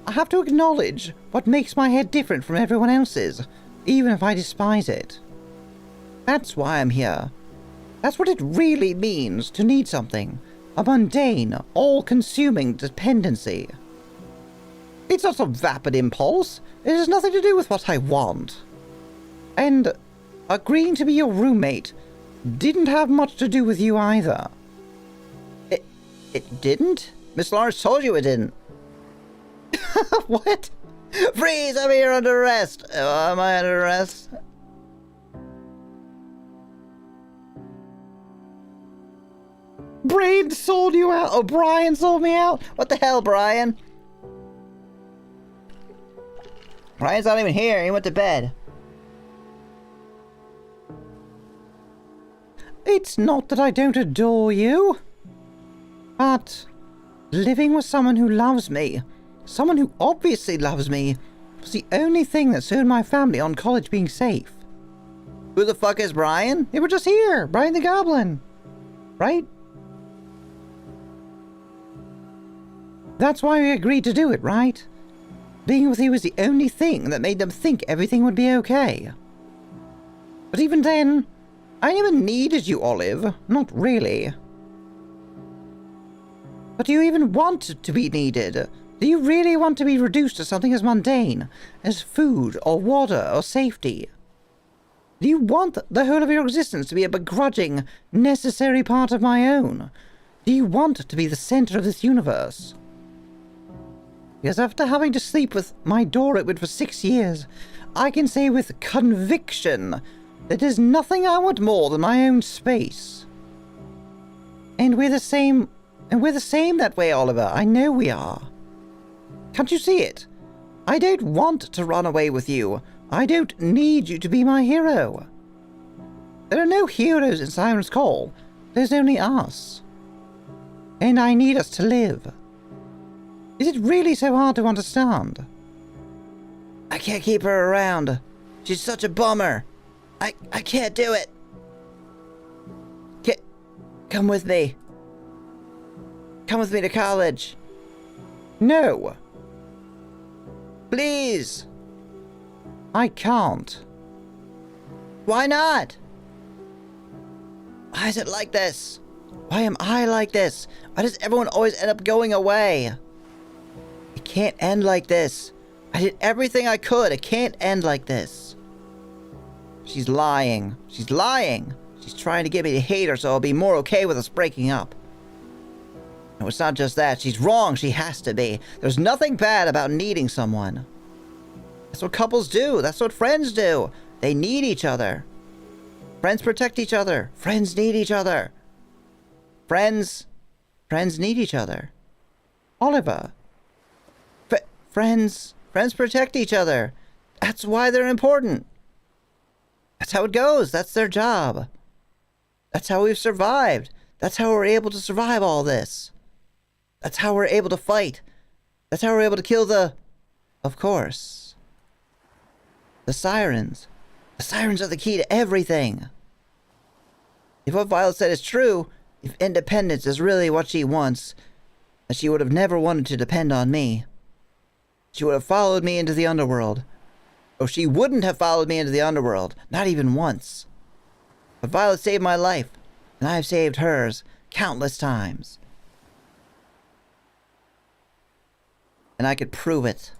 I have to acknowledge what makes my head different from everyone else's, even if I despise it. That's why I'm here. That's what it really means to need something. A mundane, all-consuming dependency. It's not some vapid impulse. It has nothing to do with what I want. And agreeing to be your roommate didn't have much to do with you either. It didn't? Miss Lawrence told you it didn't. What? Freeze! I'm here under arrest. Am I under arrest? Brain sold you out. Oh, Brian sold me out. What the hell, Brian? Brian's not even here. He went to bed. It's not that I don't adore you. But living with someone who loves me, someone who obviously loves me, was the only thing that sold my family on college being safe. Who the fuck is Brian? They were just here. Brian the Goblin. Right? That's why we agreed to do it, right? Being with you was the only thing that made them think everything would be okay. But even then, I never needed you, Olive. Not really. But do you even want to be needed? Do you really want to be reduced to something as mundane as food or water or safety? Do you want the whole of your existence to be a begrudging, necessary part of my own? Do you want to be the center of this universe? Because after having to sleep with my door open for 6 years, I can say with conviction that there's nothing I want more than my own space. And we're the same that way, Oliver. I know we are. Can't you see it? I don't want to run away with you. I don't need you to be my hero. There are no heroes in Siren's Call. There's only us. And I need us to live. Is it really so hard to understand? I can't keep her around. She's such a bummer. I can't do it. Come with me. Come with me to college. No. Please. I can't. Why not? Why is it like this? Why am I like this? Why does everyone always end up going away? It can't end like this. I did everything I could. It can't end like this. She's lying. She's lying. She's trying to get me to hate her so I'll be more okay with us breaking up. No, it's not just that. She's wrong. She has to be. There's nothing bad about needing someone. That's what couples do. That's what friends do. They need each other. Friends protect each other. Friends need each other. Friends need each other. Oliver. Friends protect each other. That's why they're important. That's how it goes. That's their job. That's how we've survived. That's how we're able to survive all this. That's how we're able to fight. That's how we're able to kill of course, the Sirens. The Sirens are the key to everything. If what Violet said is true, if independence is really what she wants, then she would have never wanted to depend on me. She would have followed me into the underworld. Or she wouldn't have followed me into the underworld, not even once. But Violet saved my life, and I've saved hers countless times. And I could prove it.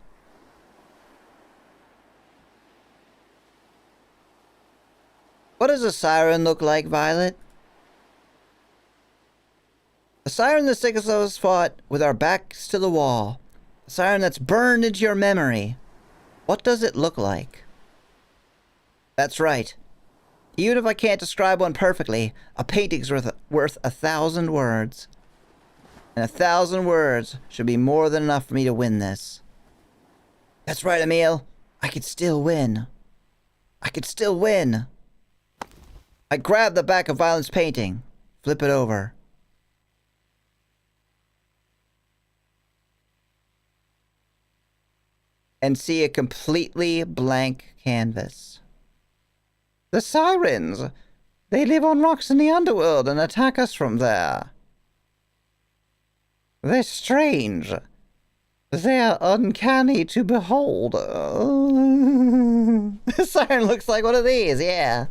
What does a siren look like, Violet? A siren the six of us fought with our backs to the wall. A siren that's burned into your memory. What does it look like? That's right. Even if I can't describe one perfectly, a painting's worth 1,000 words. And 1,000 words should be more than enough for me to win this. That's right, Emil. I could still win. I could still win. I grab the back of Violet's painting, flip it over. And see a completely blank canvas. The Sirens! They live on rocks in the underworld and attack us from there. They're strange. They're uncanny to behold. The siren looks like one of these, yeah.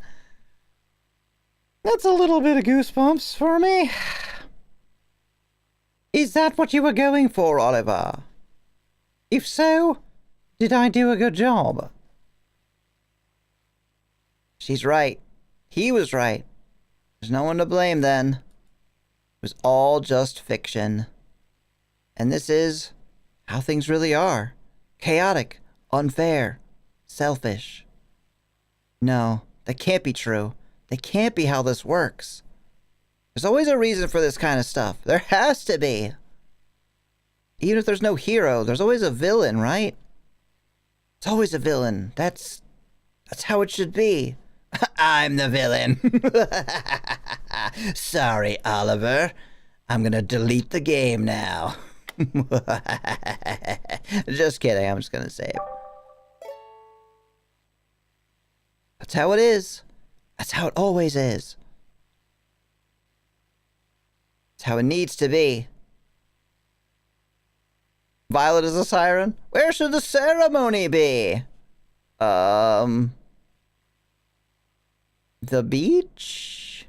That's a little bit of goosebumps for me. Is that what you were going for, Oliver? If so, did I do a good job? She's right. He was right. There's no one to blame then. It was all just fiction. And this is how things really are. Chaotic, unfair, selfish. No, that can't be true. That can't be how this works. There's always a reason for this kind of stuff. There has to be. Even if there's no hero, there's always a villain, right? It's always a villain. That's how it should be. I'm the villain. Sorry, Oliver. I'm gonna delete the game now. Just kidding, I'm just gonna save. That's how it is. That's how it always is. It's how it needs to be. Violet is a siren? Where should the ceremony be? The beach?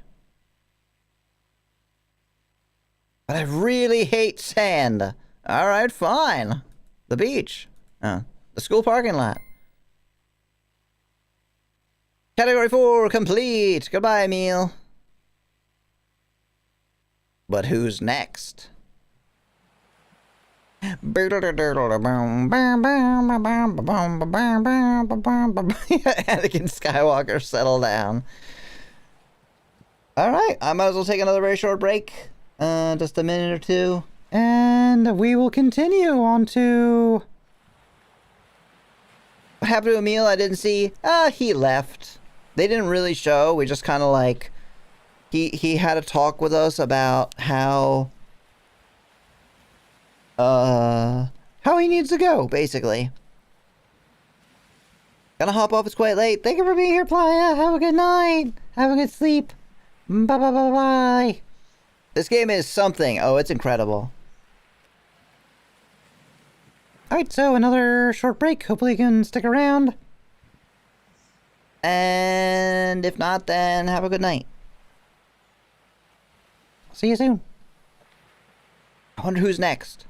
But I really hate sand. Alright, fine. The beach. The school parking lot. Category 4 complete. Goodbye, Emil. But who's next? Anakin Skywalker, settle down. Alright, I might as well take another very short break. Just a minute or two. And we will continue on to... What happened to Emil? I didn't see. He left. They didn't really show. We just kind of like... He had a talk with us about how he needs to go, basically. Gonna hop off, it's quite late. Thank you for being here, Playa. Have a good night. Have a good sleep. Bye-bye-bye-bye. This game is something. Oh, it's incredible. Alright, so another short break. Hopefully you can stick around. And if not, then have a good night. See you soon. I wonder who's next.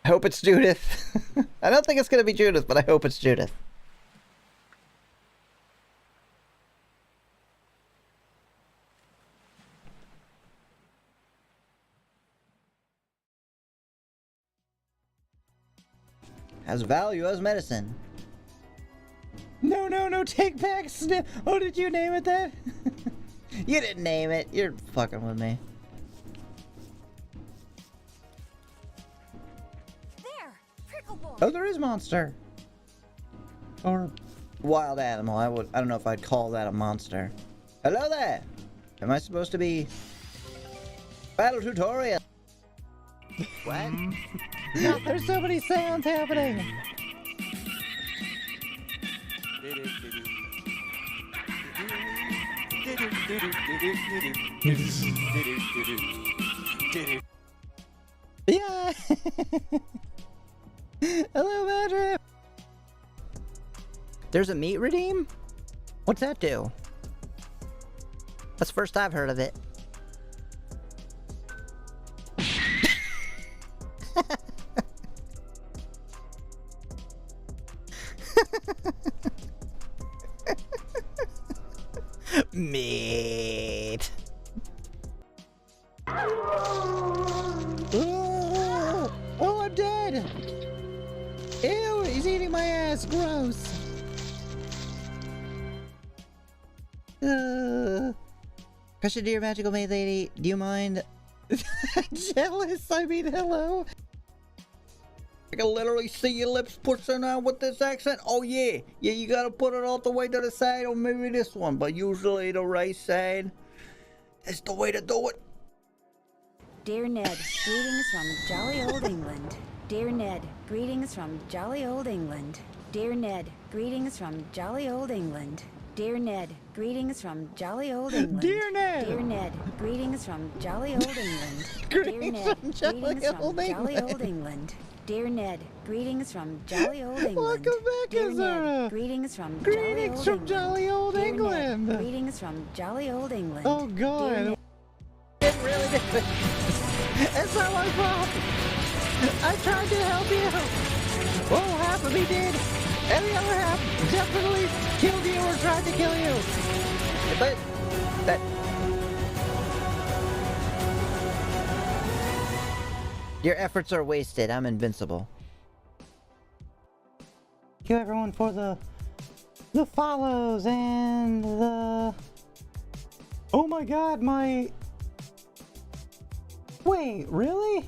I hope it's Judith. I don't think it's gonna be Judith, but I hope it's Judith. Has value as medicine. No, take back Snip. Oh, did you name it that? You didn't name it. You're fucking with me. There! Prickle Boy! Oh, there is monster. Or Wild animal. I don't know if I'd call that a monster. Hello there. Am I supposed to be... Battle tutorial. What? no, there's so many sounds happening. Yeah. Hello, Madrid. There's a meat redeem? What's that do? That's the first I've heard of it. Meat. Oh, I'm dead. Ew, he's eating my ass. Gross. Question, dear magical maid lady, do you mind? Jealous, I mean, hello. I can literally see your lips pushing out with this accent. Oh yeah, you gotta put it all the way to the side, or maybe this one, but usually the right side is the way to do it. Dear Ned, greetings from jolly old England. Dear Ned, greetings from jolly old England. Dear Ned, greetings from jolly old England. Dear Ned, greetings from jolly old England. Dear Ned! Dear Ned, greetings from jolly old England. Greetings Dear Ned, from jolly greetings from old jolly England. old England. Dear Ned, greetings from jolly old England. Welcome back, Dear Azura. Ned, greetings from Greetings from jolly old Dear England. Ned, greetings from jolly old England. Oh, Dear God. Ned, It really did. It's not my fault. I tried to help you. Oh, half of me did. And the other half definitely killed you or tried to kill you. But that. Your efforts are wasted. I'm invincible. Thank you everyone for the follows and the... Oh my god, my... Wait, really?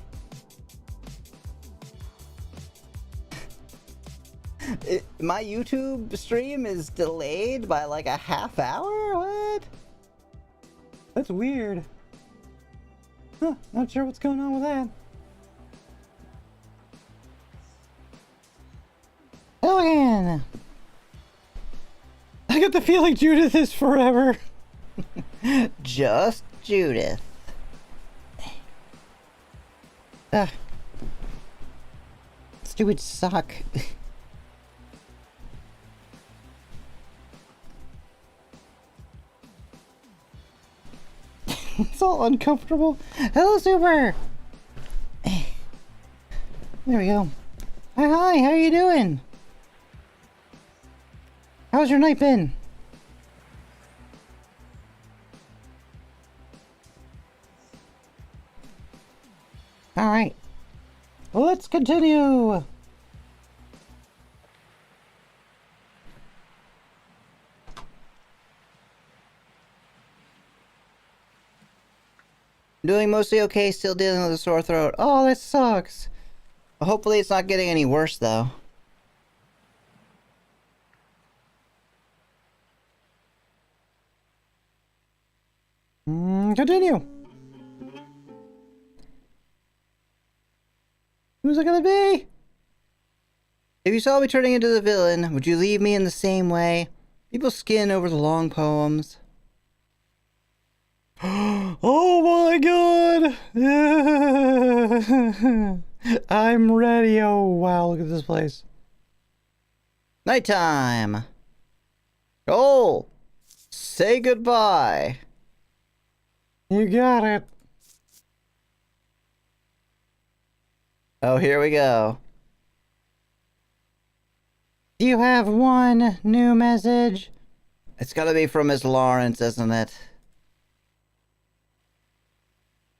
My YouTube stream is delayed by like a half hour? What? That's weird. Huh, not sure what's going on with that. Hello again! I get the feeling Judith is forever. Just Judith. Stupid sock. It's all uncomfortable. Hello, Super! There we go. Hi, how you doing? How's your night been? Alright. Let's continue! Doing mostly okay, still dealing with a sore throat. Oh, that sucks. Hopefully it's not getting any worse though. Continue. Who's it gonna be? If you saw me turning into the villain, would you leave me in the same way? People skin over the long poems. Oh my god! I'm ready. Oh wow, look at this place. Nighttime. Oh, say goodbye. You got it. Oh, here we go. Do you have one new message? It's gotta be from Miss Lawrence, isn't it?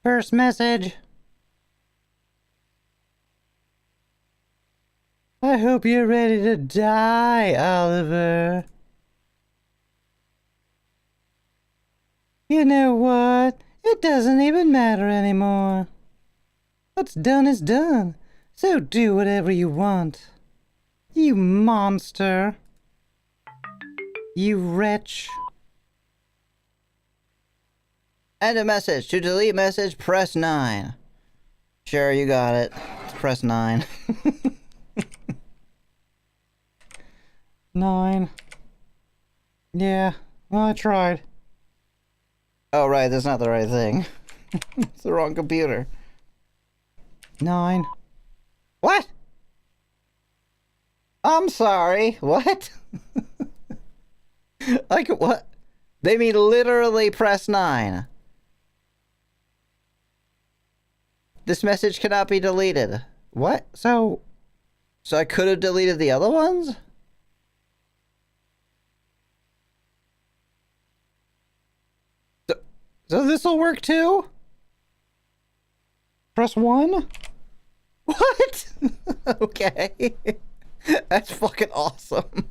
First message. I hope you're ready to die, Oliver. You know what? It doesn't even matter anymore. What's done is done, so do whatever you want. You monster. You wretch. And a message. To delete message, press 9. Sure, you got it. Press 9. 9. Yeah, well, I tried. Oh, right, that's not the right thing. It's the wrong computer. 9. What? I'm sorry. What? Like, what? They mean literally press 9. This message cannot be deleted. What? So So I could have deleted the other ones? So this'll work too? Press 1? What? Okay. That's fucking awesome.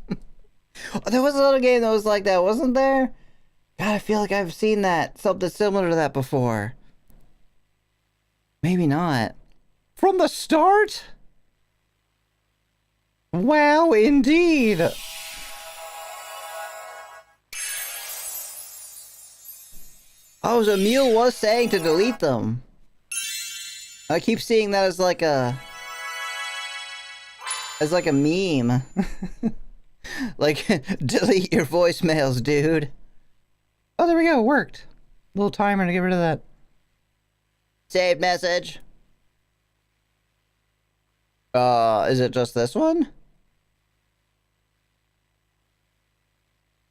There was another game that was like that, wasn't there? God, I feel like I've seen that, something similar to that before. Maybe not. From the start? Wow, indeed. Oh, so Mule was saying to delete them. I keep seeing that as like a meme. Like, delete your voicemails, dude. Oh, there we go. It worked. Little timer to get rid of that. Saved message. Is it just this one?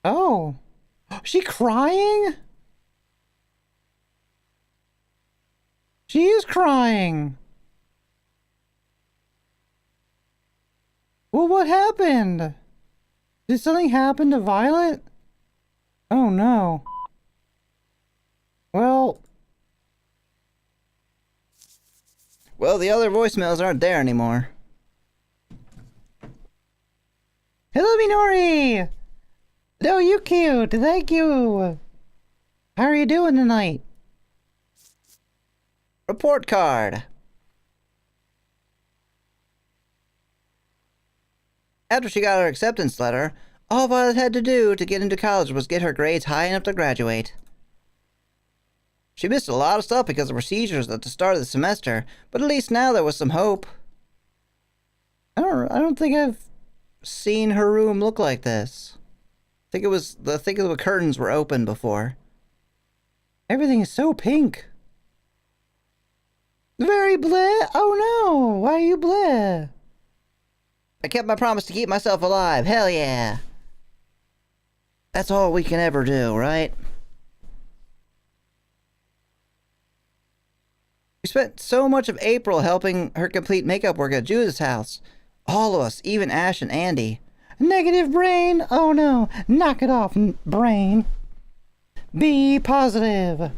Oh. She crying? She is crying. Well, what happened? Did something happen to Violet? Oh no. Well, Well, the other voicemails aren't there anymore. hello, Minori! Oh, you cute. Thank you. How are you doing tonight? Report card. After she got her acceptance letter, all Violet had to do to get into college was get her grades high enough to graduate. She missed a lot of stuff because of procedures at the start of the semester, but at least now there was some hope. I don't think I've seen her room look like this. I think the curtains were open before. Everything is so pink. Very bleh. Oh no, why are you bleh? I kept my promise to keep myself alive. Hell yeah. That's all we can ever do, right? We spent so much of April helping her complete makeup work at Judith's house. All of us, even Ash and Andy. Negative brain? Oh no, knock it off, brain. Be positive.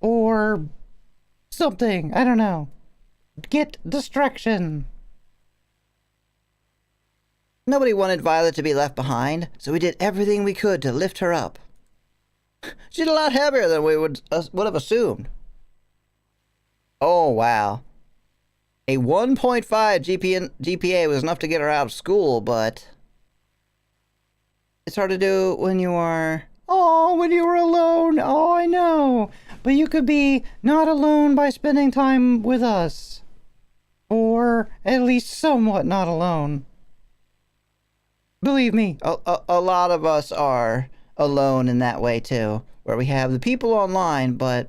Or something, I don't know. Get distraction. Nobody wanted Violet to be left behind, so we did everything we could to lift her up. She's a lot heavier than we would have assumed. Oh, wow. A 1.5 GPA was enough to get her out of school, but it's hard to do when you are... Oh, when you were alone. Oh, I know. But you could be not alone by spending time with us. Or at least somewhat not alone. Believe me. A lot of us are alone in that way, too. Where we have the people online, but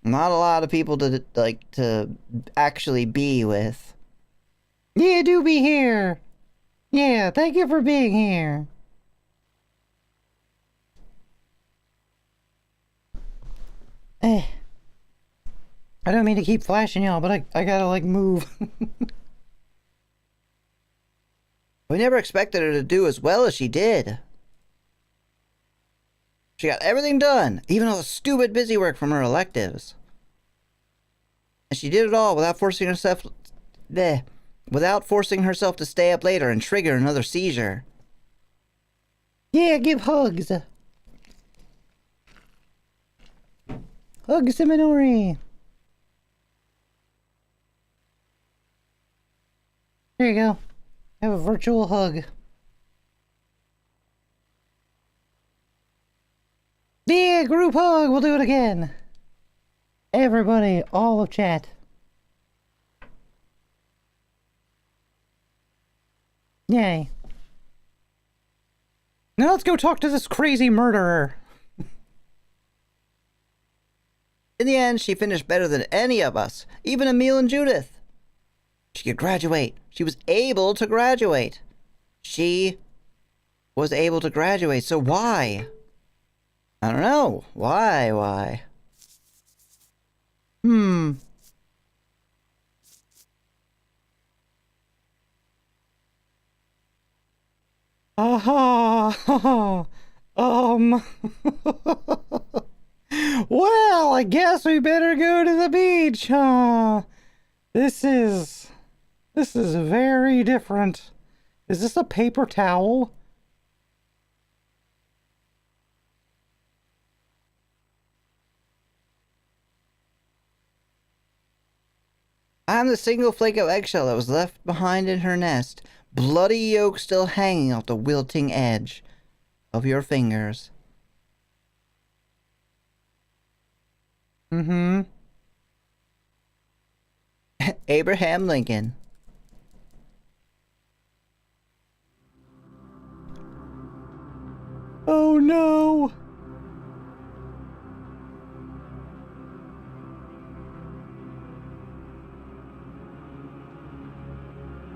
not a lot of people to actually be with. Yeah, do be here. Yeah, thank you for being here. I don't mean to keep flashing y'all, but I gotta, like, move. We never expected her to do as well as she did. She got everything done, even all the stupid busy work from her electives. And she did it all without forcing herself to stay up later and trigger another seizure. Yeah, give hugs. Hugs to Minori. There you go. Have a virtual hug. Yeah, group hug. We'll do it again. Everybody, all of chat. Yay. Now let's go talk to this crazy murderer. In the end, she finished better than any of us, even Emil and Judith. She could graduate. She was able to graduate. She was able to graduate, so why? I don't know. Why? Aha! Well, I guess we better go to the beach, huh? This is very different. Is this a paper towel? I'm the single flake of eggshell that was left behind in her nest, bloody yolk still hanging off the wilting edge of your fingers. Mm-hmm. Abraham Lincoln. Oh no!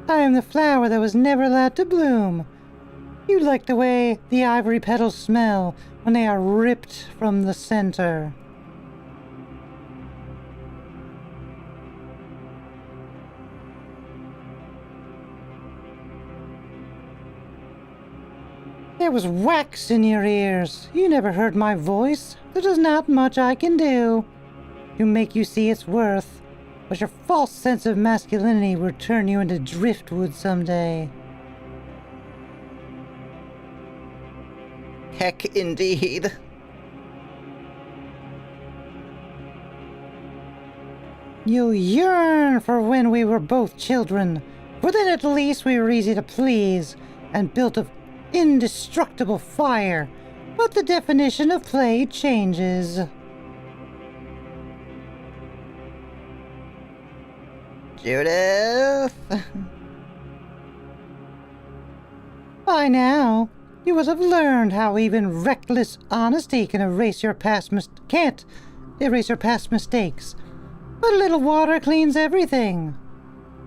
I am the flower that was never allowed to bloom. You like the way the ivory petals smell when they are ripped from the center. There was wax in your ears. You never heard my voice. There is not much I can do to make you see its worth, but your false sense of masculinity will turn you into driftwood someday. Heck, indeed. You'll yearn for when we were both children, for then at least we were easy to please and built of indestructible fire, but the definition of play changes. Judith? By now, you would have learned how even reckless honesty can can't erase your past mistakes. But a little water cleans everything.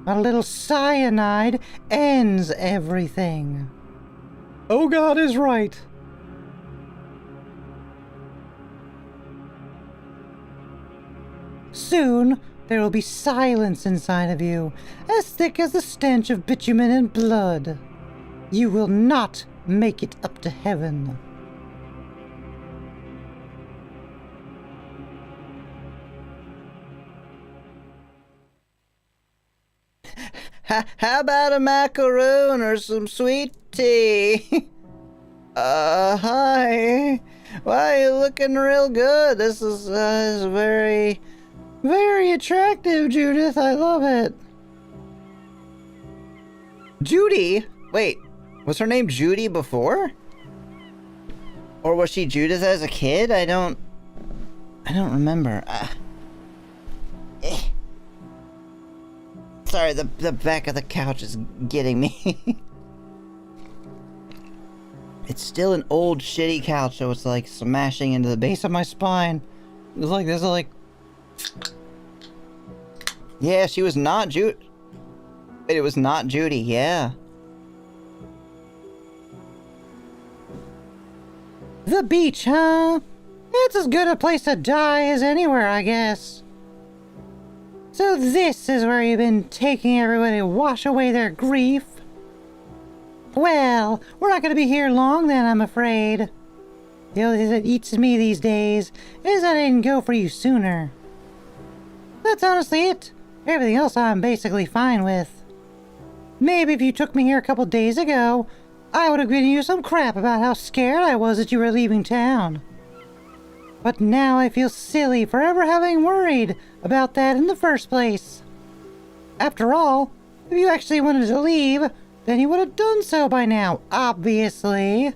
A little cyanide ends everything. Oh, God is right. Soon, there will be silence inside of you, as thick as the stench of bitumen and blood. You will not make it up to heaven. How about a macaroon or some sweet tea? Hi. Why are you looking real good? This is very, very attractive, Judith. I love it. Judy? Wait, was her name Judy before? Or was she Judith as a kid? I don't remember. Sorry, the back of the couch is getting me. It's still an old shitty couch, so it's like smashing into the base of my spine. It's like there's like... Yeah, she was not Wait, it was not Judy, yeah. The beach, huh? It's as good a place to die as anywhere, I guess. So this is where you've been taking everybody to wash away their grief? Well, we're not going to be here long then, I'm afraid. The only thing that eats me these days is that I didn't go for you sooner. That's honestly it. Everything else I'm basically fine with. Maybe if you took me here a couple days ago, I would have given you some crap about how scared I was that you were leaving town. But now I feel silly for ever having worried about that in the first place. After all, if you actually wanted to leave, then you would have done so by now, obviously.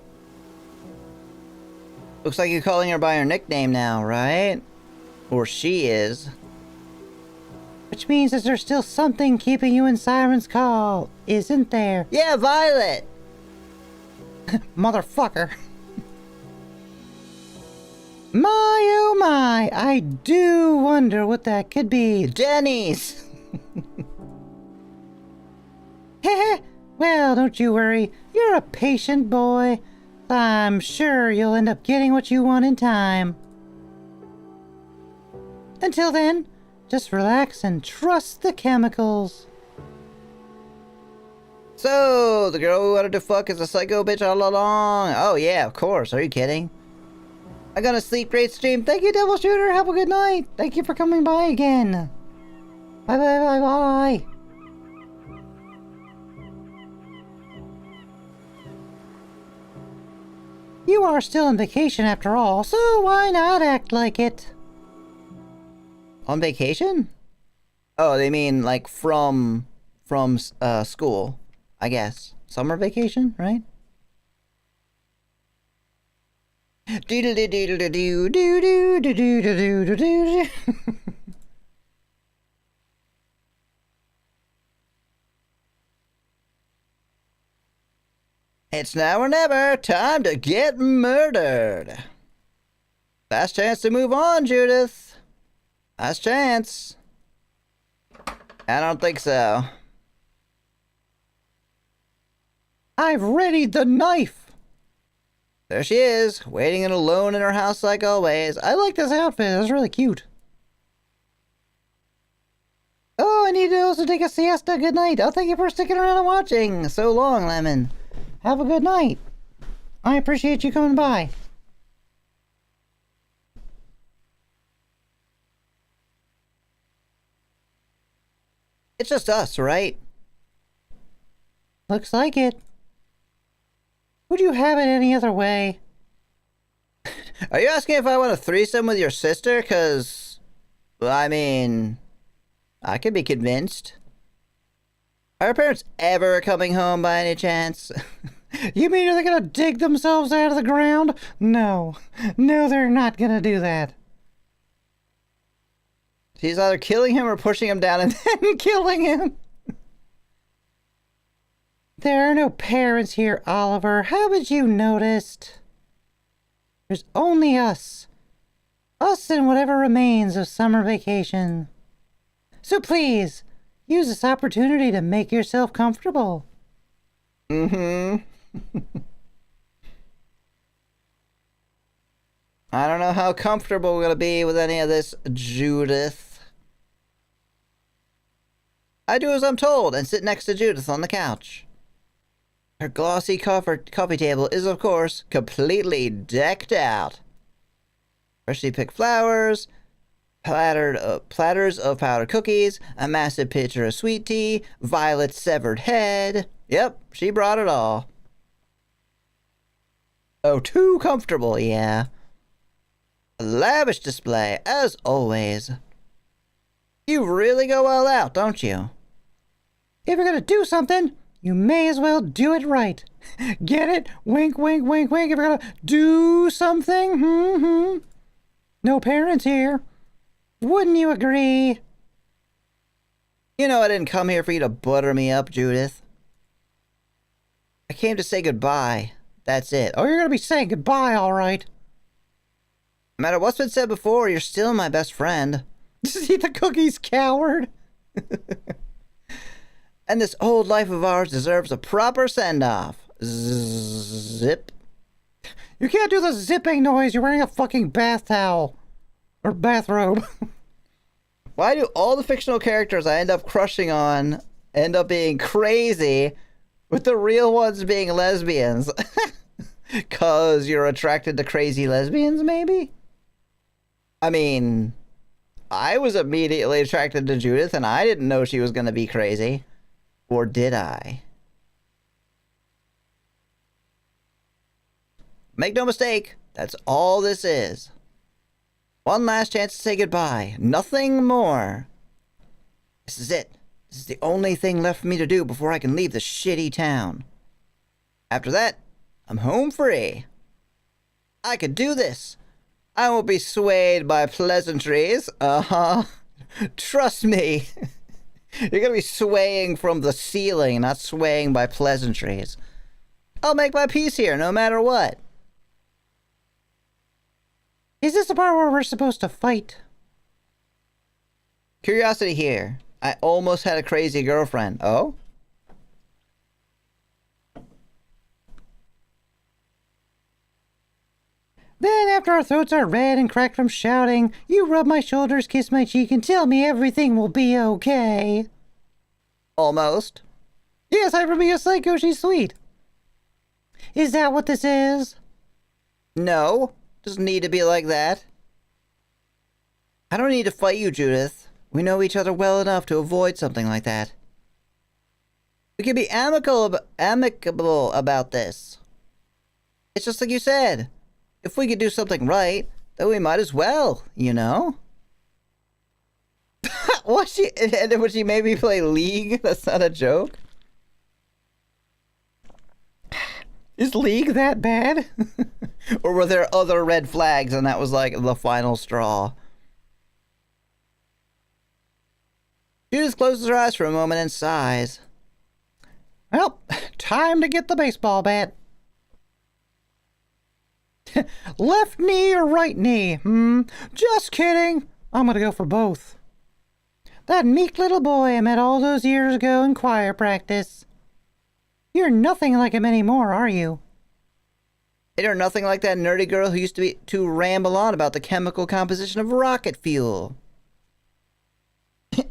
Looks like you're calling her by her nickname now, right? Or she is. Which means that there's still something keeping you in Siren's call, isn't there? Yeah, Violet! Motherfucker. My oh my, I do wonder what that could be. Denny's! Heh. Well, don't you worry. You're a patient boy. I'm sure you'll end up getting what you want in time. Until then, just relax and trust the chemicals. So, the girl who wanted to fuck is a psycho bitch all along. Oh yeah, of course. Are you kidding? I'm gonna sleep. Great stream. Thank you, Devil Shooter. Have a good night. Thank you for coming by again. Bye bye bye bye. You are still on vacation after all, so why not act like it? On vacation? Oh, they mean like from school, I guess. Summer vacation, right? Doodle doo doodle doo doo doo doo doo doo doo doo. It's now or never. Time to get murdered. Last chance to move on, Judith. Last chance. I don't think so. I've readied the knife. There she is, waiting and alone in her house like always. I like this outfit. It's really cute. Oh, I need to also take a siesta. Good night. Oh, thank you for sticking around and watching. So long, Lemon. Have a good night. I appreciate you coming by. It's just us, right? Looks like it. Would you have it any other way? Are you asking if I want a threesome with your sister? Cause, well, I mean, I could be convinced. Are your parents ever coming home by any chance? You mean are they gonna dig themselves out of the ground? No. No, they're not gonna do that. She's either killing him or pushing him down and then killing him. There are no parents here, Oliver. Haven't you noticed? There's only us. Us and whatever remains of summer vacation. So please, use this opportunity to make yourself comfortable. Mm-hmm. I don't know how comfortable we're gonna be with any of this, Judith. I do as I'm told and sit next to Judith on the couch. Her glossy coffee table is, of course, completely decked out. Freshly picked flowers, platters of powdered cookies, a massive pitcher of sweet tea, Violet's severed head. Yep, she brought it all. Oh, too comfortable, yeah. A lavish display, as always. You really go all out, don't you? If you're gonna do something, you may as well do it right. Get it? Wink, wink, wink, wink. If you're gonna do something, No parents here. Wouldn't you agree? You know I didn't come here for you to butter me up, Judith. I came to say goodbye. That's it. Oh, you're gonna be saying goodbye, all right. No matter what's been said before, you're still my best friend. See the cookies, coward. And this old life of ours deserves a proper send-off. Zip. You can't do the zipping noise. You're wearing a fucking bath towel. Or bathrobe. Why do all the fictional characters I end up crushing on end up being crazy, with the real ones being lesbians? 'Cause you're attracted to crazy lesbians, maybe? I mean, I was immediately attracted to Judith, and I didn't know she was gonna be crazy. Or did I? Make no mistake, that's all this is. One last chance to say goodbye. Nothing more. This is it. This is the only thing left for me to do before I can leave this shitty town. After that, I'm home free. I could do this. I won't be swayed by pleasantries. Trust me. You're gonna be swaying from the ceiling, not swaying by pleasantries. I'll make my peace here, no matter what. Is this the part where we're supposed to fight? Curiosity here. I almost had a crazy girlfriend. Oh? Then, after our throats are red and cracked from shouting, you rub my shoulders, kiss my cheek, and tell me everything will be okay. Almost. Yes, I be a psycho, she's sweet. Is that what this is? No. Doesn't need to be like that. I don't need to fight you, Judith. We know each other well enough to avoid something like that. We can be amicable about this. It's just like you said. If we could do something right, then we might as well, you know? Would she maybe play League? That's not a joke. Is League that bad? Or were there other red flags and that was like the final straw? Judith closes her eyes for a moment and sighs. Well, time to get the baseball bat. Left knee or right knee? Just kidding. I'm gonna go for both. That meek little boy I met all those years ago in choir practice. You're nothing like him anymore, are you? You're nothing like that nerdy girl who used to ramble on about the chemical composition of rocket fuel.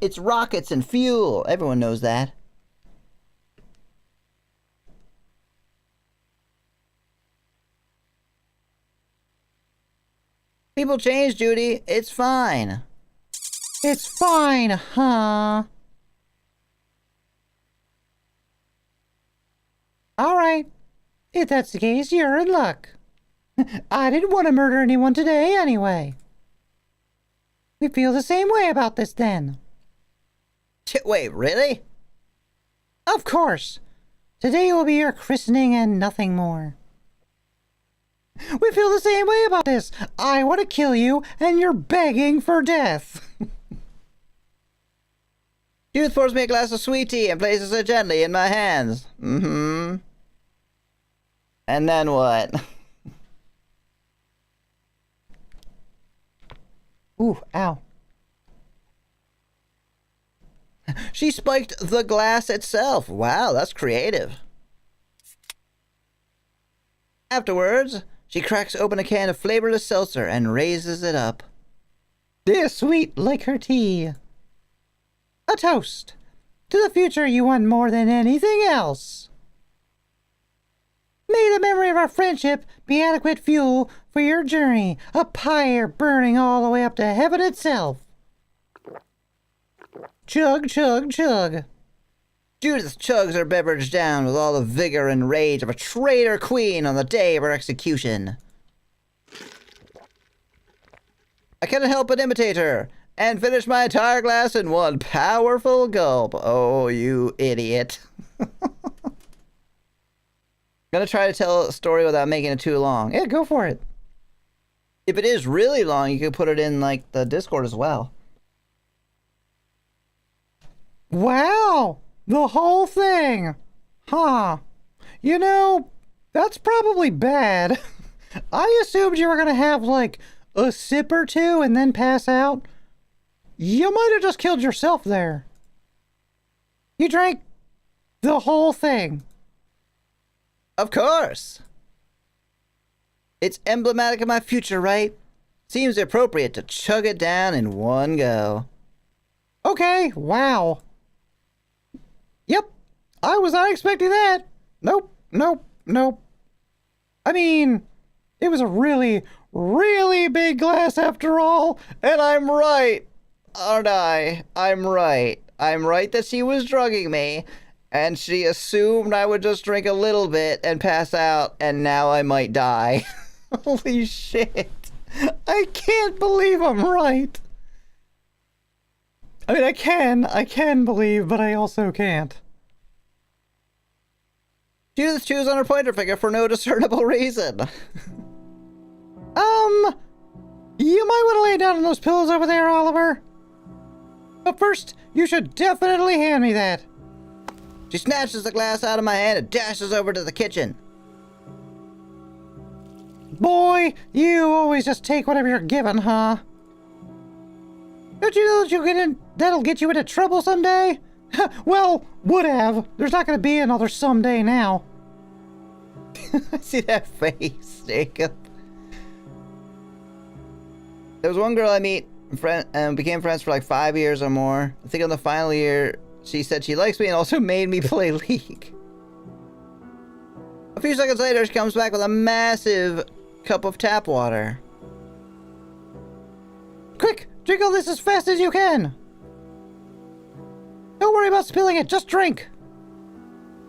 It's rockets and fuel. Everyone knows that. People change, Judy. It's fine. It's fine, huh? All right. If that's the case, you're in luck. I didn't want to murder anyone today anyway. We feel the same way about this then. Wait, really? Of course. Today will be your christening and nothing more. We feel the same way about this. I want to kill you, and you're begging for death. Judith pours me a glass of sweet tea and places it gently in my hands. And then what? Ooh, ow. She spiked the glass itself. Wow, that's creative. Afterwards, she cracks open a can of flavorless seltzer and raises it up. They're sweet like her tea. A toast to the future you want more than anything else. May the memory of our friendship be adequate fuel for your journey, a pyre burning all the way up to heaven itself. Chug, chug, chug. Judith chugs her beverage down with all the vigor and rage of a traitor queen on the day of her execution. I cannot help but imitate her and finish my entire glass in one powerful gulp. Oh, you idiot. Gonna try to tell a story without making it too long. Yeah, go for it. If it is really long, you could put it in, like, the Discord as well. Wow! The whole thing! Huh. You know, that's probably bad. I assumed you were gonna have, like, a sip or two and then pass out. You might have just killed yourself there. You drank the whole thing. Of course! It's emblematic of my future, right? Seems appropriate to chug it down in one go. Okay, wow. Yep, I was not expecting that. Nope, nope, nope. I mean, it was a really, really big glass after all, and I'm right, aren't I? I'm right. I'm right that she was drugging me, and she assumed I would just drink a little bit and pass out, and now I might die. Holy shit. I can't believe I'm right. I mean, I can believe, but I also can't. Judith chews on her pointer finger for no discernible reason. You might want to lay down on those pillows over there, Oliver. But first, you should definitely hand me that. She snatches the glass out of my hand and dashes over to the kitchen. Boy, you always just take whatever you're given, huh? Don't you know that that'll get you into trouble someday? Well, would have. There's not going to be another someday now. I see that face, Jacob. There was one girl I meet and became friends for like 5 years or more. I think on the final year, she said she likes me and also made me play League. A few seconds later, she comes back with a massive cup of tap water. Quick, drink all this as fast as you can. Don't worry about spilling it, just drink.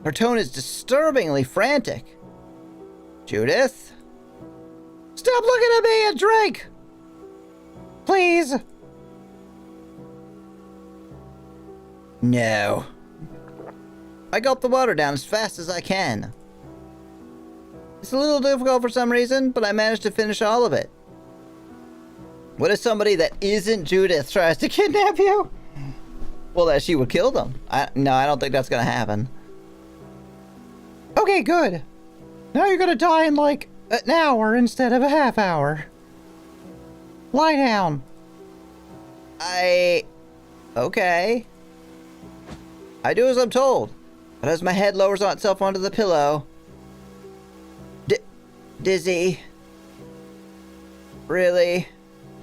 Her tone is disturbingly frantic. Judith? Stop looking at me and drink! Please. No. I gulp the water down as fast as I can. It's a little difficult for some reason, but I managed to finish all of it. What if somebody that isn't Judith tries to kidnap you? Well, that she would kill them. No, I don't think that's gonna happen. Okay, good. Now you're gonna die in like an hour instead of a half hour. Lie down. Okay. I do as I'm told. But as my head lowers on itself onto the pillow... Dizzy. Really?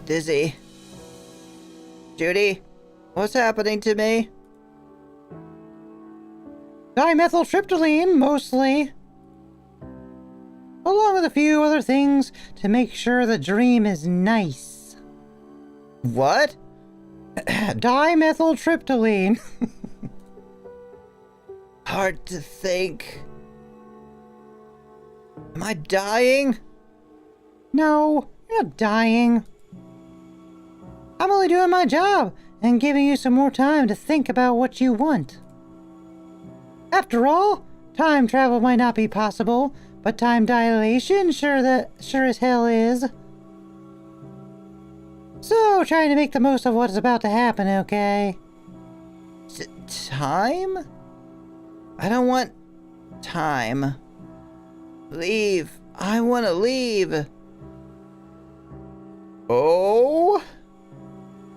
Dizzy. Judy? What's happening to me? Dimethyltryptamine, mostly. Along with a few other things to make sure the dream is nice. What? Dimethyltryptamine. Hard to think. Am I dying? No, you're not dying. I'm only doing my job and giving you some more time to think about what you want. After all, time travel might not be possible, but time dilation sure as hell is. So, trying to make the most of what is about to happen, okay? Time? I don't want time. Leave. I want to leave. Oh?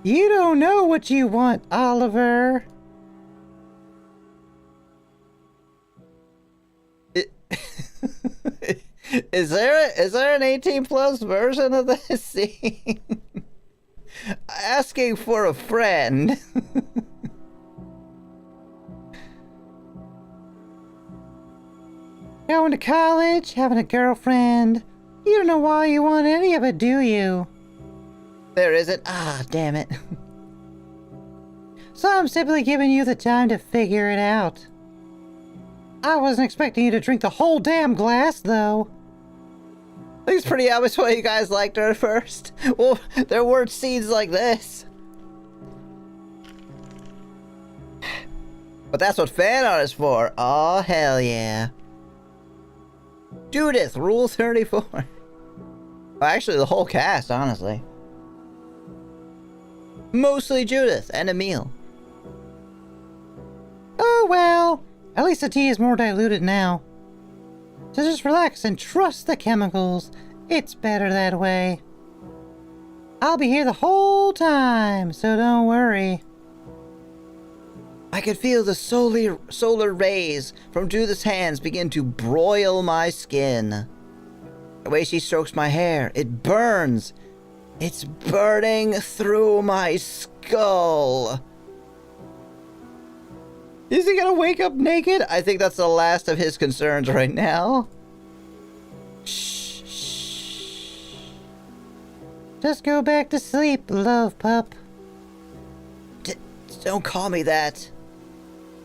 You don't know what you want, Oliver. Is there an 18 plus version of this scene? Asking for a friend. Going to college, having a girlfriend. You don't know why you want any of it, do you? There isn't. Ah, damn it. So I'm simply giving you the time to figure it out. I wasn't expecting you to drink the whole damn glass, though. I think it's pretty obvious why you guys liked her at first. Well, there weren't scenes like this. But that's what fan art is for. Oh, hell yeah. Judith, Rule 34. Well, actually, the whole cast, honestly. Mostly Judith and Emil. Oh well, at least the tea is more diluted now. So just relax and trust the chemicals. It's better that way. I'll be here the whole time, so don't worry. I could feel the solar rays from Judith's hands begin to broil my skin. The way she strokes my hair, it burns. It's burning through my skull. Is he gonna wake up naked? I think that's the last of his concerns right now. Shh, shh. Just go back to sleep, love pup. Don't call me that.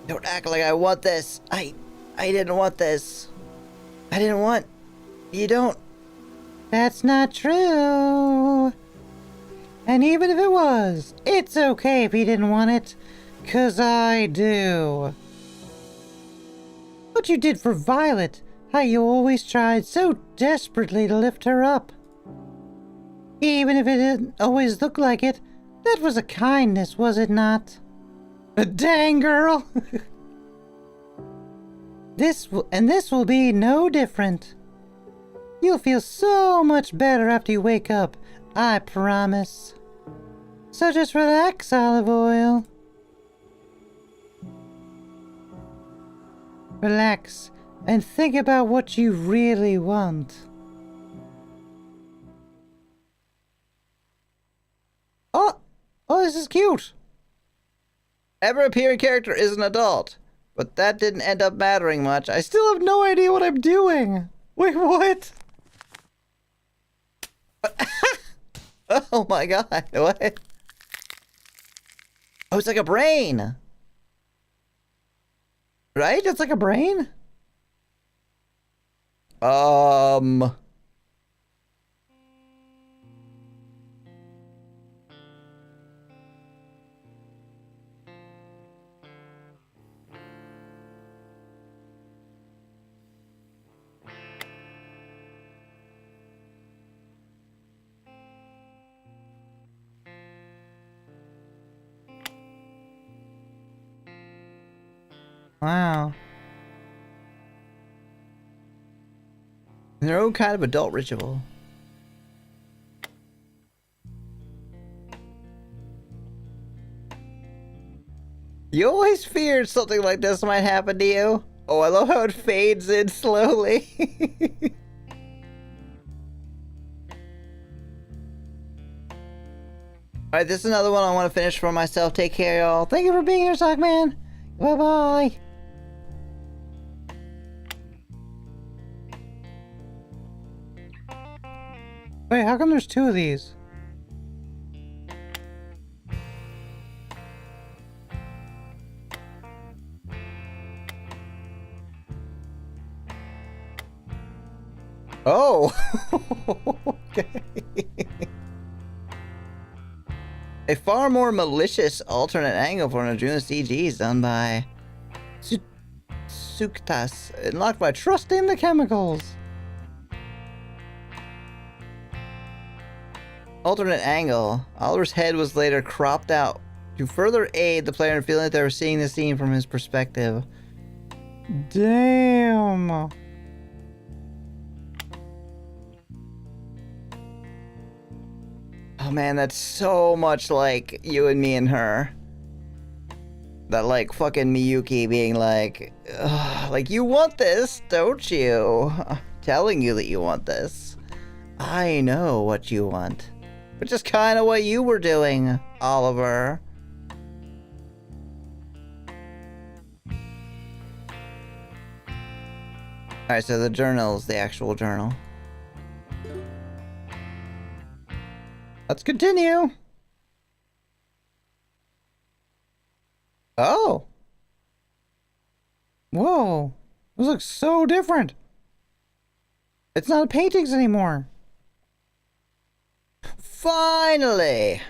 Don't act like I want this. I didn't want this. I didn't want... You don't... That's not true. And even if it was, it's okay if you didn't want it, 'cause I do. What you did for Violet, how you always tried so desperately to lift her up. Even if it didn't always look like it, that was a kindness, was it not? Dang, girl! This will be no different. You'll feel so much better after you wake up, I promise. So just relax, Olive Oil. Relax and think about what you really want. Oh, this is cute. Every appearing character is an adult, but that didn't end up mattering much. I still have no idea what I'm doing. Wait, what? Oh my god, what? Oh, it's like a brain. Right? It's like a brain? Wow. Their own kind of adult ritual. You always feared something like this might happen to you. Oh, I love how it fades in slowly. Alright, this is another one I want to finish for myself. Take care, y'all. Thank you for being here, Sockman. Bye-bye. Wait, how come there's 2 of these? Oh! Okay. A far more malicious alternate angle for an Arjuna CG is done by Suktas, unlocked by trusting the chemicals. Alternate angle. Oliver's head was later cropped out to further aid the player in feeling that they were seeing the scene from his perspective. Damn. Oh man, that's so much like you and me and her. That like fucking Miyuki being like, "Ugh, like you want this, don't you? Telling you that you want this. I know what you want." Which is kind of what you were doing, Oliver. Alright, so the journal's the actual journal. Let's continue. Oh. Whoa. This looks so different. It's not paintings anymore. Finally!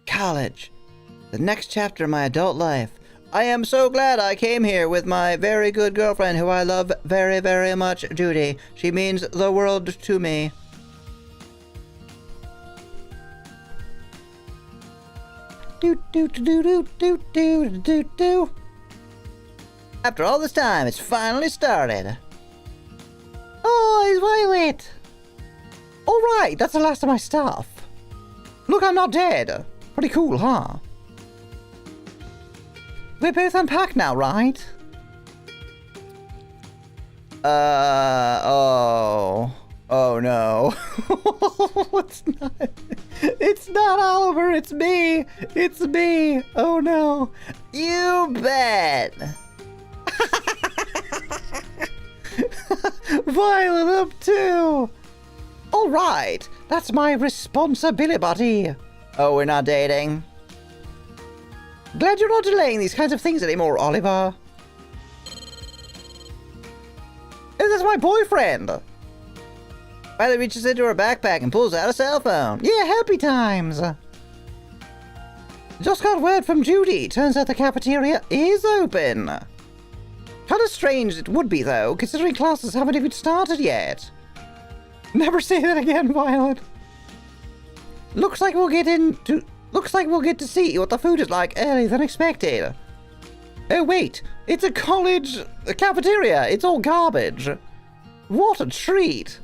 College. The next chapter of my adult life. I am so glad I came here with my very good girlfriend who I love very, very much, Judy. She means the world to me. Do do do do do do do do. After all this time, it's finally started. Oh, it's Violet. Alright, that's the last of my stuff. Look, I'm not dead. Pretty cool, huh? We're both unpacked now, right? Oh. Oh no. It's not Oliver, it's me. It's me. Oh no. You bet. Violet up too. Alright, that's my responsibility, buddy. Oh, we're not dating? Glad you're not delaying these kinds of things anymore, Oliver. This is my boyfriend. Riley reaches into her backpack and pulls out a cell phone. Yeah, happy times. Just got word from Judy. Turns out the cafeteria is open. Kind of strange it would be, though, considering classes haven't even started yet. Never say that again, Violet. Looks like we'll get to see what the food is like earlier than expected. Oh wait, it's a college cafeteria. It's all garbage. What a treat.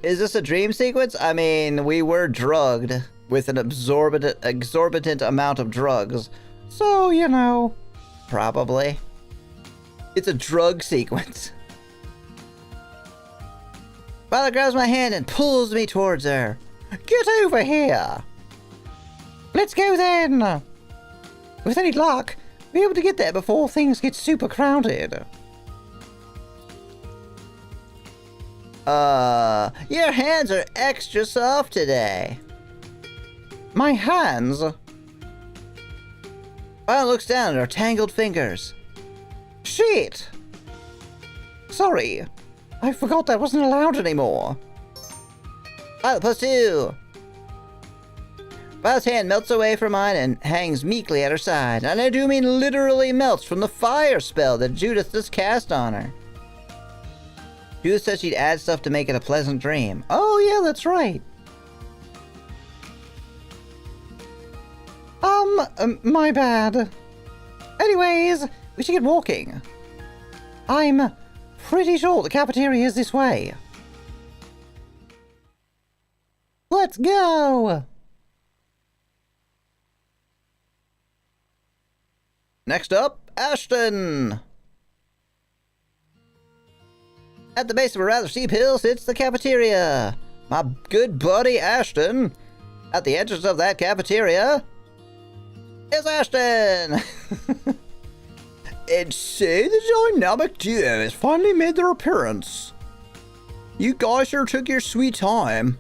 Is this a dream sequence? I mean, we were drugged with an exorbitant amount of drugs. So, you know. Probably. It's a drug sequence. Violet grabs my hand and pulls me towards her. Get over here. Let's go then. With any luck, we'll be able to get there before things get super crowded. Your hands are extra soft today. My hands? Violet looks down at her tangled fingers. Shit! Sorry, I forgot that wasn't allowed anymore. Violet +2. Violet's hand melts away from mine and hangs meekly at her side. And I do mean literally melts from the fire spell that Judith just cast on her. Judith said she'd add stuff to make it a pleasant dream. Oh yeah, that's right. My bad. Anyways, we should get walking. I'm pretty sure the cafeteria is this way. Let's go! Next up, Ashton! At the base of a rather steep hill sits the cafeteria. My good buddy Ashton. At the entrance of that cafeteria is Ashton! And so the dynamic duo has finally made their appearance. You guys sure took your sweet time.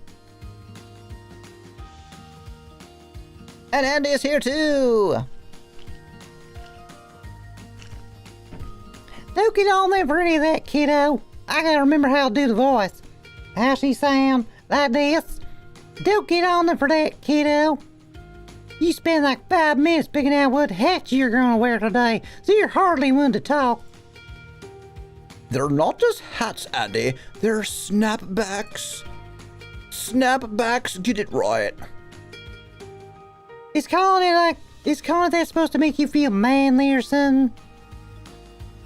And Andy is here too! Don't get on there for any of that, kiddo. I gotta remember how to do the voice. How she sound, like this. Don't get on there for that, kiddo. You spend like 5 minutes picking out what hat you're gonna wear today, so you're hardly one to talk. They're not just hats, Andy. They're snapbacks. Snapbacks, get it right. Is calling it that supposed to make you feel manly or something?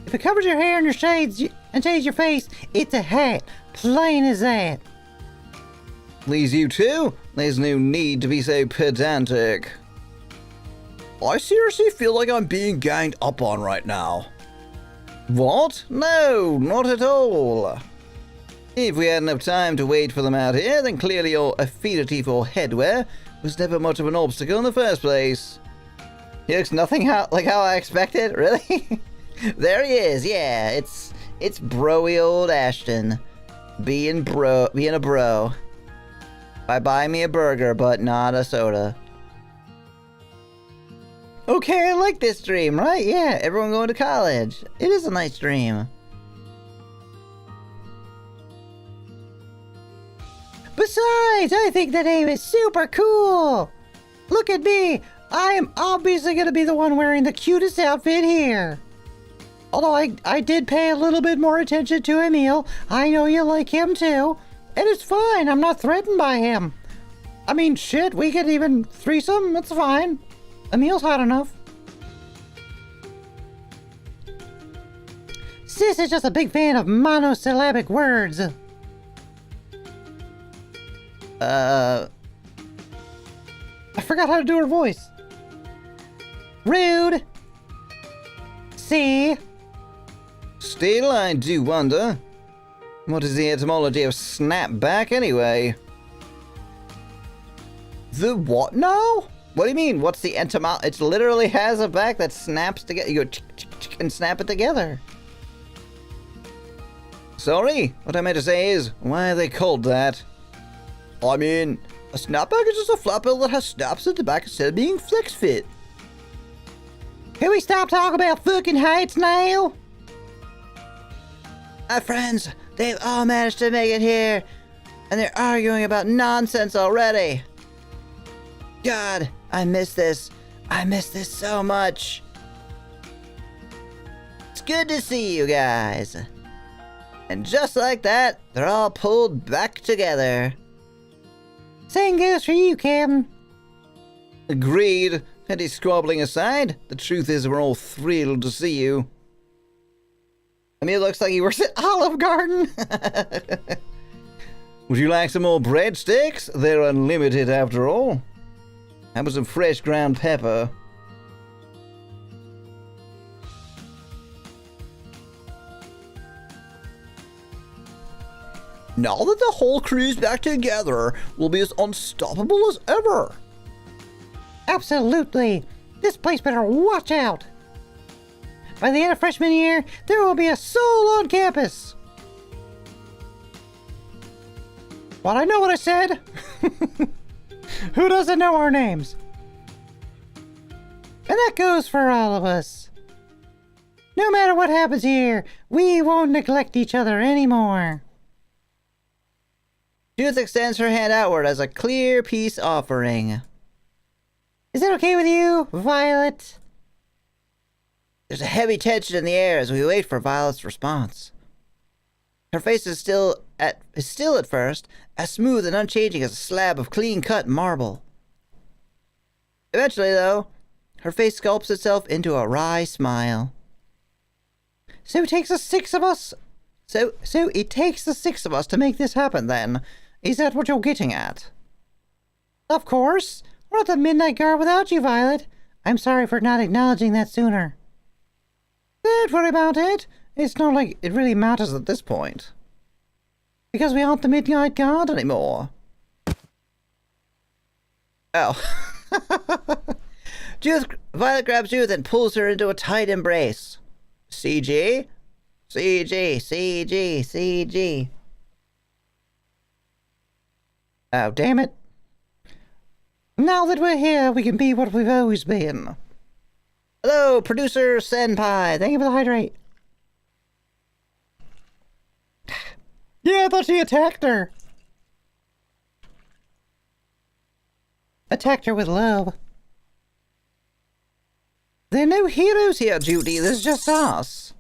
If it covers your hair and shades your face, it's a hat. Plain as that. Please, you too? There's no need to be so pedantic. I seriously feel like I'm being ganged up on right now. What? No, not at all. If we had enough time to wait for them out here, then clearly your affinity for headwear was never much of an obstacle in the first place. He looks nothing like how I expected, really? There he is, yeah, it's broy old Ashton. Being a bro. Buy me a burger, but not a soda. Okay, I like this dream, right? Yeah, everyone going to college. It is a nice dream. Besides, I think the name is super cool. Look at me. I am obviously going to be the one wearing the cutest outfit here. Although I did pay a little bit more attention to Emil. I know you like him too. And it's fine. I'm not threatened by him. I mean, shit, we could even threesome. It's fine. Emil's hot enough. Sis is just a big fan of monosyllabic words. I forgot how to do her voice. Rude. See? Still, I do wonder. What is the etymology of snapback anyway? The what now? What do you mean? What's the etymology? It literally has a back that snaps together. You go and snap it together. Sorry, what I meant to say is, why are they called that? I mean, a snapback is just a flat bill that has snaps at the back instead of being flex fit. Can we stop talking about fucking heights now? My friends, they've all managed to make it here, and they're arguing about nonsense already. God, I miss this. I miss this so much. It's good to see you guys. And just like that, they're all pulled back together. Same goes for you, Captain. Agreed. Petty squabbling aside, the truth is we're all thrilled to see you. I mean, it looks like he works at Olive Garden. Would you like some more breadsticks? They're unlimited after all. How about some fresh ground pepper? Now that the whole crew's back together, we'll be as unstoppable as ever. Absolutely. This place better watch out. By the end of freshman year, there will be a soul on campus. Well, I know what I said. Who doesn't know our names? And that goes for all of us. No matter what happens here, we won't neglect each other anymore. Judith extends her hand outward as a clear peace offering. Is that okay with you, Violet? There's a heavy tension in the air as we wait for Violet's response. Her face is still at first, as smooth and unchanging as a slab of clean-cut marble. Eventually, though, her face sculpts itself into a wry smile. So it takes us 6 of us So it takes the 6 of us to make this happen, then? Is that what you're getting at? Of course. We're at the Midnight Guard without you, Violet. I'm sorry for not acknowledging that sooner. Don't worry about it. It's not like it really matters at this point. Because we aren't the Midnight Guard anymore. Oh. Violet grabs Judith and pulls her into a tight embrace. CG? CG, CG, CG. Oh, damn it. Now that we're here, we can be what we've always been. Hello, producer Senpai. Thank you for the hydrate. Yeah, I thought she attacked her. Attacked her with love. There are no heroes here, Judy. There's just us.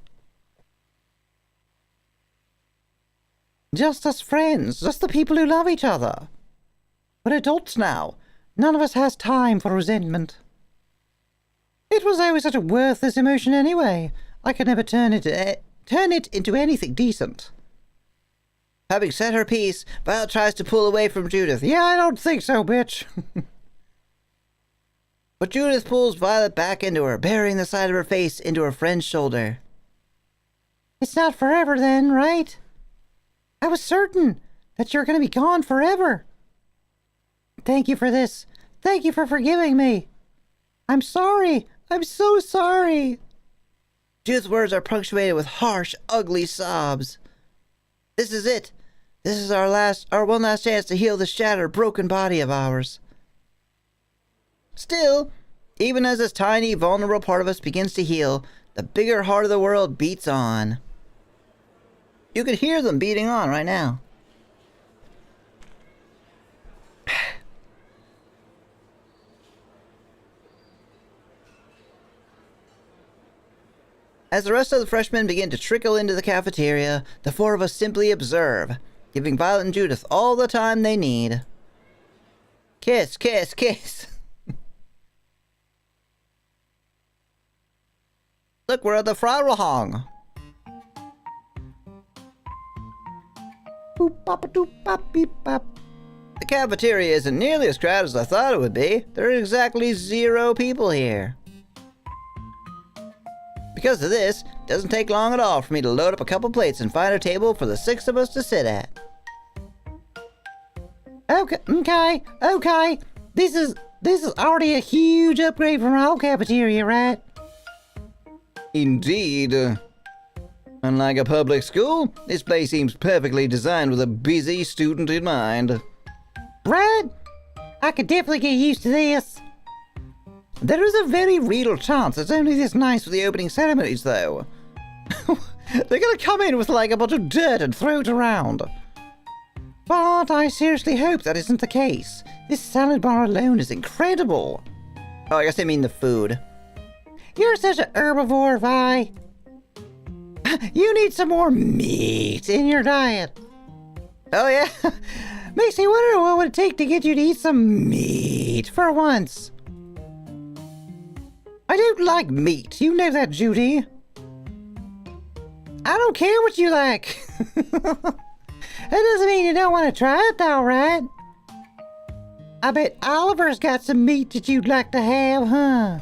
Just us friends. Just the people who love each other. We're adults now. None of us has time for resentment. It was always such a worthless emotion anyway. I could never turn it into anything decent. Having said her piece, Violet tries to pull away from Judith. Yeah, I don't think so, bitch. But Judith pulls Violet back into her, burying the side of her face into her friend's shoulder. It's not forever then, right? I was certain that you're going to be gone forever. Thank you for this. Thank you for forgiving me. I'm sorry. I'm so sorry. Judith's words are punctuated with harsh, ugly sobs. This is it. This is our one last chance to heal this shattered, broken body of ours. Still, even as this tiny, vulnerable part of us begins to heal, the bigger heart of the world beats on. You can hear them beating on right now. As the rest of the freshmen begin to trickle into the cafeteria, the 4 of us simply observe, giving Violet and Judith all the time they need. Kiss, kiss, kiss. Look, we're at the Freirahong. Boop, bop, doop, bop, beep, bop. The cafeteria isn't nearly as crowded as I thought it would be. There are exactly 0 people here. Because of this, it doesn't take long at all for me to load up a couple plates and find a table for the 6 of us to sit at. Okay. This is already a huge upgrade from our old cafeteria, right? Indeed. Unlike a public school, this place seems perfectly designed with a busy student in mind. Right? I could definitely get used to this. There is a very real chance it's only this nice for the opening ceremonies, though. They're gonna come in with like a bunch of dirt and throw it around. But I seriously hope that isn't the case. This salad bar alone is incredible. Oh, I guess I mean the food. You're such an herbivore, Vi. You need some more meat in your diet. Oh, yeah? Makes me wonder what would it take to get you to eat some meat for once. I don't like meat. You know that, Judy. I don't care what you like. That doesn't mean you don't want to try it, though, right? I bet Oliver's got some meat that you'd like to have, huh?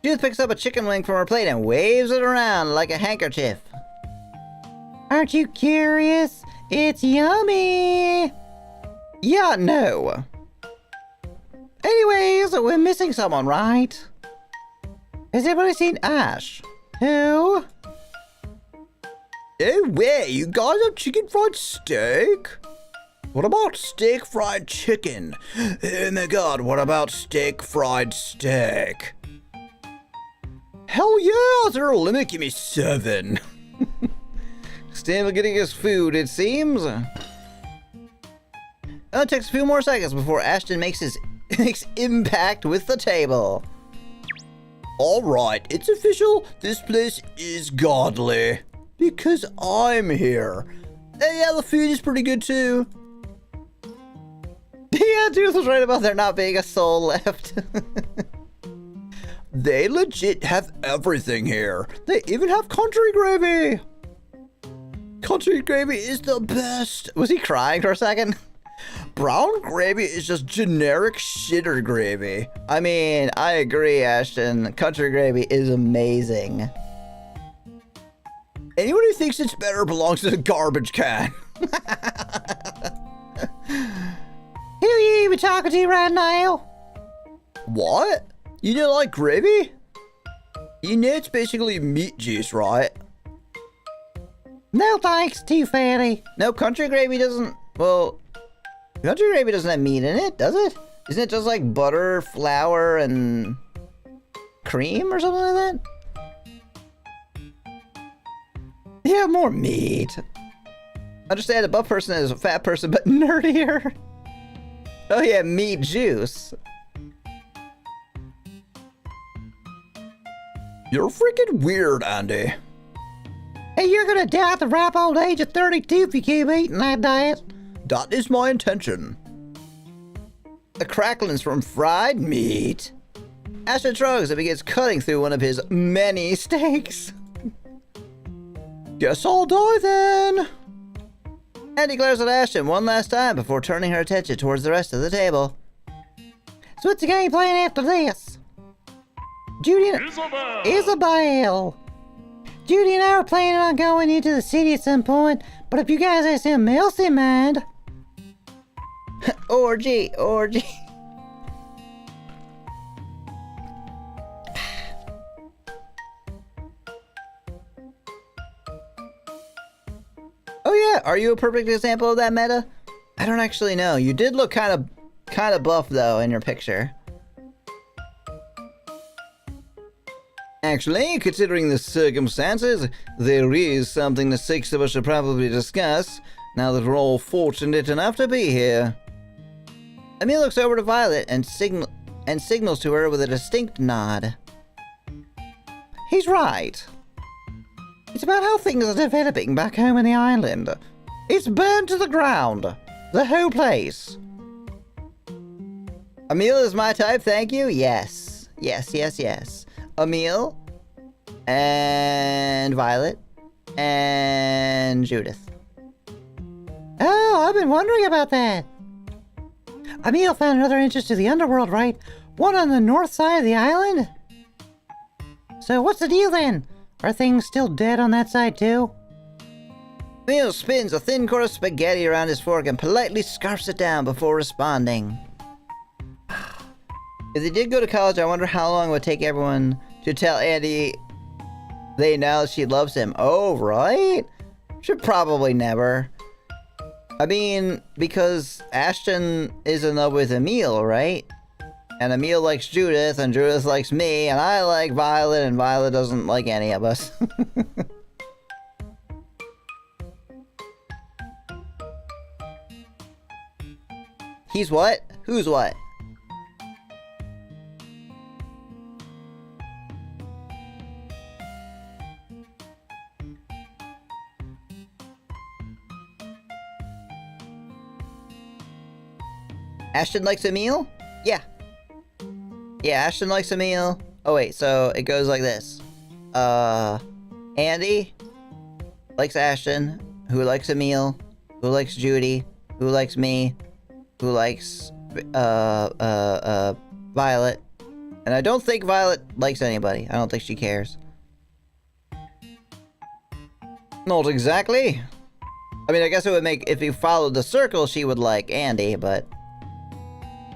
Judith picks up a chicken wing from her plate and waves it around like a handkerchief. Aren't you curious? It's yummy! Yeah, no. Anyways, we're missing someone, right? Has anybody seen Ash? Who? Oh, wait, you guys have chicken fried steak? What about steak fried chicken? Oh my god, what about steak fried steak? Hell yeah, Zero Limit, give me 7. Still getting his food, it seems. It takes a few more seconds before Ashton makes impact with the table. Alright, it's official. This place is godly. Because I'm here. And yeah, the food is pretty good too. Yeah, Judith was right about there not being a soul left. They legit have everything here. They even have country gravy. Country gravy is the best. Was he crying for a second? Brown gravy is just generic shitter gravy. I mean, I agree, Ashton. Country gravy is amazing. Anyone who thinks it's better belongs in a garbage can. Who you even talking to right now? What? You don't like gravy? You know it's basically meat juice, right? No thanks, too fatty. No, country gravy doesn't... Well, country gravy doesn't have meat in it, does it? Isn't it just like butter, flour, and cream or something like that? Yeah, more meat. Understand a buff person is a fat person, but nerdier. Oh yeah, meat juice. You're freaking weird, Andy. Hey, you're gonna die at the ripe old age of 32 if you keep eating that diet. That is my intention. The cracklings from fried meat. Ashton shrugs and begins cutting through one of his many steaks. Guess I'll die then. Andy glares at Ashton one last time before turning her attention towards the rest of the table. So what's the game plan after this? Judy and Isabel. Judy and I were planning on going into the city at some point, but if you guys have something else in mind... Orgy. Oh yeah, are you a perfect example of that meta? I don't actually know. You did look kind of buff though in your picture. Actually, considering the circumstances, there is something the six of us should probably discuss, now that we're all fortunate enough to be here. Emil looks over to Violet and signals to her with a distinct nod. He's right. It's about how things are developing back home in the island. It's burned to the ground. The whole place. Emil is my type, thank you? Yes. Yes. Emil, and Violet, and Judith. Oh, I've been wondering about that. Emil found another entrance to the underworld, right? One on the north side of the island? So what's the deal then? Are things still dead on that side too? Emil spins a thin core of spaghetti around his fork and politely scarfs it down before responding. If they did go to college, I wonder how long it would take everyone to tell Andy they know she loves him. Oh, right? Should probably never. I mean, because Ashton is in love with Emil, right? And Emil likes Judith, and Judith likes me, and I like Violet, and Violet doesn't like any of us. He's what? Who's what? Ashton likes Emil? Yeah. Yeah, Ashton likes Emil. Oh wait, so it goes like this. Andy likes Ashton, who likes Emil, who likes Judy, who likes me, who likes Violet. And I don't think Violet likes anybody. I don't think she cares. Not exactly. I mean, I guess it would make, if you followed the circle, she would like Andy, but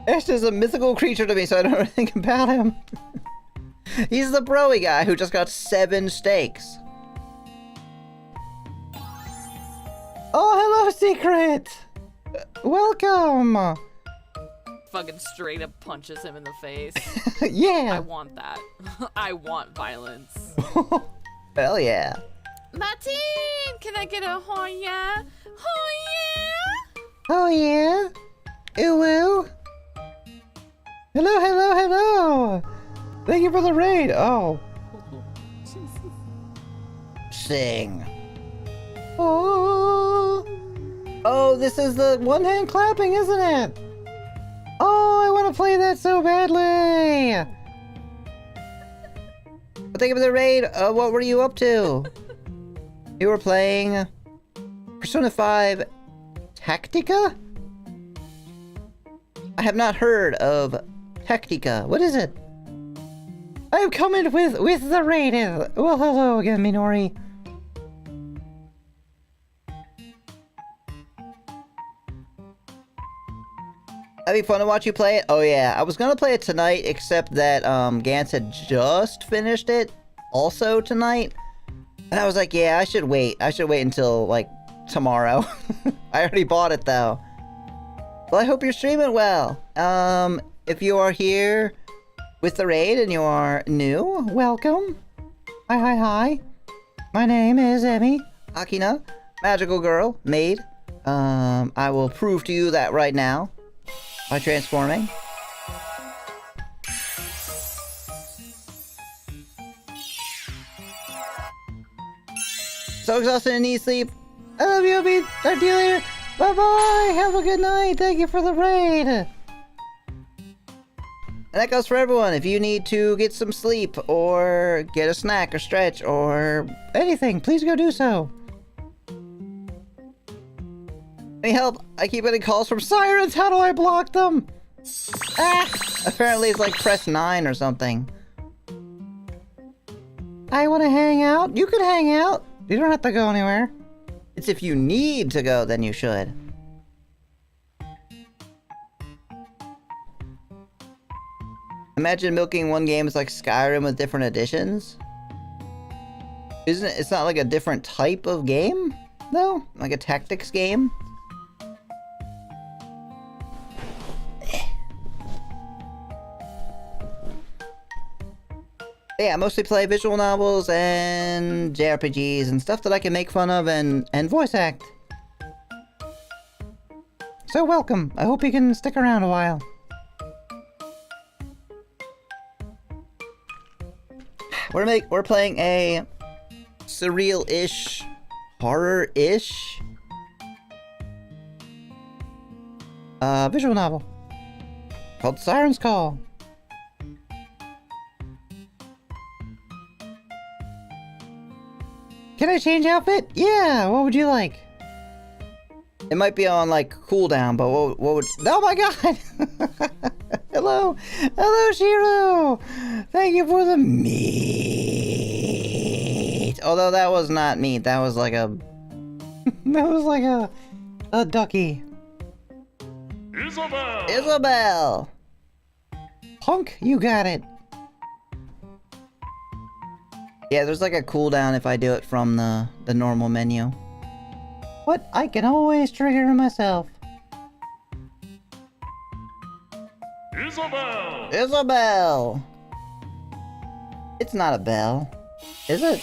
Ashton's a mythical creature to me, so I don't really think about him. He's the broy guy who just got 7 steaks. Oh, hello, Secret! Welcome! Fucking straight up punches him in the face. I Yeah! want that. I want violence. Hell yeah. Martin, can I get a Hoya? Hoya! Oh, yeah? Ooh. Hello! Thank you for the raid! Oh. Sing. Oh. Oh, this is the one-hand clapping, isn't it? Oh, I want to play that so badly! Thank you for the raid. What were you up to? You were playing Persona 5 Tactica? I have not heard of Tactica. What is it? I'm coming with the raid. Well, hello again, Minori. That'd be fun to watch you play it. Oh yeah, I was gonna play it tonight, except that Gantz had just finished it also tonight. And I was like, yeah, I should wait. I should wait until, like, tomorrow. I already bought it, though. Well, I hope you're streaming well. If you are here with the raid and you are new, Welcome. Hi. My name is Emmy. Akina, magical girl, maid. I will prove to you that right now by transforming. So exhausted and need sleep. I love you, Abby. Talk to you later. Bye-bye. Have a good night. Thank you for the raid. And that goes for everyone. If you need to get some sleep, or get a snack, or stretch, or Anything, please go do so. any help, I keep getting calls from Sirens, how do I block them? Ah! Apparently it's like press 9 or something. I want to hang out. You can hang out. You don't have to go anywhere. It's if you need to go, then you should. Imagine milking one game as like Skyrim with different editions. Isn't it? It's not like a different type of game, though? Like a tactics game? Yeah, I mostly play visual novels and JRPGs and stuff that I can make fun of and voice act. So welcome. I hope you can stick around a while. We're playing a surreal-ish, horror-ish Visual novel called Siren's Call. Can I change outfit? Yeah, what would you like? It might be on like cooldown, but what would? Oh my god! Hello, Shiro! thank you for the meat. Although that was not meat, that was like a. That was like a ducky. Isabel. Punk, you got it. Yeah, there's like a cooldown if I do it from the normal menu. What? I can always trigger myself. Isabel. It's not a bell, is it?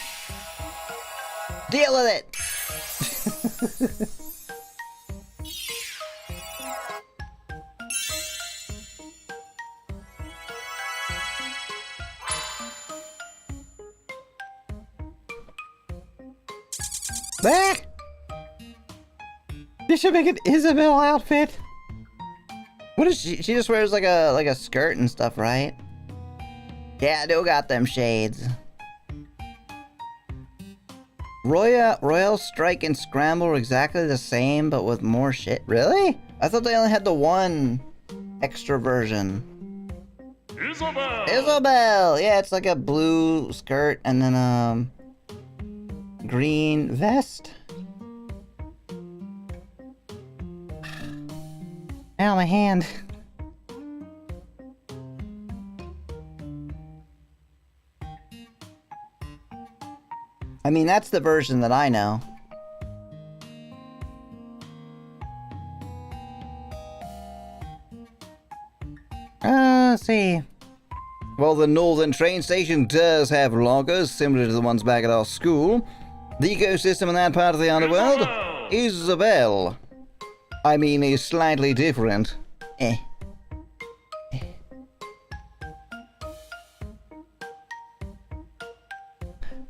Deal with it. Back! You should make an Isabel outfit. What is she? She just wears like a skirt and stuff, right? Yeah, I do got them shades. Royal Strike and Scramble are exactly the same, but with more shit. Really? I thought they only had the one extra version. Isabel! Yeah, it's like a blue skirt and then green vest. Ow, my hand. I mean, that's the version that I know. Let's see. Well, the northern train station does have lockers similar to the ones back at our school. The ecosystem in that part of the underworld, Isabel. I mean, is slightly different.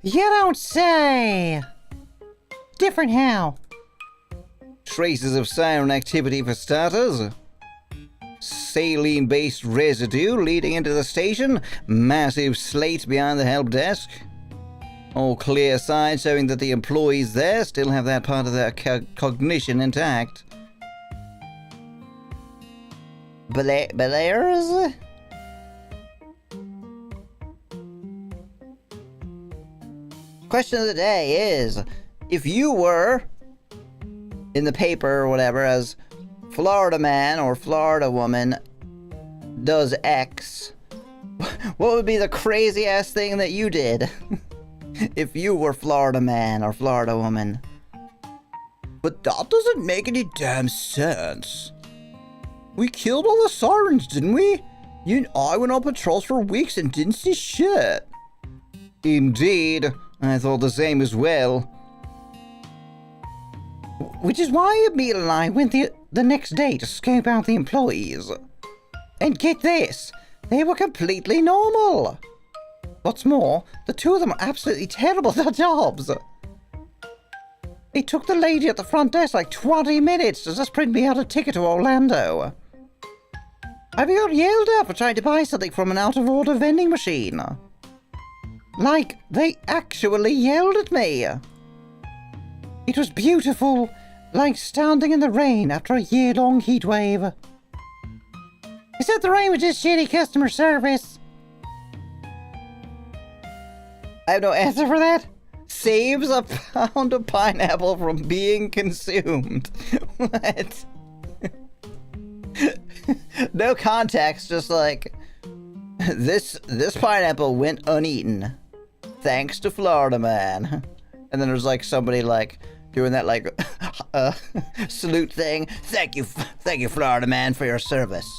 You don't say! Different how? Traces of siren activity for starters. Saline-based residue leading into the station. Massive slate behind the help desk. All clear signs showing that the employees there still have that part of their cognition intact. Belayers? Question of the day is, if you were in the paper or whatever as Florida man or Florida woman does X, what would be the crazy ass thing that you did if you were Florida man or Florida woman? But that doesn't make any damn sense. We killed all the sirens, didn't we? You and I went on patrols for weeks and didn't see shit. Indeed, I thought the same as well. Which is why Emil and I went the next day to scope out the employees. And get this, they were completely normal. What's more, the two of them are absolutely terrible at their jobs. It took the lady at the front desk like 20 minutes to just print me out a ticket to Orlando. I got yelled at for trying to buy something from an out-of-order vending machine. Like, they actually yelled at me. It was beautiful, like standing in the rain after a year-long heat wave. Except the rain was just shitty customer service. I have no answer for that. Saves a pound of pineapple from being consumed. What? No context, just like this pineapple went uneaten thanks to Florida man. And then there's like somebody like doing that like salute thing. Thank you Florida man for your service.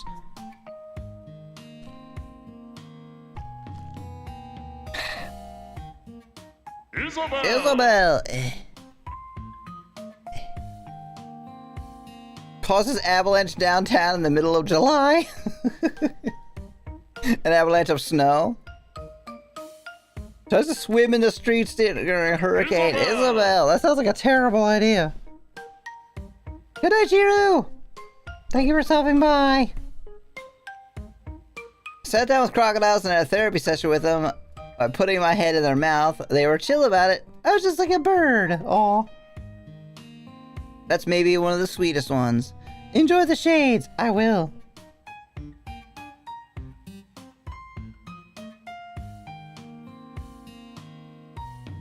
Isabel. Causes avalanche downtown in the middle of July. An avalanche of snow. Tries to swim in the streets during a hurricane. Isabel. That sounds like a terrible idea. Good night, Jiru. Thank you for stopping by. Sat down with crocodiles and had a therapy session with them by putting my head in their mouth. They were chill about it. I was just like a bird. Aw. That's maybe one of the sweetest ones. Enjoy the shades. I will.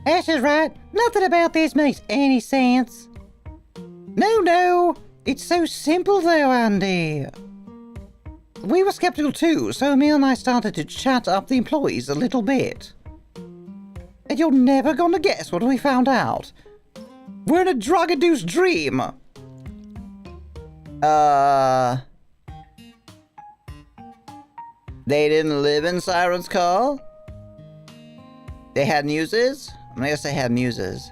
Ash is right. Nothing about this makes any sense. No. It's so simple though, Andy. We were skeptical too, so Emil and I started to chat up the employees a little bit. And you're never gonna guess what we found out. We're in a drug-induced dream. They didn't live in Siren's Call? They had muses? I'm gonna guess they had muses.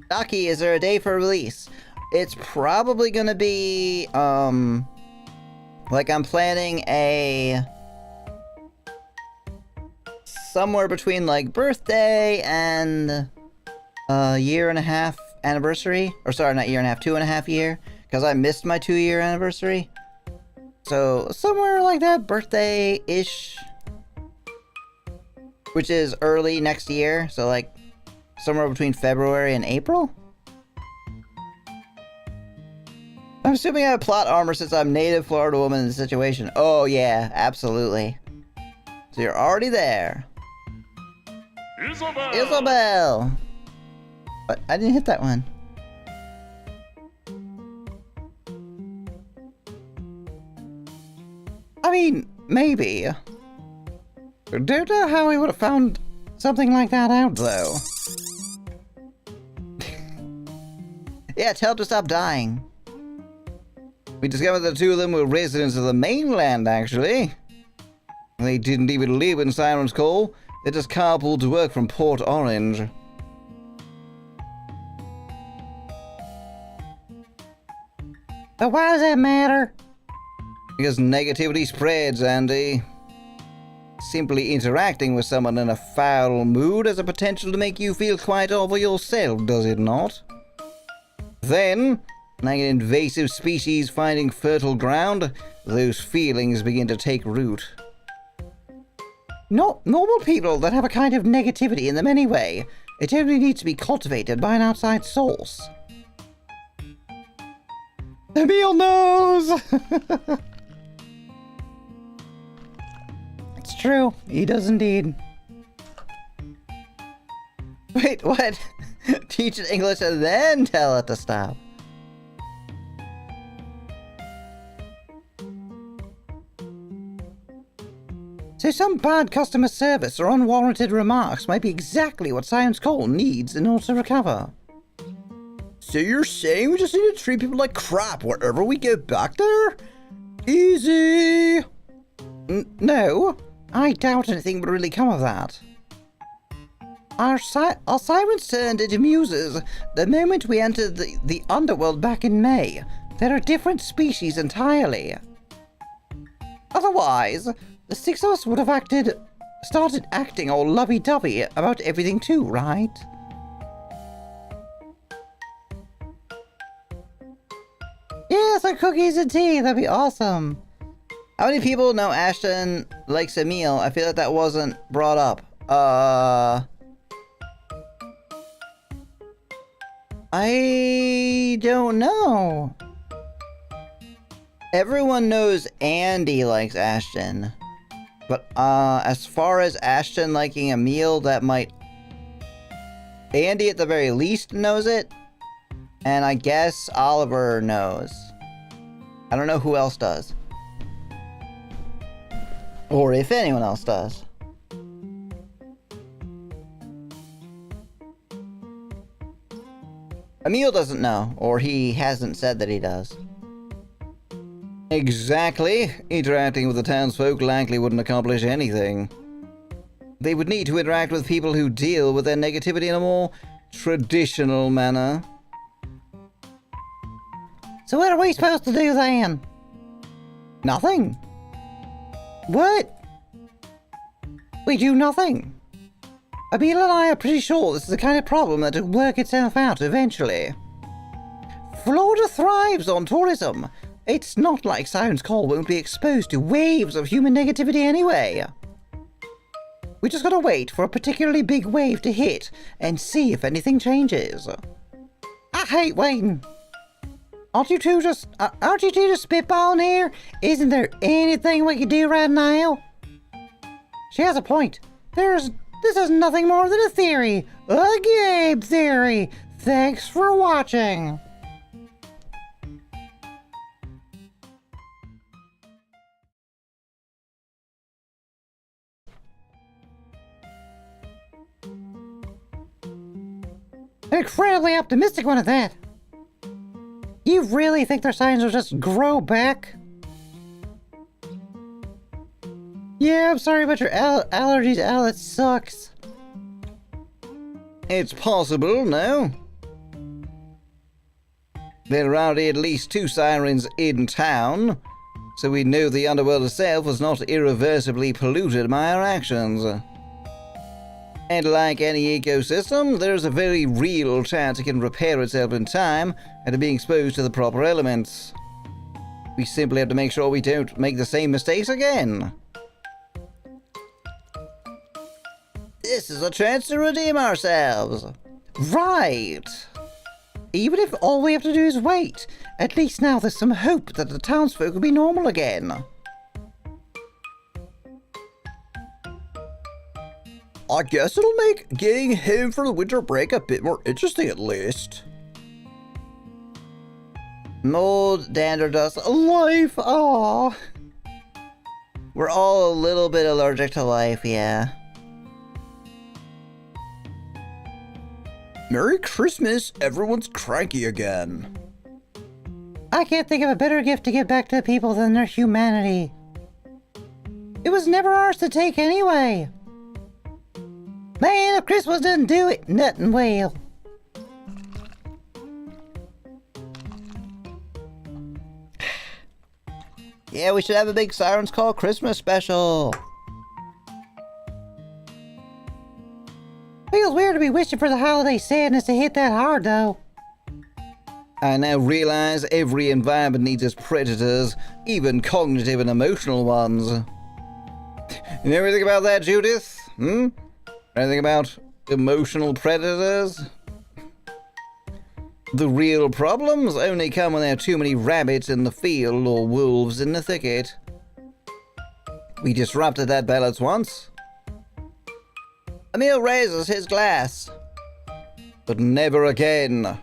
Ducky, is there a day for release? It's probably gonna be, like I'm planning a... somewhere between like birthday and a year and a half anniversary. Or sorry, not year and a half, 2.5 year. Because I missed my 2-year anniversary. So somewhere like that, birthday-ish. Which is early next year. So like somewhere between February and April. I'm assuming I have plot armor since I'm native Florida woman in the situation. Oh yeah, absolutely. So you're already there. Isabel! But I didn't hit that one. I mean, maybe. Don't know how we would have found something like that out, though. Yeah, tell them to stop dying. We discovered the two of them were residents of the mainland, actually. They didn't even live in Siren's Call. They just carpooled to work from Port Orange. But why does that matter? Because negativity spreads, Andy. Simply interacting with someone in a foul mood has a potential to make you feel quite awful yourself, does it not? Then, like an invasive species finding fertile ground, those feelings begin to take root. Not normal people that have a kind of negativity in them anyway. It only needs to be cultivated by an outside source. Emil knows! It's true. He does indeed. Wait, what? Teach it English and then tell it to stop. So some bad customer service or unwarranted remarks might be exactly what Siren's Call needs in order to recover. So you're saying we just need to treat people like crap wherever we get back there? Easy! No, I doubt anything would really come of that. Our sirens turned into muses the moment we entered the underworld back in May. They're a different species entirely. Otherwise, the six of us would have started acting all lovey-dovey about everything too, right? Yes, our cookies and tea, that'd be awesome. How many people know Ashton likes a meal? I feel like that wasn't brought up. I don't know. Everyone knows Andy likes Ashton. But, as far as Ashton liking a meal, that might... Andy, at the very least, knows it. And I guess Oliver knows. I don't know who else does. Or if anyone else does. Emil doesn't know, or he hasn't said that he does. Exactly. Interacting with the townsfolk likely wouldn't accomplish anything. They would need to interact with people who deal with their negativity in a more traditional manner. So what are we supposed to do then? Nothing. What? We do nothing. Emil and I are pretty sure this is the kind of problem that will work itself out eventually. Florida thrives on tourism. It's not like Siren's Call won't be exposed to waves of human negativity anyway. We just gotta wait for a particularly big wave to hit and see if anything changes. I hate waiting. Aren't you two just spitballing here? Isn't there anything we can do right now? She has a point. This is nothing more than a theory. A game theory. Thanks for watching. An incredibly optimistic one at that. You really think their signs will just grow back? Yeah, I'm sorry about your allergies, Al. It sucks. It's possible, no? There are already at least 2 sirens in town, so we know the underworld itself was not irreversibly polluted by our actions. And like any ecosystem, there's a very real chance it can repair itself in time after being exposed to the proper elements. We simply have to make sure we don't make the same mistakes again. This is a chance to redeem ourselves. Right. Even if all we have to do is wait, at least now there's some hope that the townsfolk will be normal again. I guess it'll make getting home for the winter break a bit more interesting at least. Mold, dander, dust, Life, aw. we're all a little bit allergic to life, yeah. Merry Christmas, everyone's cranky again. I can't think of a better gift to give back to people than their humanity. It was never ours to take anyway. Man, if Christmas doesn't do it, nothing will. Yeah, we should have a big Siren's Call Christmas special. Feels weird to be wishing for the holiday sadness to hit that hard, though. I now realize every environment needs its predators, even cognitive and emotional ones. You know anything about that, Judith? Anything about emotional predators? The real problems only come when there are too many rabbits in the field or wolves in the thicket. We disrupted that balance once. Emil raises his glass. But never again.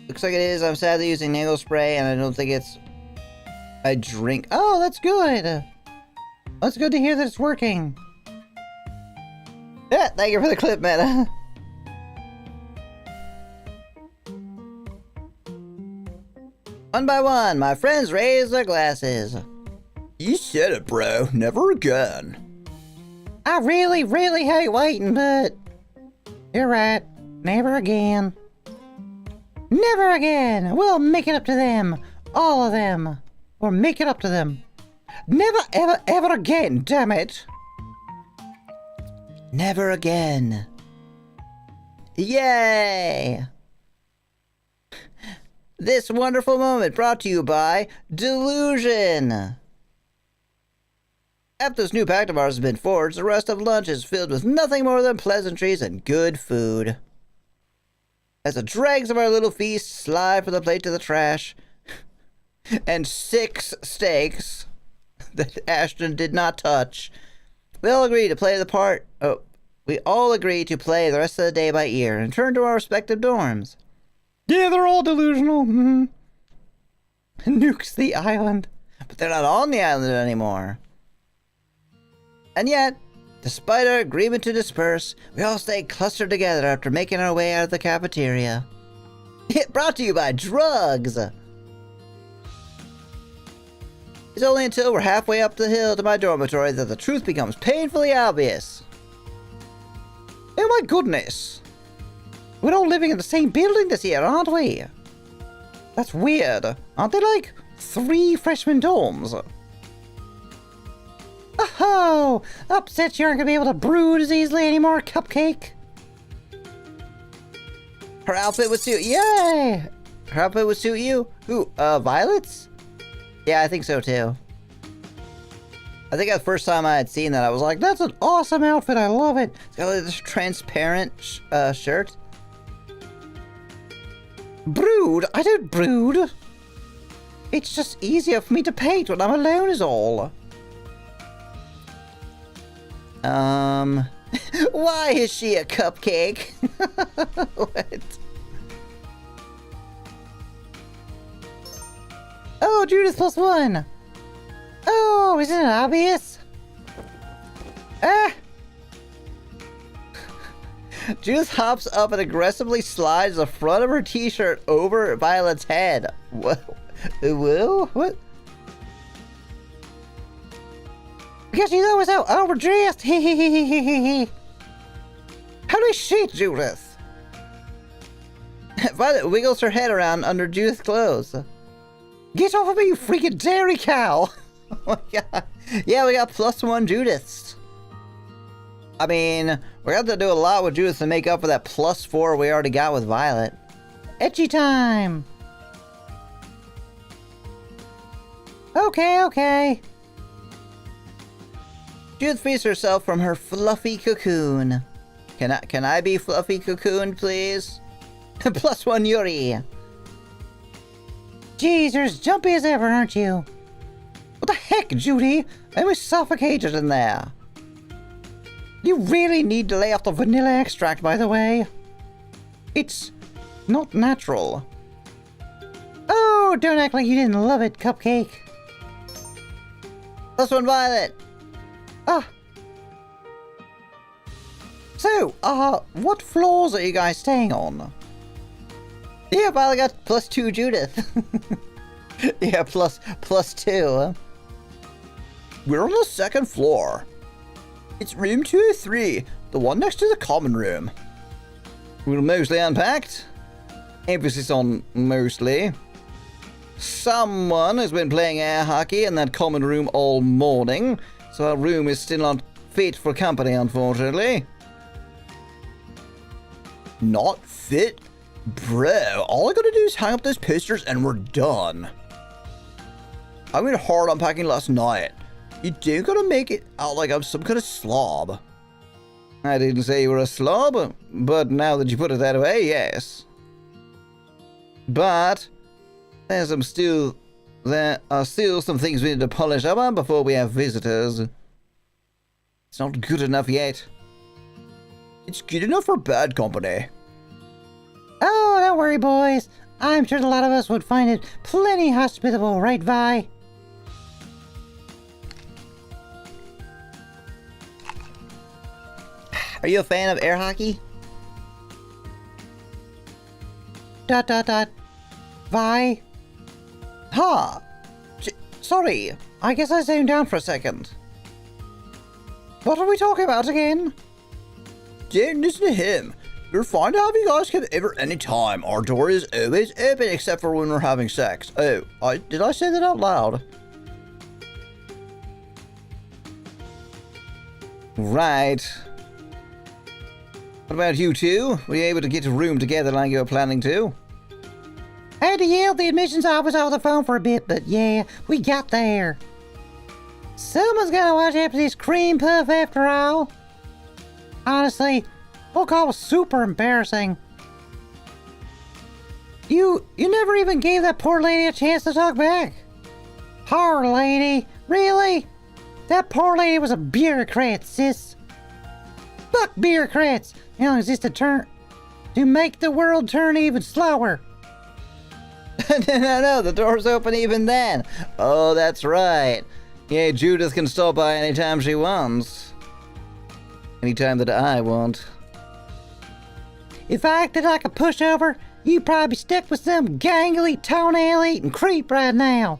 Looks like it is. I'm sadly using nasal spray, and I don't think it's a drink. Oh, that's good. That's good to hear that it's working. Yeah, thank you for the clip, Meta. One by one, my friends raise their glasses. You said it, bro. Never again. I really, really hate waiting, but you're right. Never again. Never again. We'll make it up to them. All of them. Or make it up to them. Never, ever, ever again, damn it. Never again. Yay! This wonderful moment brought to you by Delusion. After this new pact of ours has been forged, the rest of lunch is filled with nothing more than pleasantries and good food. As the dregs of our little feast slide from the plate to the trash, and 6 steaks that Ashton did not touch, we all agree to play the part. We all agree to play the rest of the day by ear and turn to our respective dorms. Yeah, they're all delusional. Nukes the island. But they're not on the island anymore. And yet, despite our agreement to disperse, we all stay clustered together after making our way out of the cafeteria. Brought to you by drugs! It's only until we're halfway up the hill to my dormitory that the truth becomes painfully obvious. Oh my goodness! We're all living in the same building this year, aren't we? That's weird. Aren't there like 3 freshman dorms? Oh, upset you aren't gonna be able to brood as easily anymore, Cupcake. Her outfit would suit you. Yay! Her outfit would suit you? Who, Violet's? Yeah, I think so too. I think the first time I had seen that, I was like, That's an awesome outfit, I love it. it's got like this transparent shirt. Brood? I don't brood. It's just easier for me to paint when I'm alone is all. Why is she a cupcake? What? Oh, Judith +1. Oh, isn't it obvious? Ah! Judith hops up and aggressively slides the front of her t-shirt over Violet's head. What? Whoa? What? Because she's always so overdressed. Holy shit, Judith. Violet wiggles her head around under Judith's clothes. Get off of me, you freaking dairy cow! Oh my god. Yeah, we got +1 Judiths. I mean, we're gonna have to do a lot with Judith to make up for that +4 we already got with Violet. Etchy time! Okay. Judith frees herself from her fluffy cocoon. Can I be fluffy cocoon, please? +1 Yuri. Jeez, you're as jumpy as ever, aren't you? What the heck, Judy? I was suffocated in there. You really need to lay off the vanilla extract, by the way. It's not natural. Oh, don't act like you didn't love it, Cupcake. +1 Violet. So, what floors are you guys staying on? Yeah, Violet got +2 Judith. Yeah, +2. We're on the 2nd floor. It's room 203, the one next to the common room. We're mostly unpacked. Emphasis on mostly. Someone has been playing air hockey in that common room all morning, so our room is still not fit for company, unfortunately. Not fit? Bro, all I gotta do is hang up those posters and we're done. I went hard unpacking last night. You do gotta make it out like I'm some kind of slob. I didn't say you were a slob, but now that you put it that way, yes. But there are still some things we need to polish up on before we have visitors. It's not good enough yet. It's good enough for bad company. Oh, don't worry, boys. I'm sure a lot of us would find it plenty hospitable, right, Vi? Are you a fan of air hockey? ... Vi? Huh. Sorry, I guess I zoned down for a second. What are we talking about again? Don't listen to him. We're fine to have you guys come over any time. Our door is always open except for when we're having sex. Oh, did I say that out loud? Right. What about you two? Were you able to get a room together like you were planning to? I had to yell at the admissions office over the phone for a bit, but yeah, we got there. Someone's gotta watch after this cream puff after all. Honestly, whole call was super embarrassing. You never even gave that poor lady a chance to talk back. Poor lady? Really? That poor lady was a bureaucrat, sis. Fuck bureaucrats! They only exist to make the world turn even slower. No, the door's open even then. Oh, that's right. Yeah, Judith can stop by anytime she wants. Anytime that I want. If I acted like a pushover, you'd probably be stuck with some gangly, toenail-eating creep right now.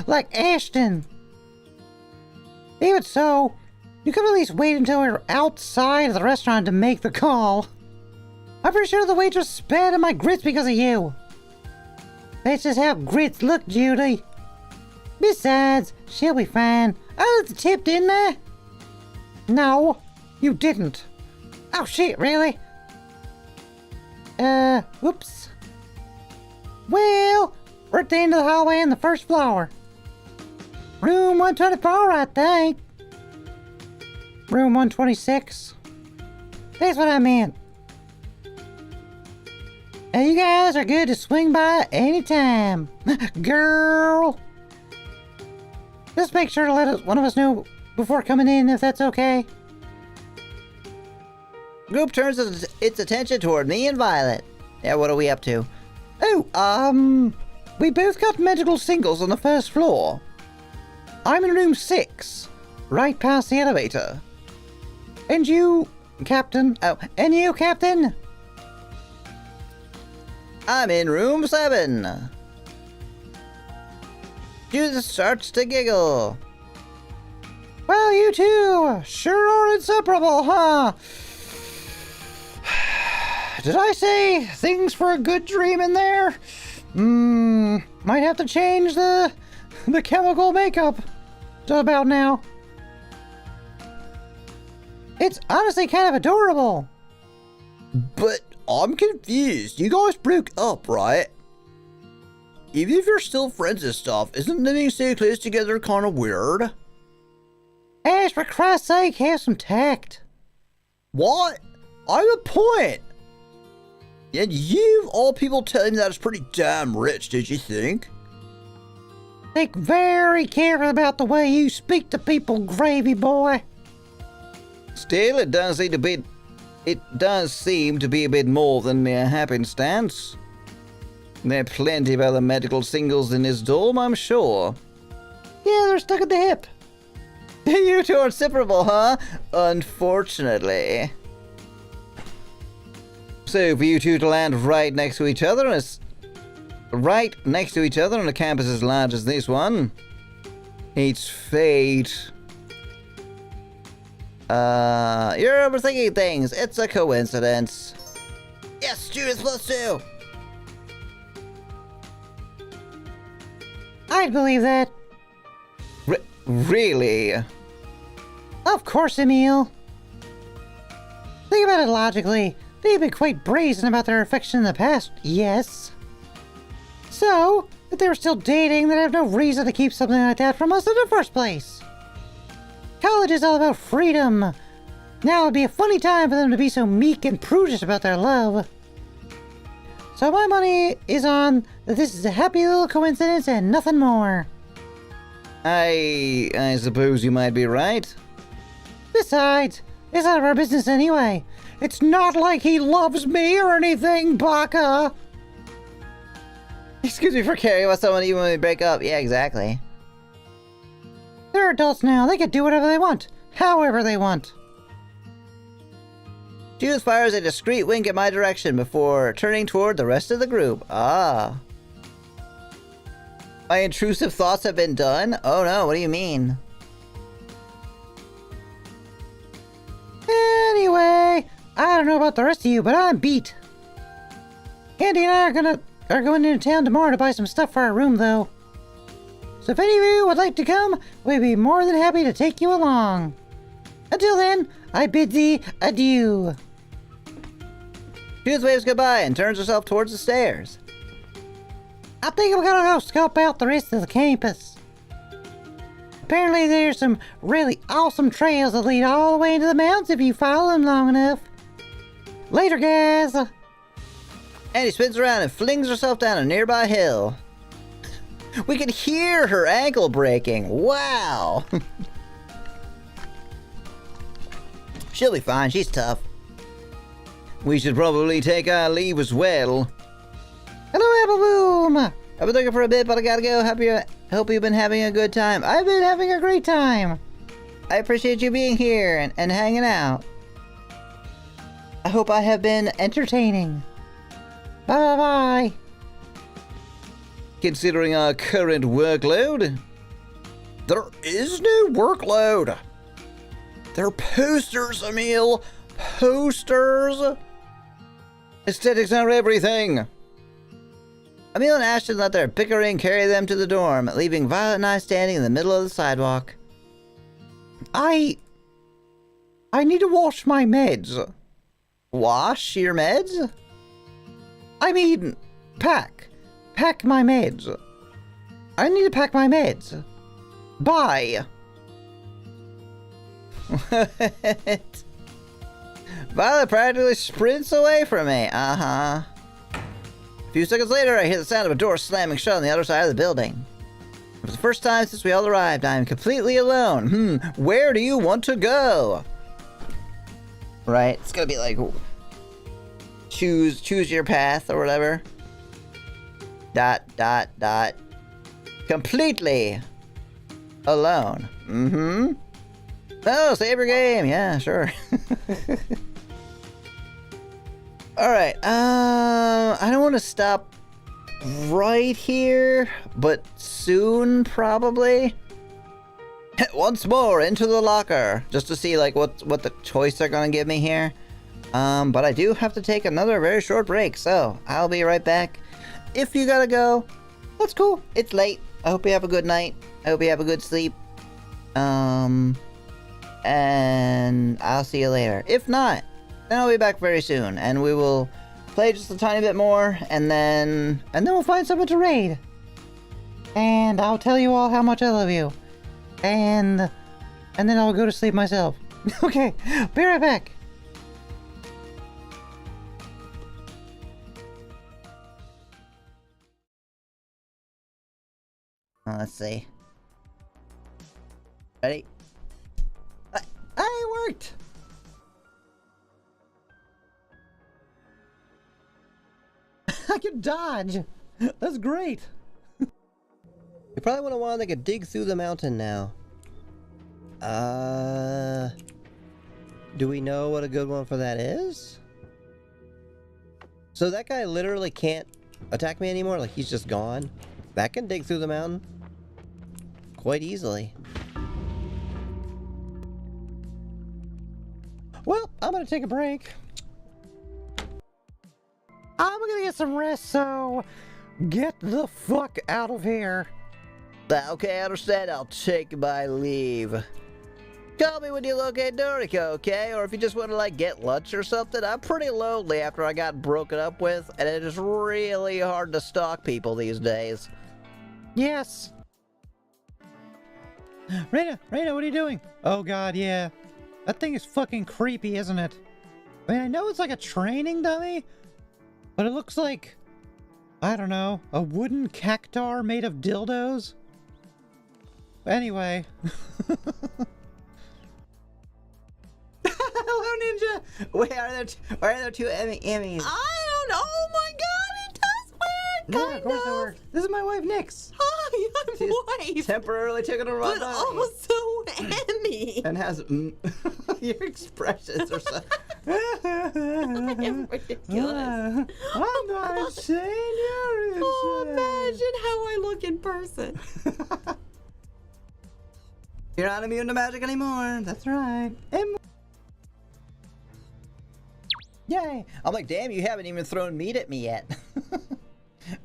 Like Ashton. Even so, you could at least wait until we were outside of the restaurant to make the call. I'm pretty sure the waitress spat in my grits because of you. That's just how grits look, Judy. Besides, she'll be fine. I left the tip, didn't I? No, you didn't. Oh shit, really? Whoops. Well, we're at the end of the hallway on the first floor. Room 124, I think. Room 126. That's what I meant. And you guys are good to swing by anytime. Girl! Just make sure to let one of us know before coming in if that's okay. Group turns its attention toward me and Violet. Yeah, what are we up to? Oh, we both got medical singles on the first floor. I'm in room 6, right past the elevator. And you, Captain? Oh, and you, Captain? I'm in room 7. Judith starts to giggle. Well, you two sure are inseparable, huh? Did I say things for a good dream in there? Might have to change the chemical makeup just about now. It's honestly kind of adorable. But I'm confused. You guys broke up, right? Even if you're still friends and stuff, isn't living so close together kind of weird? Ash, for Christ's sake, have some tact. What? I have a point. And you, all people, telling me that is pretty damn rich, did you think? Think very carefully about the way you speak to people, Gravy Boy. Still, it does seem to be a bit more than mere happenstance. There are plenty of other medical singles in his dorm, I'm sure. Yeah, they're stuck at the hip. You two are inseparable, huh? Unfortunately. So, for you two to land right next to each other on a campus as large as this one, it's fate. You're overthinking things. It's a coincidence. Yes, Judith +2. I'd believe that. Really? Of course, Emil. Think about it logically. They've been quite brazen about their affection in the past, yes. So, If they were still dating, they'd have no reason to keep something like that from us in the first place. College is all about freedom. Now would be a funny time for them to be so meek and prudish about their love. So my money is on that this is a happy little coincidence and nothing more. I suppose you might be right. Besides, it's none of our business anyway. It's not like he loves me or anything, Baka. Excuse me for caring about someone even when we break up. Yeah, exactly. They're adults now. They can do whatever they want, however they want. Judith fires a discreet wink in my direction before turning toward the rest of the group. Ah. My intrusive thoughts have been done? Oh no, what do you mean? Anyway, I don't know about the rest of you, but I'm beat. Andy and I are going into town tomorrow to buy some stuff for our room, though. So if any of you would like to come, we'd be more than happy to take you along. Until then, I bid thee adieu. Judith waves goodbye and turns herself towards the stairs. I think I'm gonna go scope out the rest of the campus. Apparently there's some really awesome trails that lead all the way into the mountains if you follow them long enough. Later, guys. Annie spins around and flings herself down a nearby hill. We can hear her ankle breaking. Wow. She'll be fine. She's tough. We should probably take our leave as well. Hello, Apple Boom. I've been looking for a bit, but I gotta go. Hope you've been having a good time. I've been having a great time. I appreciate you being here and hanging out. I hope I have been Entertaining. Bye-bye. Considering our current workload. There is no workload. They're posters, Emil. Posters. Aesthetics are everything. Emil and Ashton let their bickering carry them to the dorm, leaving Violet and I standing in the middle of the sidewalk. I need to wash my meds. Wash your meds? I mean, pack my meds. I need to pack my meds. Bye. What? Violet practically sprints away from me. Uh-huh. A few seconds later, I hear the sound of a door slamming shut on the other side of the building. For the first time since we all arrived, I am completely alone. Where do you want to go? Right, it's gonna be like, choose your path or whatever. ... Completely alone. Oh, save your game. Yeah, sure. Alright, I don't want to stop right here, but soon, probably. Once more, into the locker, just to see, like, what the choice they're gonna give me here. But I do have to take another very short break, so I'll be right back. If you gotta go, that's cool. It's late. I hope you have a good night. I hope you have a good sleep. And I'll see you later. If not, then I'll be back very soon, and we will play just a tiny bit more, and then we'll find someone to raid. And I'll tell you all how much I love you. And then I'll go to sleep myself. Okay, be right back. Let's see. Ready? I worked! I can dodge. That's great. You probably want to want like a dig through the mountain now. Do we know what a good one for that is? So that guy literally can't attack me anymore? Like he's just gone? That can dig through the mountain quite easily. Well, I'm gonna take a break. I'm gonna get some rest, so get the fuck out of here. Okay, I understand. I'll take my leave. Call me when you locate Noriko, okay? Or if you just want to, like, get lunch or something. I'm pretty lonely after I got broken up with, and it is really hard to stalk people these days. Yes. Raina, what are you doing? Oh god, yeah. That thing is fucking creepy, isn't it? I mean, I know it's like a training dummy, but it looks like, I don't know, a wooden cactar made of dildos? Anyway. Hello, Ninja. Wait, why are there two Emmys? I don't know. Oh my god, it does work. No, Kind of course it works. This is my wife, Nix. Hi, I'm She's wife. temporarily taken a run But also Emmy. and has your expressions are so. I am ridiculous. I'm not saying you're Oh, imagine how I look in person. You're not immune to magic anymore. That's right. Yay! I'm like, damn, you haven't even thrown meat at me yet.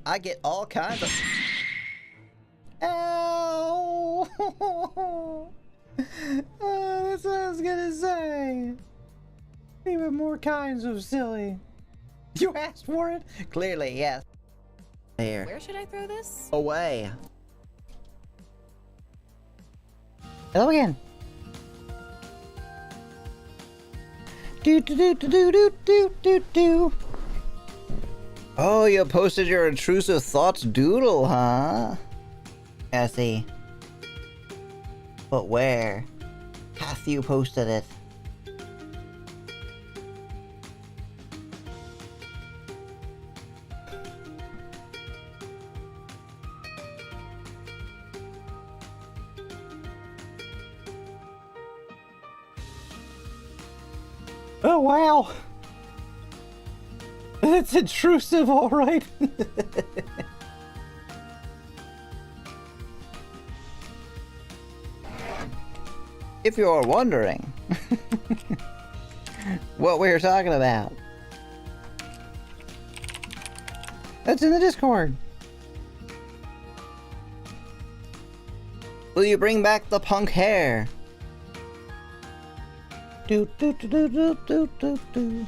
I get all kinds of. Ow! Oh, that's what I was gonna say. Even more kinds of silly. You asked for it? Clearly, yes. There. Where should I throw this? Away. Hello again. Do do do do do do do do. Oh, you posted your intrusive thoughts doodle, huh? I see. But where? Hath you posted it? Oh wow. It's intrusive, all right. If you're wondering what we were talking about, That's in the Discord. will you bring back the punk hair? Do do do do do do do do.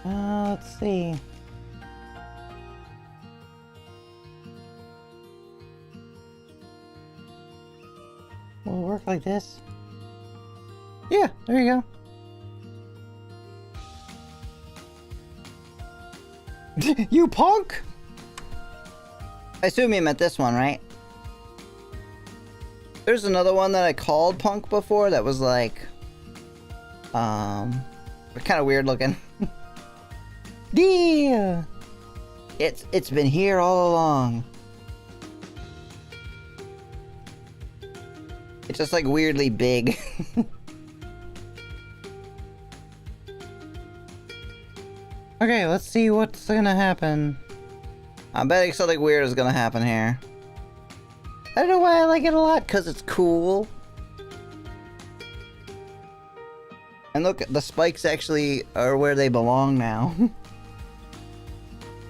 Let's see. Will it work like this? Yeah, there you go. You punk! I assume you meant this one, right? There's another one that I called punk before that was like, kind of weird looking. Yeah. It's been here all along. It's just like weirdly big. Okay, let's see what's gonna happen. I'm betting something weird is gonna happen here. I don't know why I like it a lot, cause it's cool. And look, the spikes actually are where they belong now.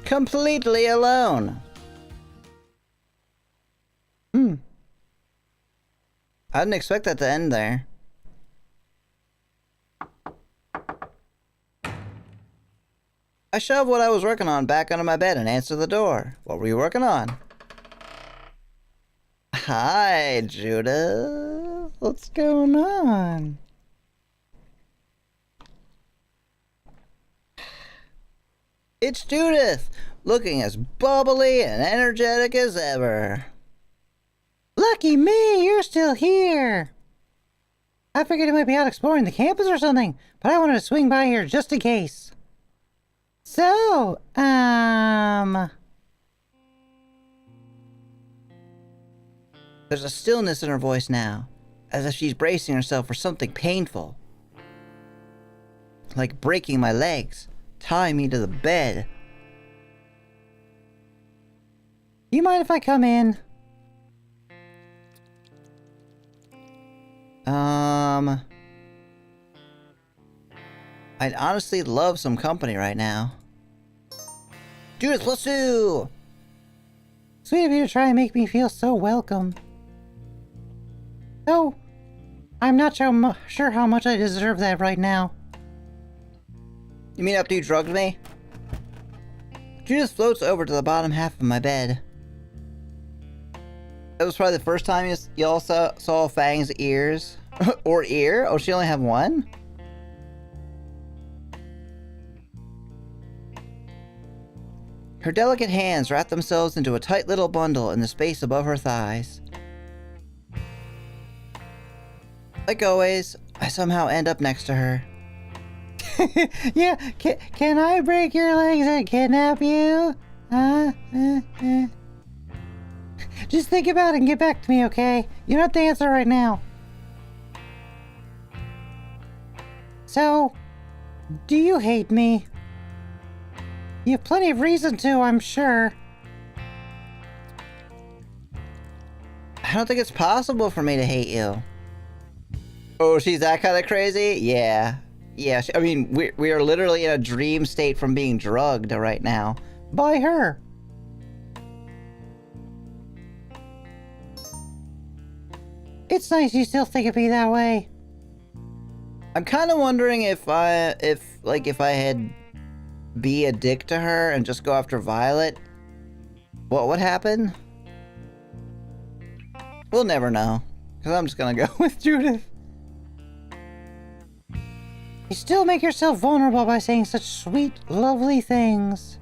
Completely alone. Hmm. I didn't expect that to end there. I shoved what I was working on back under my bed and answered the door. What were you working on? Hi, Judith. What's going on? It's Judith, looking as bubbly and energetic as ever. Lucky me, you're still here. I figured you might be out exploring the campus or something, but I wanted to swing by here just in case. So, There's a stillness in her voice now, as if she's bracing herself for something painful. Like breaking my legs, tying me to the bed. you mind if I come in? I'd honestly love some company right now. Judith, let's do! Sweet of you to try and make me feel so welcome. Oh, I'm not sure how much I deserve that right now. You mean after you drugged me? Judith floats over to the bottom half of my bed. That was probably the first time y'all saw Fang's ears. Or ear? Oh, she only have one? Her delicate hands wrap themselves into a tight little bundle in the space above her thighs. Like always, I somehow end up next to her. Yeah, can I break your legs and kidnap you? Just think about it and get back to me, okay? You don't have to answer right now. So, do you hate me? You have plenty of reason to, I'm sure. I don't think it's possible for me to hate you. Oh, she's that kind of crazy? Yeah. Yeah, I mean, we are literally in a dream state from being drugged right now. By her. It's nice you still think of me that way. I'm kind of wondering if I had be a dick to her and just go after Violet, what would happen? We'll never know, because I'm just gonna go with Judith. You still make yourself vulnerable by saying such sweet, lovely things.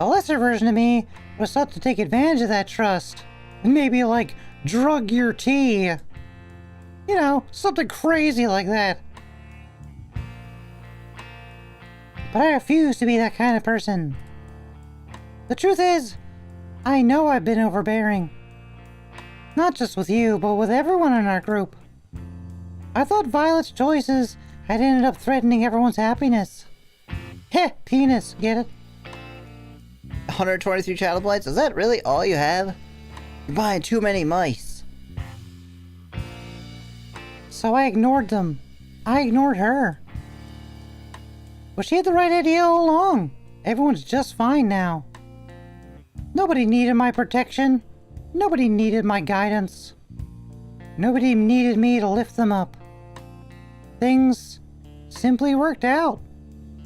A lesser version of me was thought to take advantage of that trust. And maybe, like, drug your tea. You know, something crazy like that. But I refuse to be that kind of person. The truth is, I know I've been overbearing. Not just with you, but with everyone in our group. I thought Violet's choices had ended up threatening everyone's happiness. Heh, penis, get it? 123 Shadow Blights? Is that really all you have? You're buying too many mice. So I ignored them. I ignored her. But she had the right idea all along. Everyone's just fine now. Nobody needed my protection. Nobody needed my guidance. Nobody needed me to lift them up. Things simply worked out.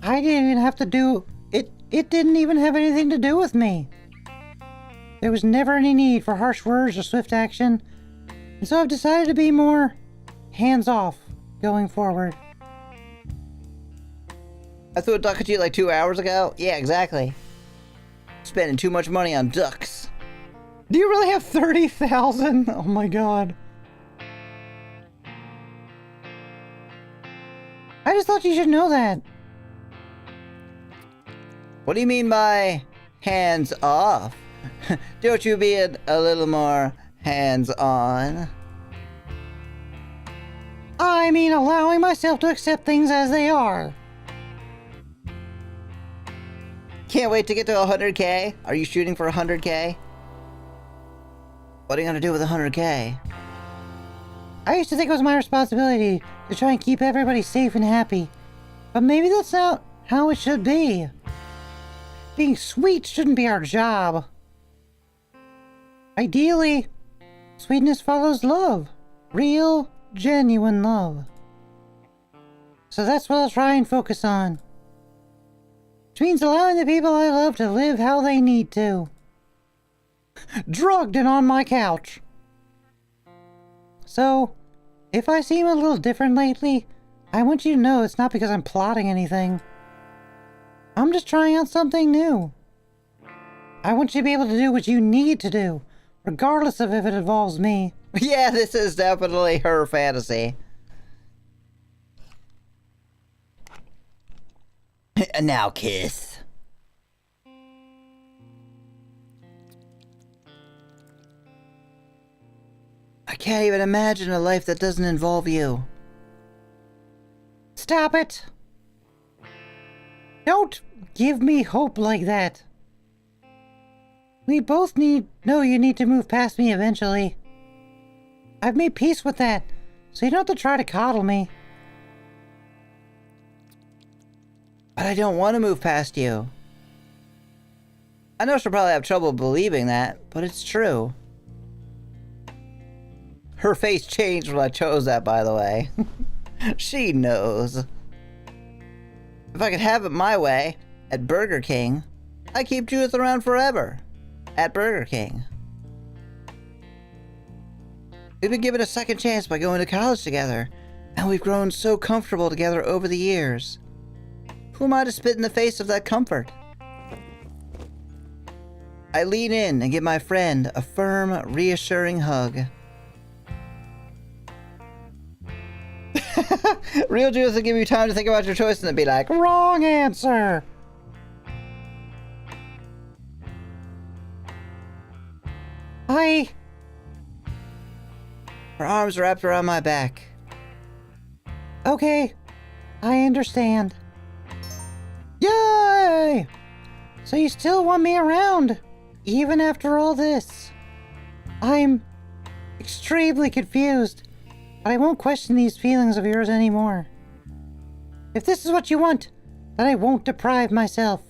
I didn't even have to do it. It didn't even have anything to do with me. There was never any need for harsh words or swift action, and so I've decided to be more hands-off going forward. I threw a duck at you like 2 hours ago? Yeah, exactly. Spending too much money on ducks. Do you really have 30,000? Oh my god. I just thought you should know that. What do you mean by hands off? Don't you be a little more hands on? I mean allowing myself to accept things as they are. Can't wait to get to 100k. Are you shooting for 100k? What are you gonna do with 100k? I used to think it was my responsibility to try and keep everybody safe and happy. But maybe that's not how it should be. Being sweet shouldn't be our job. Ideally, sweetness follows love. Real, genuine love. So that's what I'll try and focus on. Which means allowing the people I love to live how they need to. Drugged and on my couch. So, if I seem a little different lately, I want you to know it's not because I'm plotting anything. I'm just trying out something new. I want you to be able to do what you need to do, regardless of if it involves me. Yeah, this is definitely her fantasy. And now kiss. I can't even imagine a life that doesn't involve you. Stop it! Don't give me hope like that. We both know you need to move past me eventually. I've made peace with that, so you don't have to try to coddle me. But I don't want to move past you. I know she'll probably have trouble believing that, but it's true. Her face changed when I chose that, by the way. She knows. If I could have it my way, at Burger King, I'd keep Judith around forever. At Burger King. We've been given a second chance by going to college together, and we've grown so comfortable together over the years. Who am I to spit in the face of that comfort? I lean in and give my friend a firm, reassuring hug. Real Judith will give you time to think about your choice and then be like, Wrong answer. her arms wrapped around my back. Okay, I understand. Yay! So you still want me around, even after all this? I'm extremely confused, but I won't question these feelings of yours anymore. If this is what you want, then I won't deprive myself.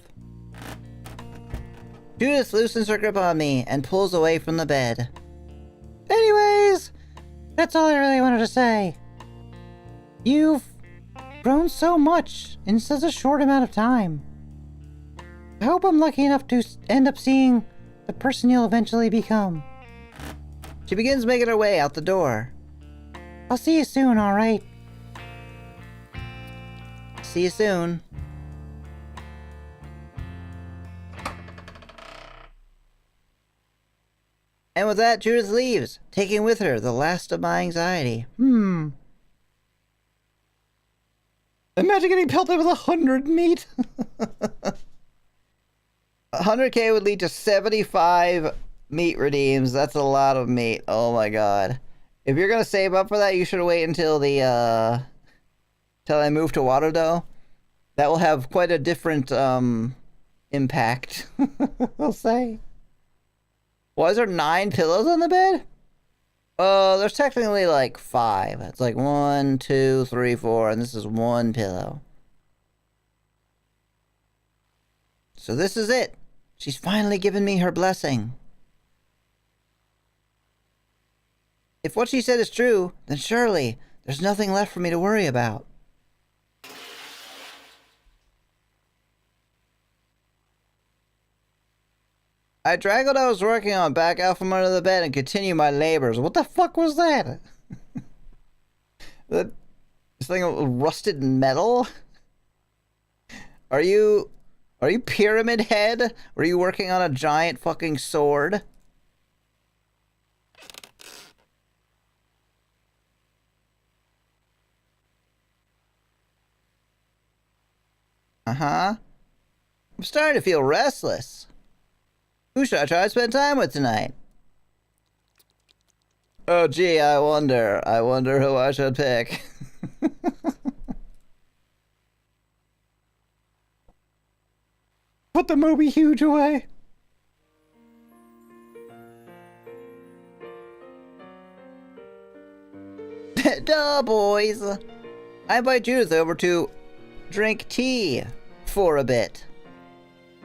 Judith loosens her grip on me and pulls away from the bed. Anyways, that's all I really wanted to say. You've grown so much in such a short amount of time. I hope I'm lucky enough to end up seeing the person you'll eventually become. She begins making her way out the door. I'll see you soon, alright? See you soon. And with that, Judith leaves, taking with her the last of my anxiety. Imagine getting pelted with 100 meat. 100k would lead to 75 meat redeems. That's a lot of meat. Oh my god. If you're gonna save up for that, you should wait until the till I move to Waterdough. That will have quite a different impact. I'll say. Why is there 9 pillows on the bed? There's technically like 5. It's like 1, 2, 3, 4, and this is 1 pillow. So this is it. She's finally given me her blessing. If what she said is true, then surely there's nothing left for me to worry about. I drag what I was working on back out from under the bed and continue my labors. What the fuck was that? This thing of rusted metal? Are you Pyramid Head? Were you working on a giant fucking sword? Uh-huh. I'm starting to feel restless. Who should I try to spend time with tonight? Oh gee, I wonder who I should pick. Put the Moby Huge away. Duh, boys. I invite Judith over to drink tea for a bit.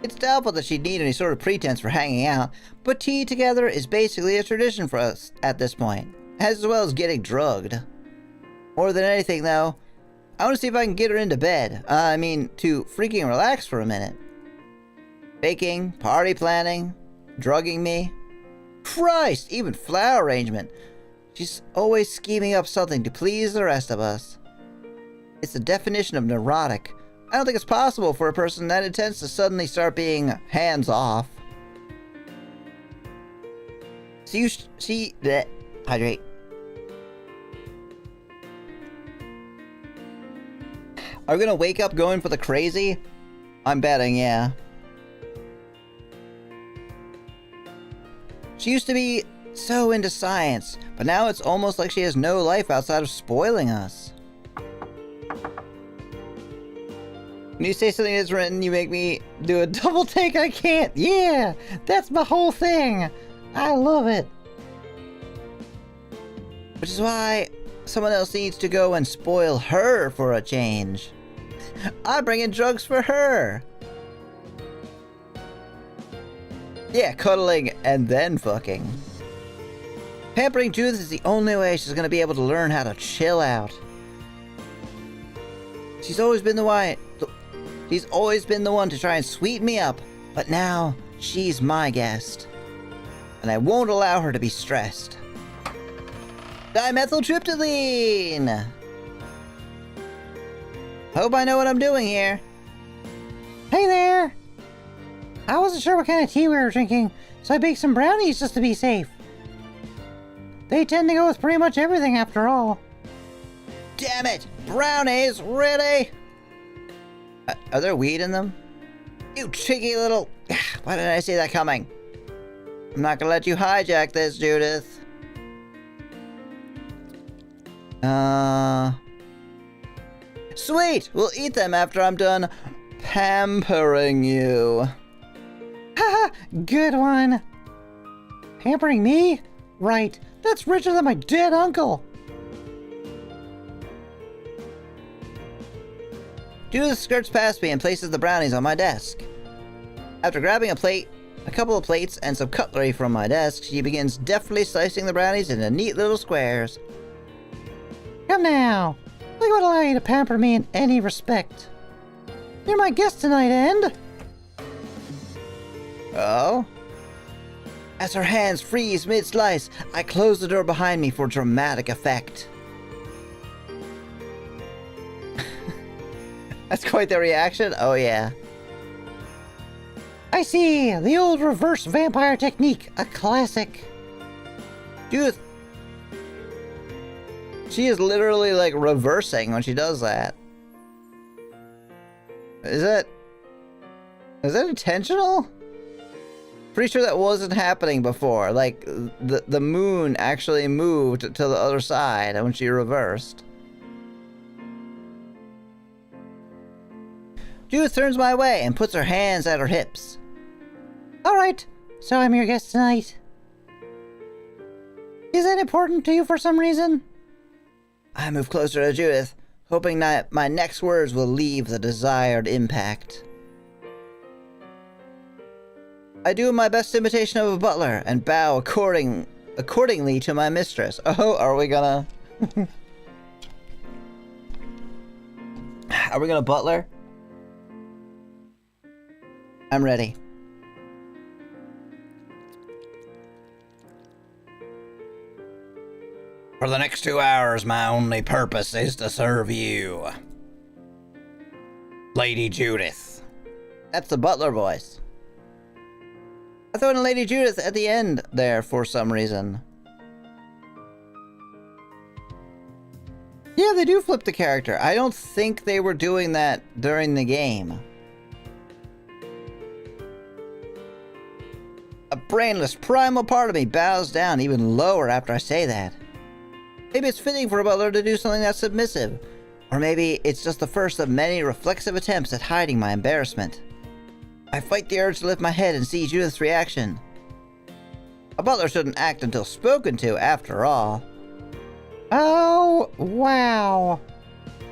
It's doubtful that she'd need any sort of pretense for hanging out, but tea together is basically a tradition for us at this point, as well as getting drugged. More than anything, though, I want to see if I can get her into bed. To freaking relax for a minute. Baking, party planning, drugging me. Christ, even flower arrangement. She's always scheming up something to please the rest of us. It's the definition of neurotic. I don't think it's possible for a person that intense to suddenly start being hands-off. Hydrate. Are we gonna wake up going for the crazy? I'm betting, yeah. She used to be so into science, but now it's almost like she has no life outside of spoiling us. When you say something that's written, you make me do a double take. I can't. Yeah, that's my whole thing. I love it. Which is why someone else needs to go and spoil her for a change. I bring in drugs for her. Yeah, cuddling and then fucking. Pampering Judith is the only way she's gonna be able to learn how to chill out. She's always been the She's always been the one to try and sweeten me up, but now she's my guest. And I won't allow her to be stressed. Dimethyltryptamine! Hope I know what I'm doing here. Hey there! I wasn't sure what kind of tea we were drinking, so I baked some brownies just to be safe. They tend to go with pretty much everything after all. Damn it! Brownies? Really? Are there weed in them? You cheeky little... Why didn't I see that coming? I'm not gonna let you hijack this, Judith. Sweet! We'll eat them after I'm done pampering you. Haha, good one. Pampering me? Right, that's richer than my dead uncle. Judith skirts past me and places the brownies on my desk. After grabbing a couple of plates, and some cutlery from my desk, she begins deftly slicing the brownies into neat little squares. Come now. I would allow you to pamper me in any respect. You're my guest tonight, and... Oh? As her hands freeze mid-slice, I close the door behind me for dramatic effect. That's quite the reaction. Oh yeah. I see, the old reverse vampire technique, a classic. Judith. She is literally like reversing when she does that. Is that intentional? Pretty sure that wasn't happening before. Like the moon actually moved to the other side when she reversed. Judith turns my way and puts her hands at her hips. Alright, so I'm your guest tonight. Is that important to you for some reason? I move closer to Judith, hoping that my next words will leave the desired impact. I do my best imitation of a butler and bow accordingly to my mistress. Oh, are we gonna... Are we gonna butler? I'm ready. For the next 2 hours, my only purpose is to serve you. Lady Judith. That's the butler voice. I threw in Lady Judith at the end there for some reason. Yeah, they do flip the character. I don't think they were doing that during the game. A brainless, primal part of me bows down even lower after I say that. Maybe it's fitting for a butler to do something that's submissive. Or maybe it's just the first of many reflexive attempts at hiding my embarrassment. I fight the urge to lift my head and see Judith's reaction. A butler shouldn't act until spoken to, after all. Oh, wow.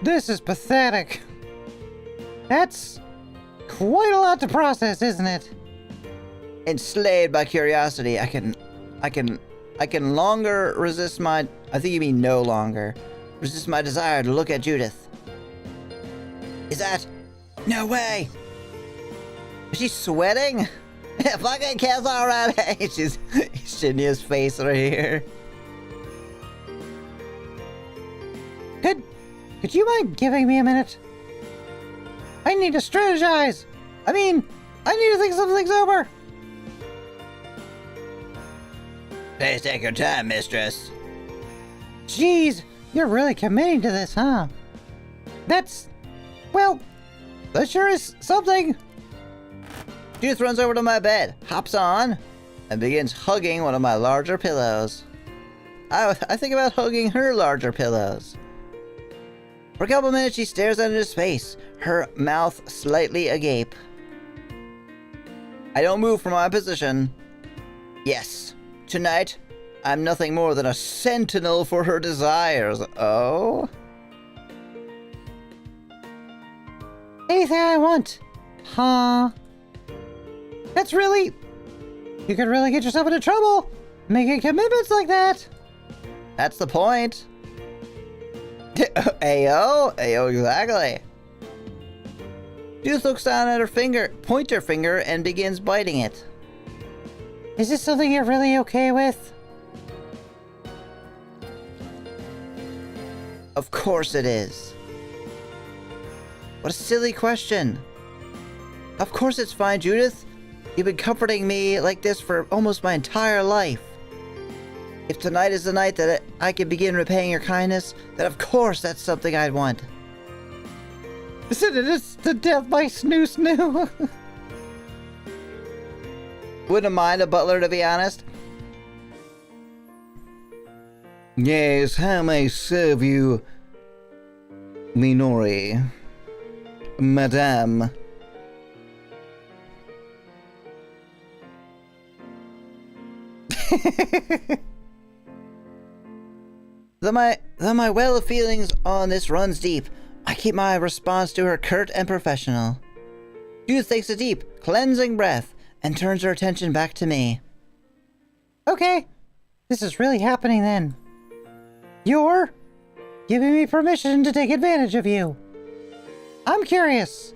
This is pathetic. That's quite a lot to process, isn't it? Enslaved by curiosity, I can longer resist my... I think you mean no longer. Resist my desire to look at Judith. Is that... No way! Is she sweating? Fucking kiss already! She's Shinya's face right here. Could you mind giving me a minute? I need to strategize! I need to think some things over! Please take your time, mistress. Jeez, you're really committing to this, huh? Well, that sure is something. Judith runs over to my bed, hops on, and begins hugging one of my larger pillows. I think about hugging her larger pillows. For a couple minutes, she stares out into space, her mouth slightly agape. I don't move from my position. Yes, tonight, I'm nothing more than a sentinel for her desires. Oh? Anything I want. Huh? You could really get yourself into trouble making commitments like that. That's the point. Ayo, exactly. Judith looks down at her pointer finger, and begins biting it. Is this something you're really okay with? Of course it is. What a silly question. Of course it's fine, Judith. You've been comforting me like this for almost my entire life. If tonight is the night that I can begin repaying your kindness, then of course that's something I'd want. Isn't it just the death by snoo snoo? Wouldn't mind a butler, to be honest. Yes, how may I serve you, Minori? Madame. Though my well of feelings on this runs deep, I keep my response to her curt and professional. Judith takes a deep, cleansing breath and turns her attention back to me. Okay, this is really happening then. You're giving me permission to take advantage of you. I'm curious.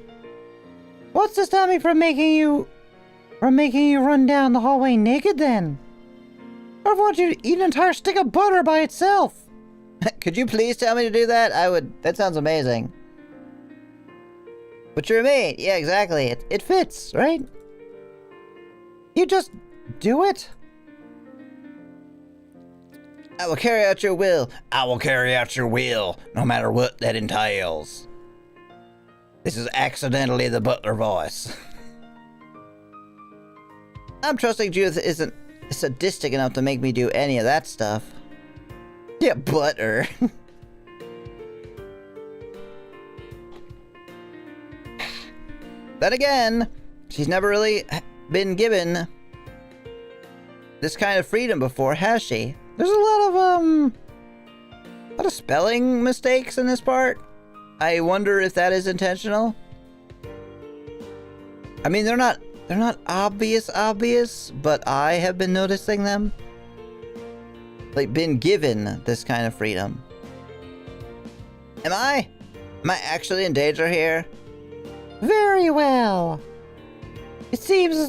What's to stop me from making you run down the hallway naked then? Or I want you to eat an entire stick of butter by itself. Could you please tell me to do that? That sounds amazing. But you're a maid. Yeah, exactly. It fits, right? You just do it? I will carry out your will. I will carry out your will, no matter what that entails. This is accidentally the butler voice. I'm trusting Judith isn't sadistic enough to make me do any of that stuff. Yeah, butter. Then again, she's never really been given this kind of freedom before, has she? There's a lot of spelling mistakes in this part. I wonder if that is intentional. I mean, they're not obvious, but I have been noticing them. Like, been given this kind of freedom. Am I actually in danger here? Very well. It seems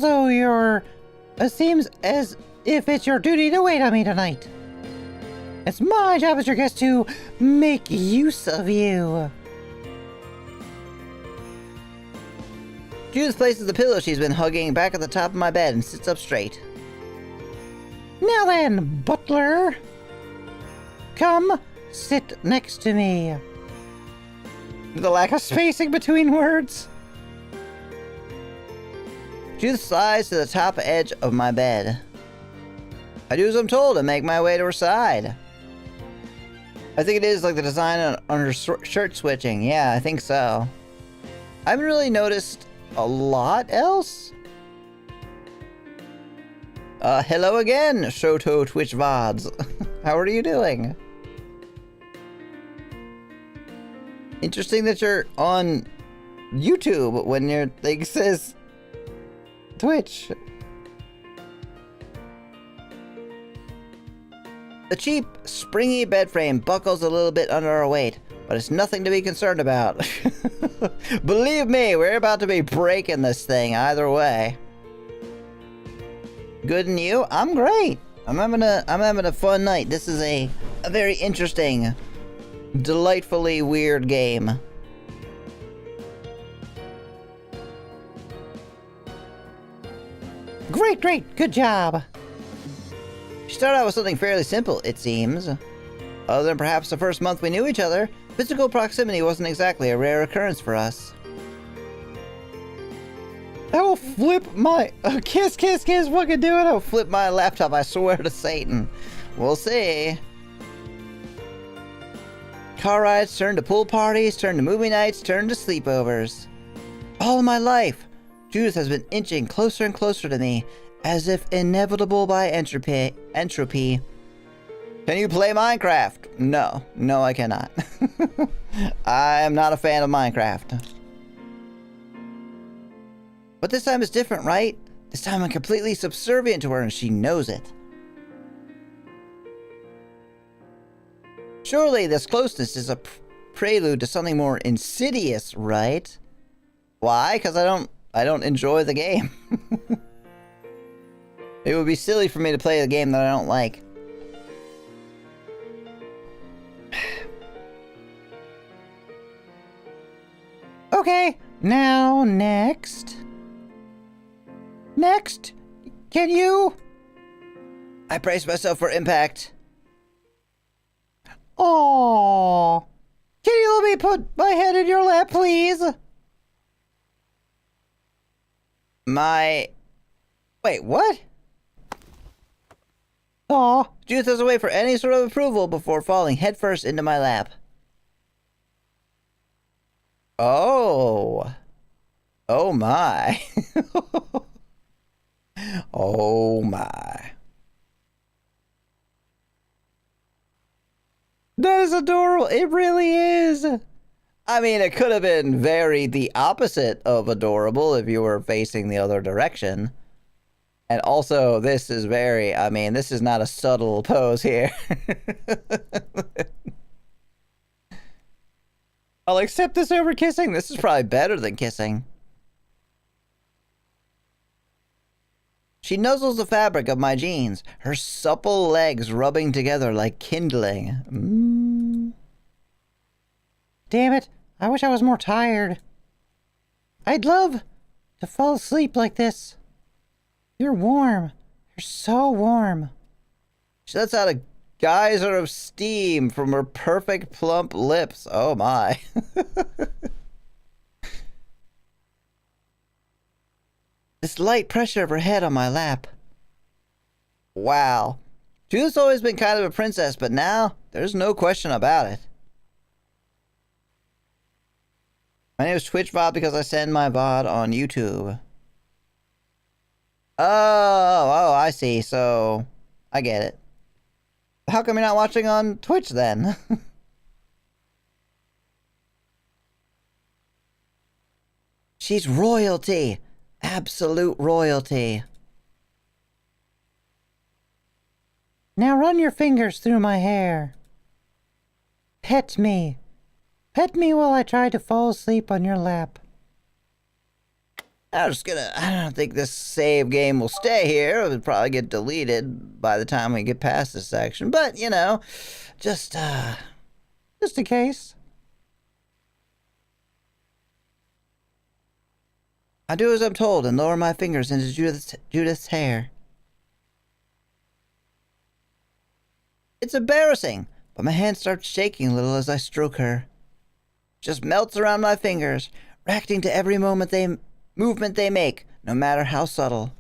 as if it's your duty to wait on me tonight. It's my job as your guest to make use of you. Judith places the pillow she's been hugging back at the top of my bed and sits up straight. Now then, butler. Come, sit next to me. The lack of Spacing between words. Judith slides to the top edge of my bed. I do as I'm told and make my way to her side. I think it is like the design on her shirt switching. Yeah, I think so. I haven't really noticed a lot else. Hello again, Shoto Twitch VODs. How are you doing? Interesting that you're on YouTube when your thing says Twitch. The cheap, springy bed frame buckles a little bit under our weight, but it's nothing to be concerned about. Believe me, we're about to be breaking this thing either way. Good and you? I'm great. I'm having a fun night. This is a very interesting, delightfully weird game. Great, good job. She started out with something fairly simple, it seems. Other than perhaps the first month we knew each other, physical proximity wasn't exactly a rare occurrence for us. I will flip my... kiss, fucking do it. I'll flip my laptop, I swear to Satan. We'll see. Car rides turned to pool parties, turned to movie nights, turned to sleepovers. All of my life, Judith has been inching closer and closer to me, as if inevitable by entropy. Can you play Minecraft? No, I cannot. I am not a fan of Minecraft. But this time is different, right? This time I'm completely subservient to her and she knows it. Surely this closeness is a prelude to something more insidious, right? Why? Because I don't enjoy the game. It would be silly for me to play a game that I don't like. Okay, now next. Next, can you? I brace myself for impact. Oh, can you let me put my head in your lap, please? Wait, what? Aw, Judith doesn't wait for any sort of approval before falling headfirst into my lap. Oh. Oh my. Oh my. that is adorable. It really is. I mean, it could have been very the opposite of adorable if you were facing the other direction. And also, this is very, I mean, this is not a subtle pose here. I'll accept this over kissing. This is probably better than kissing. She nuzzles the fabric of my jeans, her supple legs rubbing together like kindling. Damn it, I wish I was more tired. I'd love to fall asleep like this. You're warm. You're so warm. She lets out a geyser of steam from her perfect plump lips. Oh my. This light pressure of her head on my lap. Wow. Judith's always been kind of a princess, but now there's no question about it. My name is Twitch VOD because I send my VOD on YouTube. Oh, I see. So, I get it. How come you're not watching on Twitch then? She's royalty. Absolute royalty. Now run your fingers through my hair. Pet me. Pet me while I try to fall asleep on your lap. I don't think this save game will stay here. It'll probably get deleted by the time we get past this section. But, you know, just in case. I do as I'm told and lower my fingers into Judith's hair. It's embarrassing, but my hand starts shaking a little as I stroke her. Just melts around my fingers, reacting to every movement they make, no matter how subtle.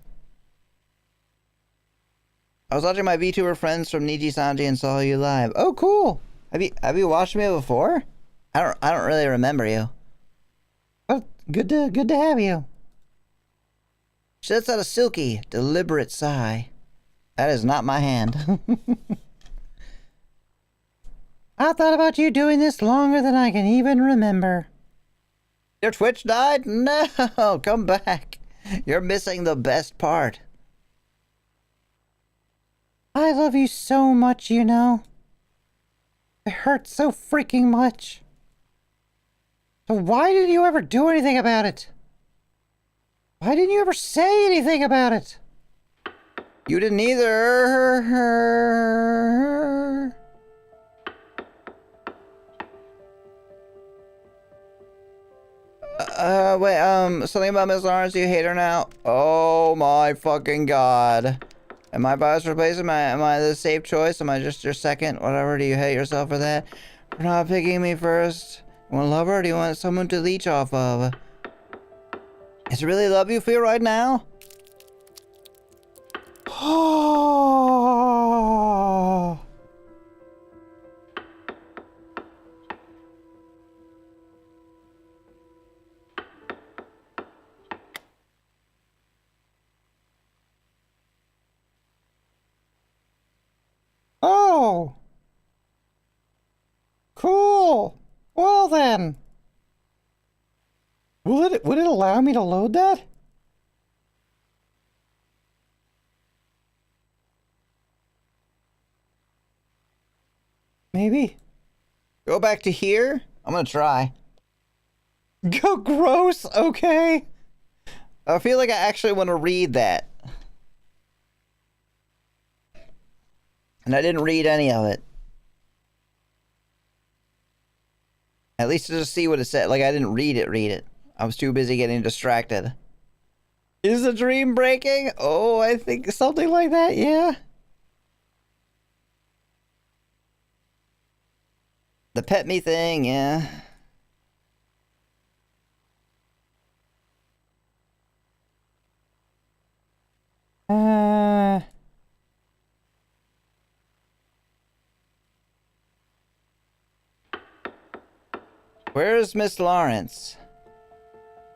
I was watching my VTuber friends from Niji Sanji and saw you live. Oh, cool! Have you watched me before? I don't really remember you. Oh, good to have you. She lets out a silky, deliberate sigh. That is not my hand. I thought about you doing this longer than I can even remember. Your Twitch died? No, come back. You're missing the best part. I love you so much, you know. It hurts so freaking much. So why didn't you ever do anything about it? Why didn't you ever say anything about it? You didn't either. Wait, something about Miss Lawrence, you hate her now? Oh my fucking god. Am I biased replacement? Am I the safe choice? Am I just your second? Whatever, do you hate yourself for that? For not picking me first? You want a lover or do you want someone to leech off of? Is it really love you feel right now? Oh. Oh. Cool. Well then. Would it allow me to load that? Maybe. Go back to here? I'm gonna try. Go gross, okay. I feel like I actually want to read that. And I didn't read any of it. At least to just see what it said. Like, I didn't read it. I was too busy getting distracted. Is the dream breaking? Oh, I think something like that, yeah. The pet me thing, yeah. Where's Miss Lawrence?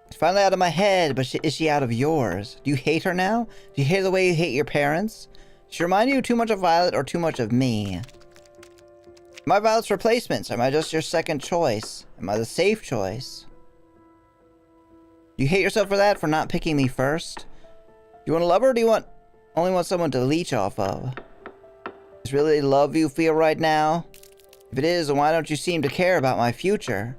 It's finally out of my head, but is she out of yours? Do you hate her now? Do you hate the way you hate your parents? Does she remind you too much of Violet or too much of me? Am I Violet's replacement? Am I just your second choice? Am I the safe choice? Do you hate yourself for that? For not picking me first? Do you want to love her or do you only want someone to leech off of? Is really love you feel right now? If it is, then why don't you seem to care about my future?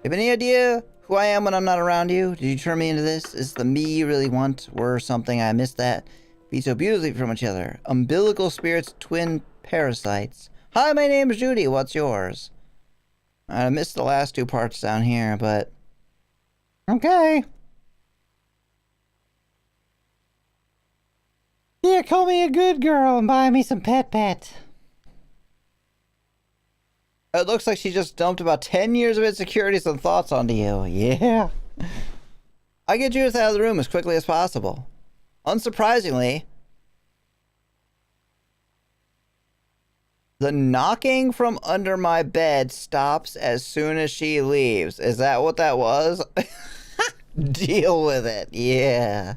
Have any idea who I am when I'm not around you? Did you turn me into this? Is the me you really want or something? I missed that. Be so beautifully from each other. Umbilical spirits, twin parasites. Hi, my name is Judy. What's yours? I missed the last two parts down here, but... Okay. Yeah, call me a good girl and buy me some pet. It looks like she just dumped about 10 years of insecurities and thoughts onto you. Yeah. I get Judith out of the room as quickly as possible. Unsurprisingly, the knocking from under my bed stops as soon as she leaves. Is that what that was? Deal with it. Yeah.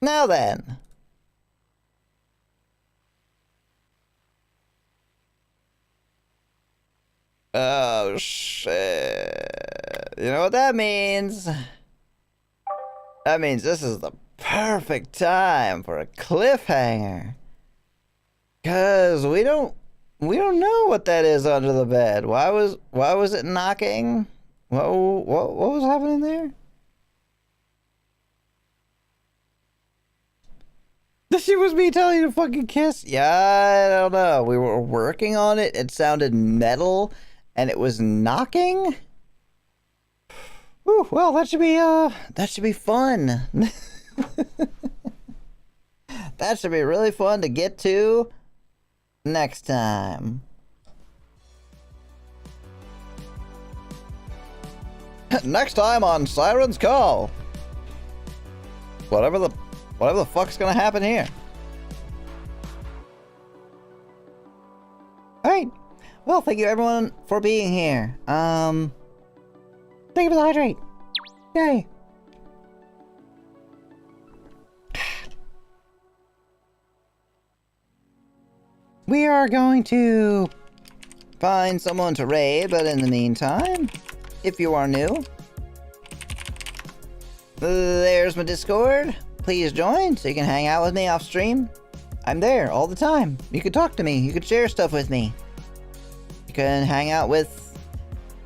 Now then. Oh, shit. You know what that means? That means this is the perfect time for a cliffhanger. Cause we don't know what that is under the bed. Why was it knocking? What was happening there? She was me telling you to fucking kiss. Yeah, I don't know. We were working on it. It sounded metal, and it was knocking. Ooh, well, that should be fun. That should be really fun to get to next time. Next time on Siren's Call. Whatever the fuck's gonna happen here. Alright. Well, thank you everyone for being here. Thank you for the hydrate. Yay. We are going to find someone to raid, but in the meantime, if you are new, there's my Discord. Please join so you can hang out with me off stream. I'm there all the time. You can talk to me. You can share stuff with me. You can hang out with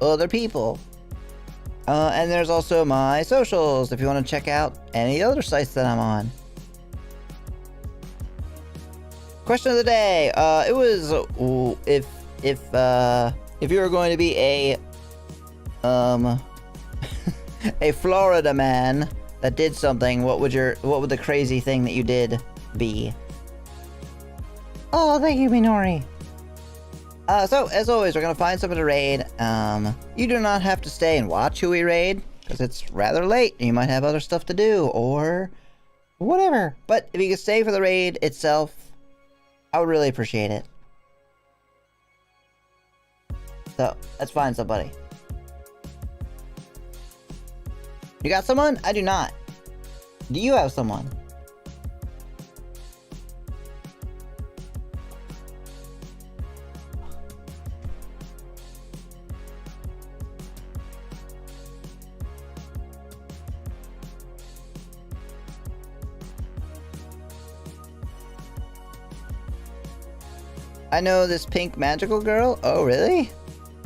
other people. And there's also my socials if you want to check out any other sites that I'm on. Question of the day. It was if you were going to be a a Florida man that did something, what would the crazy thing that you did be? Oh, thank you, Minori. So as always, we're gonna find someone to raid. You do not have to stay and watch who we raid because it's rather late. You might have other stuff to do or whatever. But if you could stay for the raid itself, I would really appreciate it. So let's find somebody. You got someone? I do not. Do you have someone? I know this pink magical girl. Oh, really?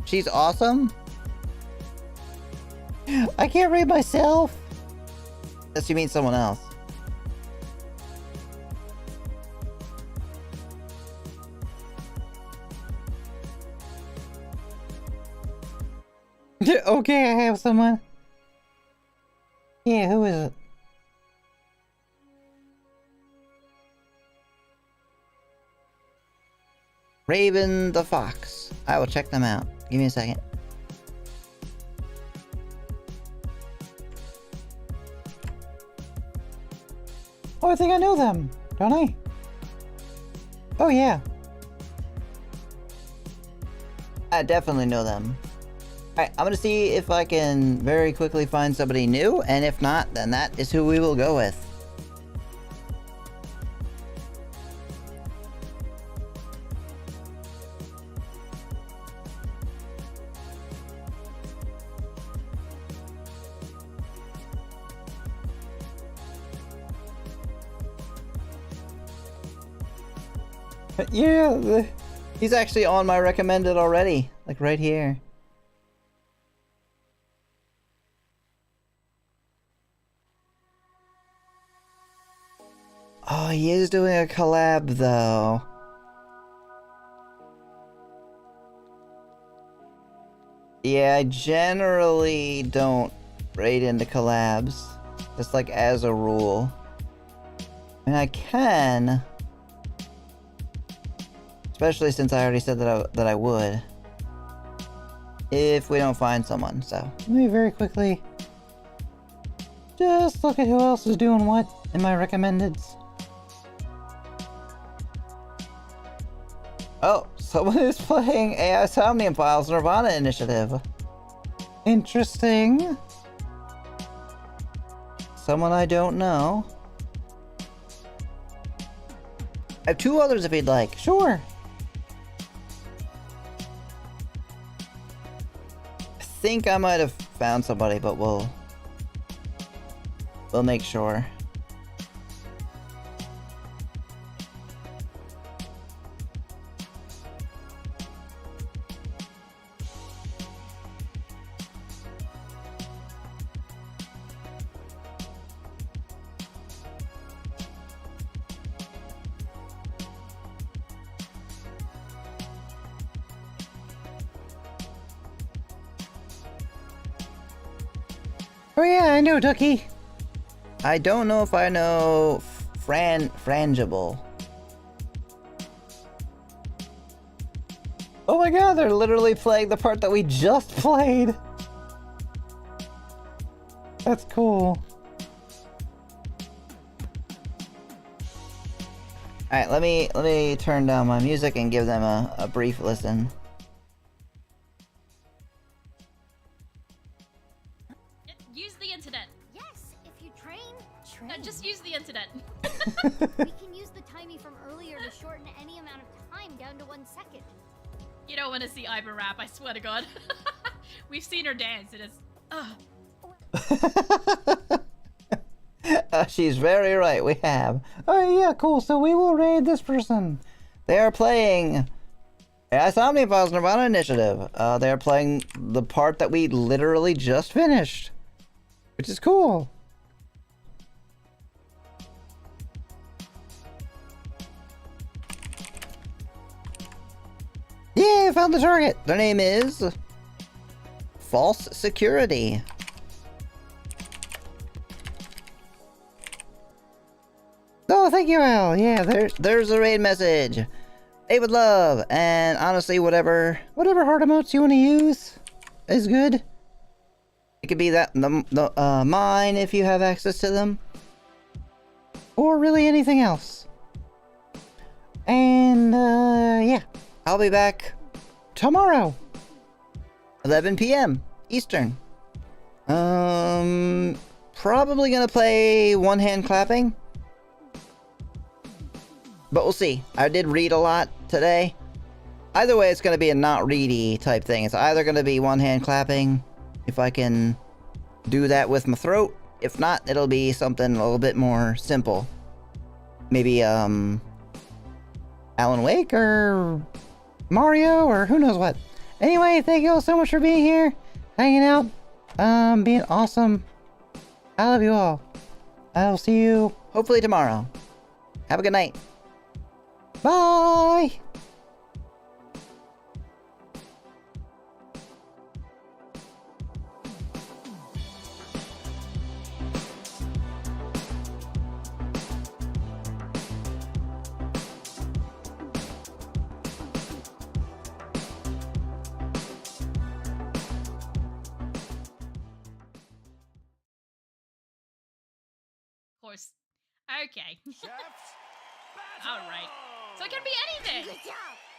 She's awesome? I can't read myself. Unless you mean someone else. Okay, I have someone. Yeah, who is it? Raven the Fox. I will check them out. Give me a second. Oh, I think I know them, don't I? Oh, yeah. I definitely know them. Alright, I'm gonna see if I can very quickly find somebody new, and if not, then that is who we will go with. Yeah, He's actually on my recommended already, like right here. Oh, he is doing a collab though. Yeah, I generally don't raid into collabs, just like as a rule. I mean, I can, especially since I already said that I would, if we don't find someone. So let me very quickly just look at who else is doing what in my recommendeds. oh, someone is playing AI Somnium Files Nirvana Initiative. Interesting. Someone I don't know. I have two others if you'd like. Sure. I think I might have found somebody, but we'll make sure. Oh yeah, I know Ducky. I don't know if I know Frangible. Oh my god, they're literally playing the part that we just played. That's cool. Alright, let me turn down my music and give them a brief listen. Use the internet. Yes, if you train. Just use the internet. We can use the timey from earlier to shorten any amount of time down to 1 second. You don't want to see Iber rap, I swear to God. We've seen her dance. It is. She's very right, we have. Oh yeah, cool. So we will raid this person. They are playing Somnium Files Nirvana Initiative. They are playing the part that we literally just finished, which is cool. Yeah, I found the target. Their name is False Security. Oh, thank you, Al. Yeah, There's a raid message. They would love, and honestly, whatever whatever heart emotes you want to use is good. it could be that mine if you have access to them. Or really anything else. And, yeah. I'll be back Tomorrow. 11 p.m. Eastern. Probably gonna play one hand clapping. But we'll see. I did read a lot today. Either way, it's gonna be a not ready type thing. It's either gonna be one hand clapping, if I can do that with my throat. If not, it'll be something a little bit more simple. Maybe, Alan Wake or Mario or who knows what. Anyway, thank you all so much for being here, hanging out. being awesome. I love you all. I'll see you. Hopefully tomorrow. Have a good night. Bye! Of course. Okay. All right. So it can be anything. Good job.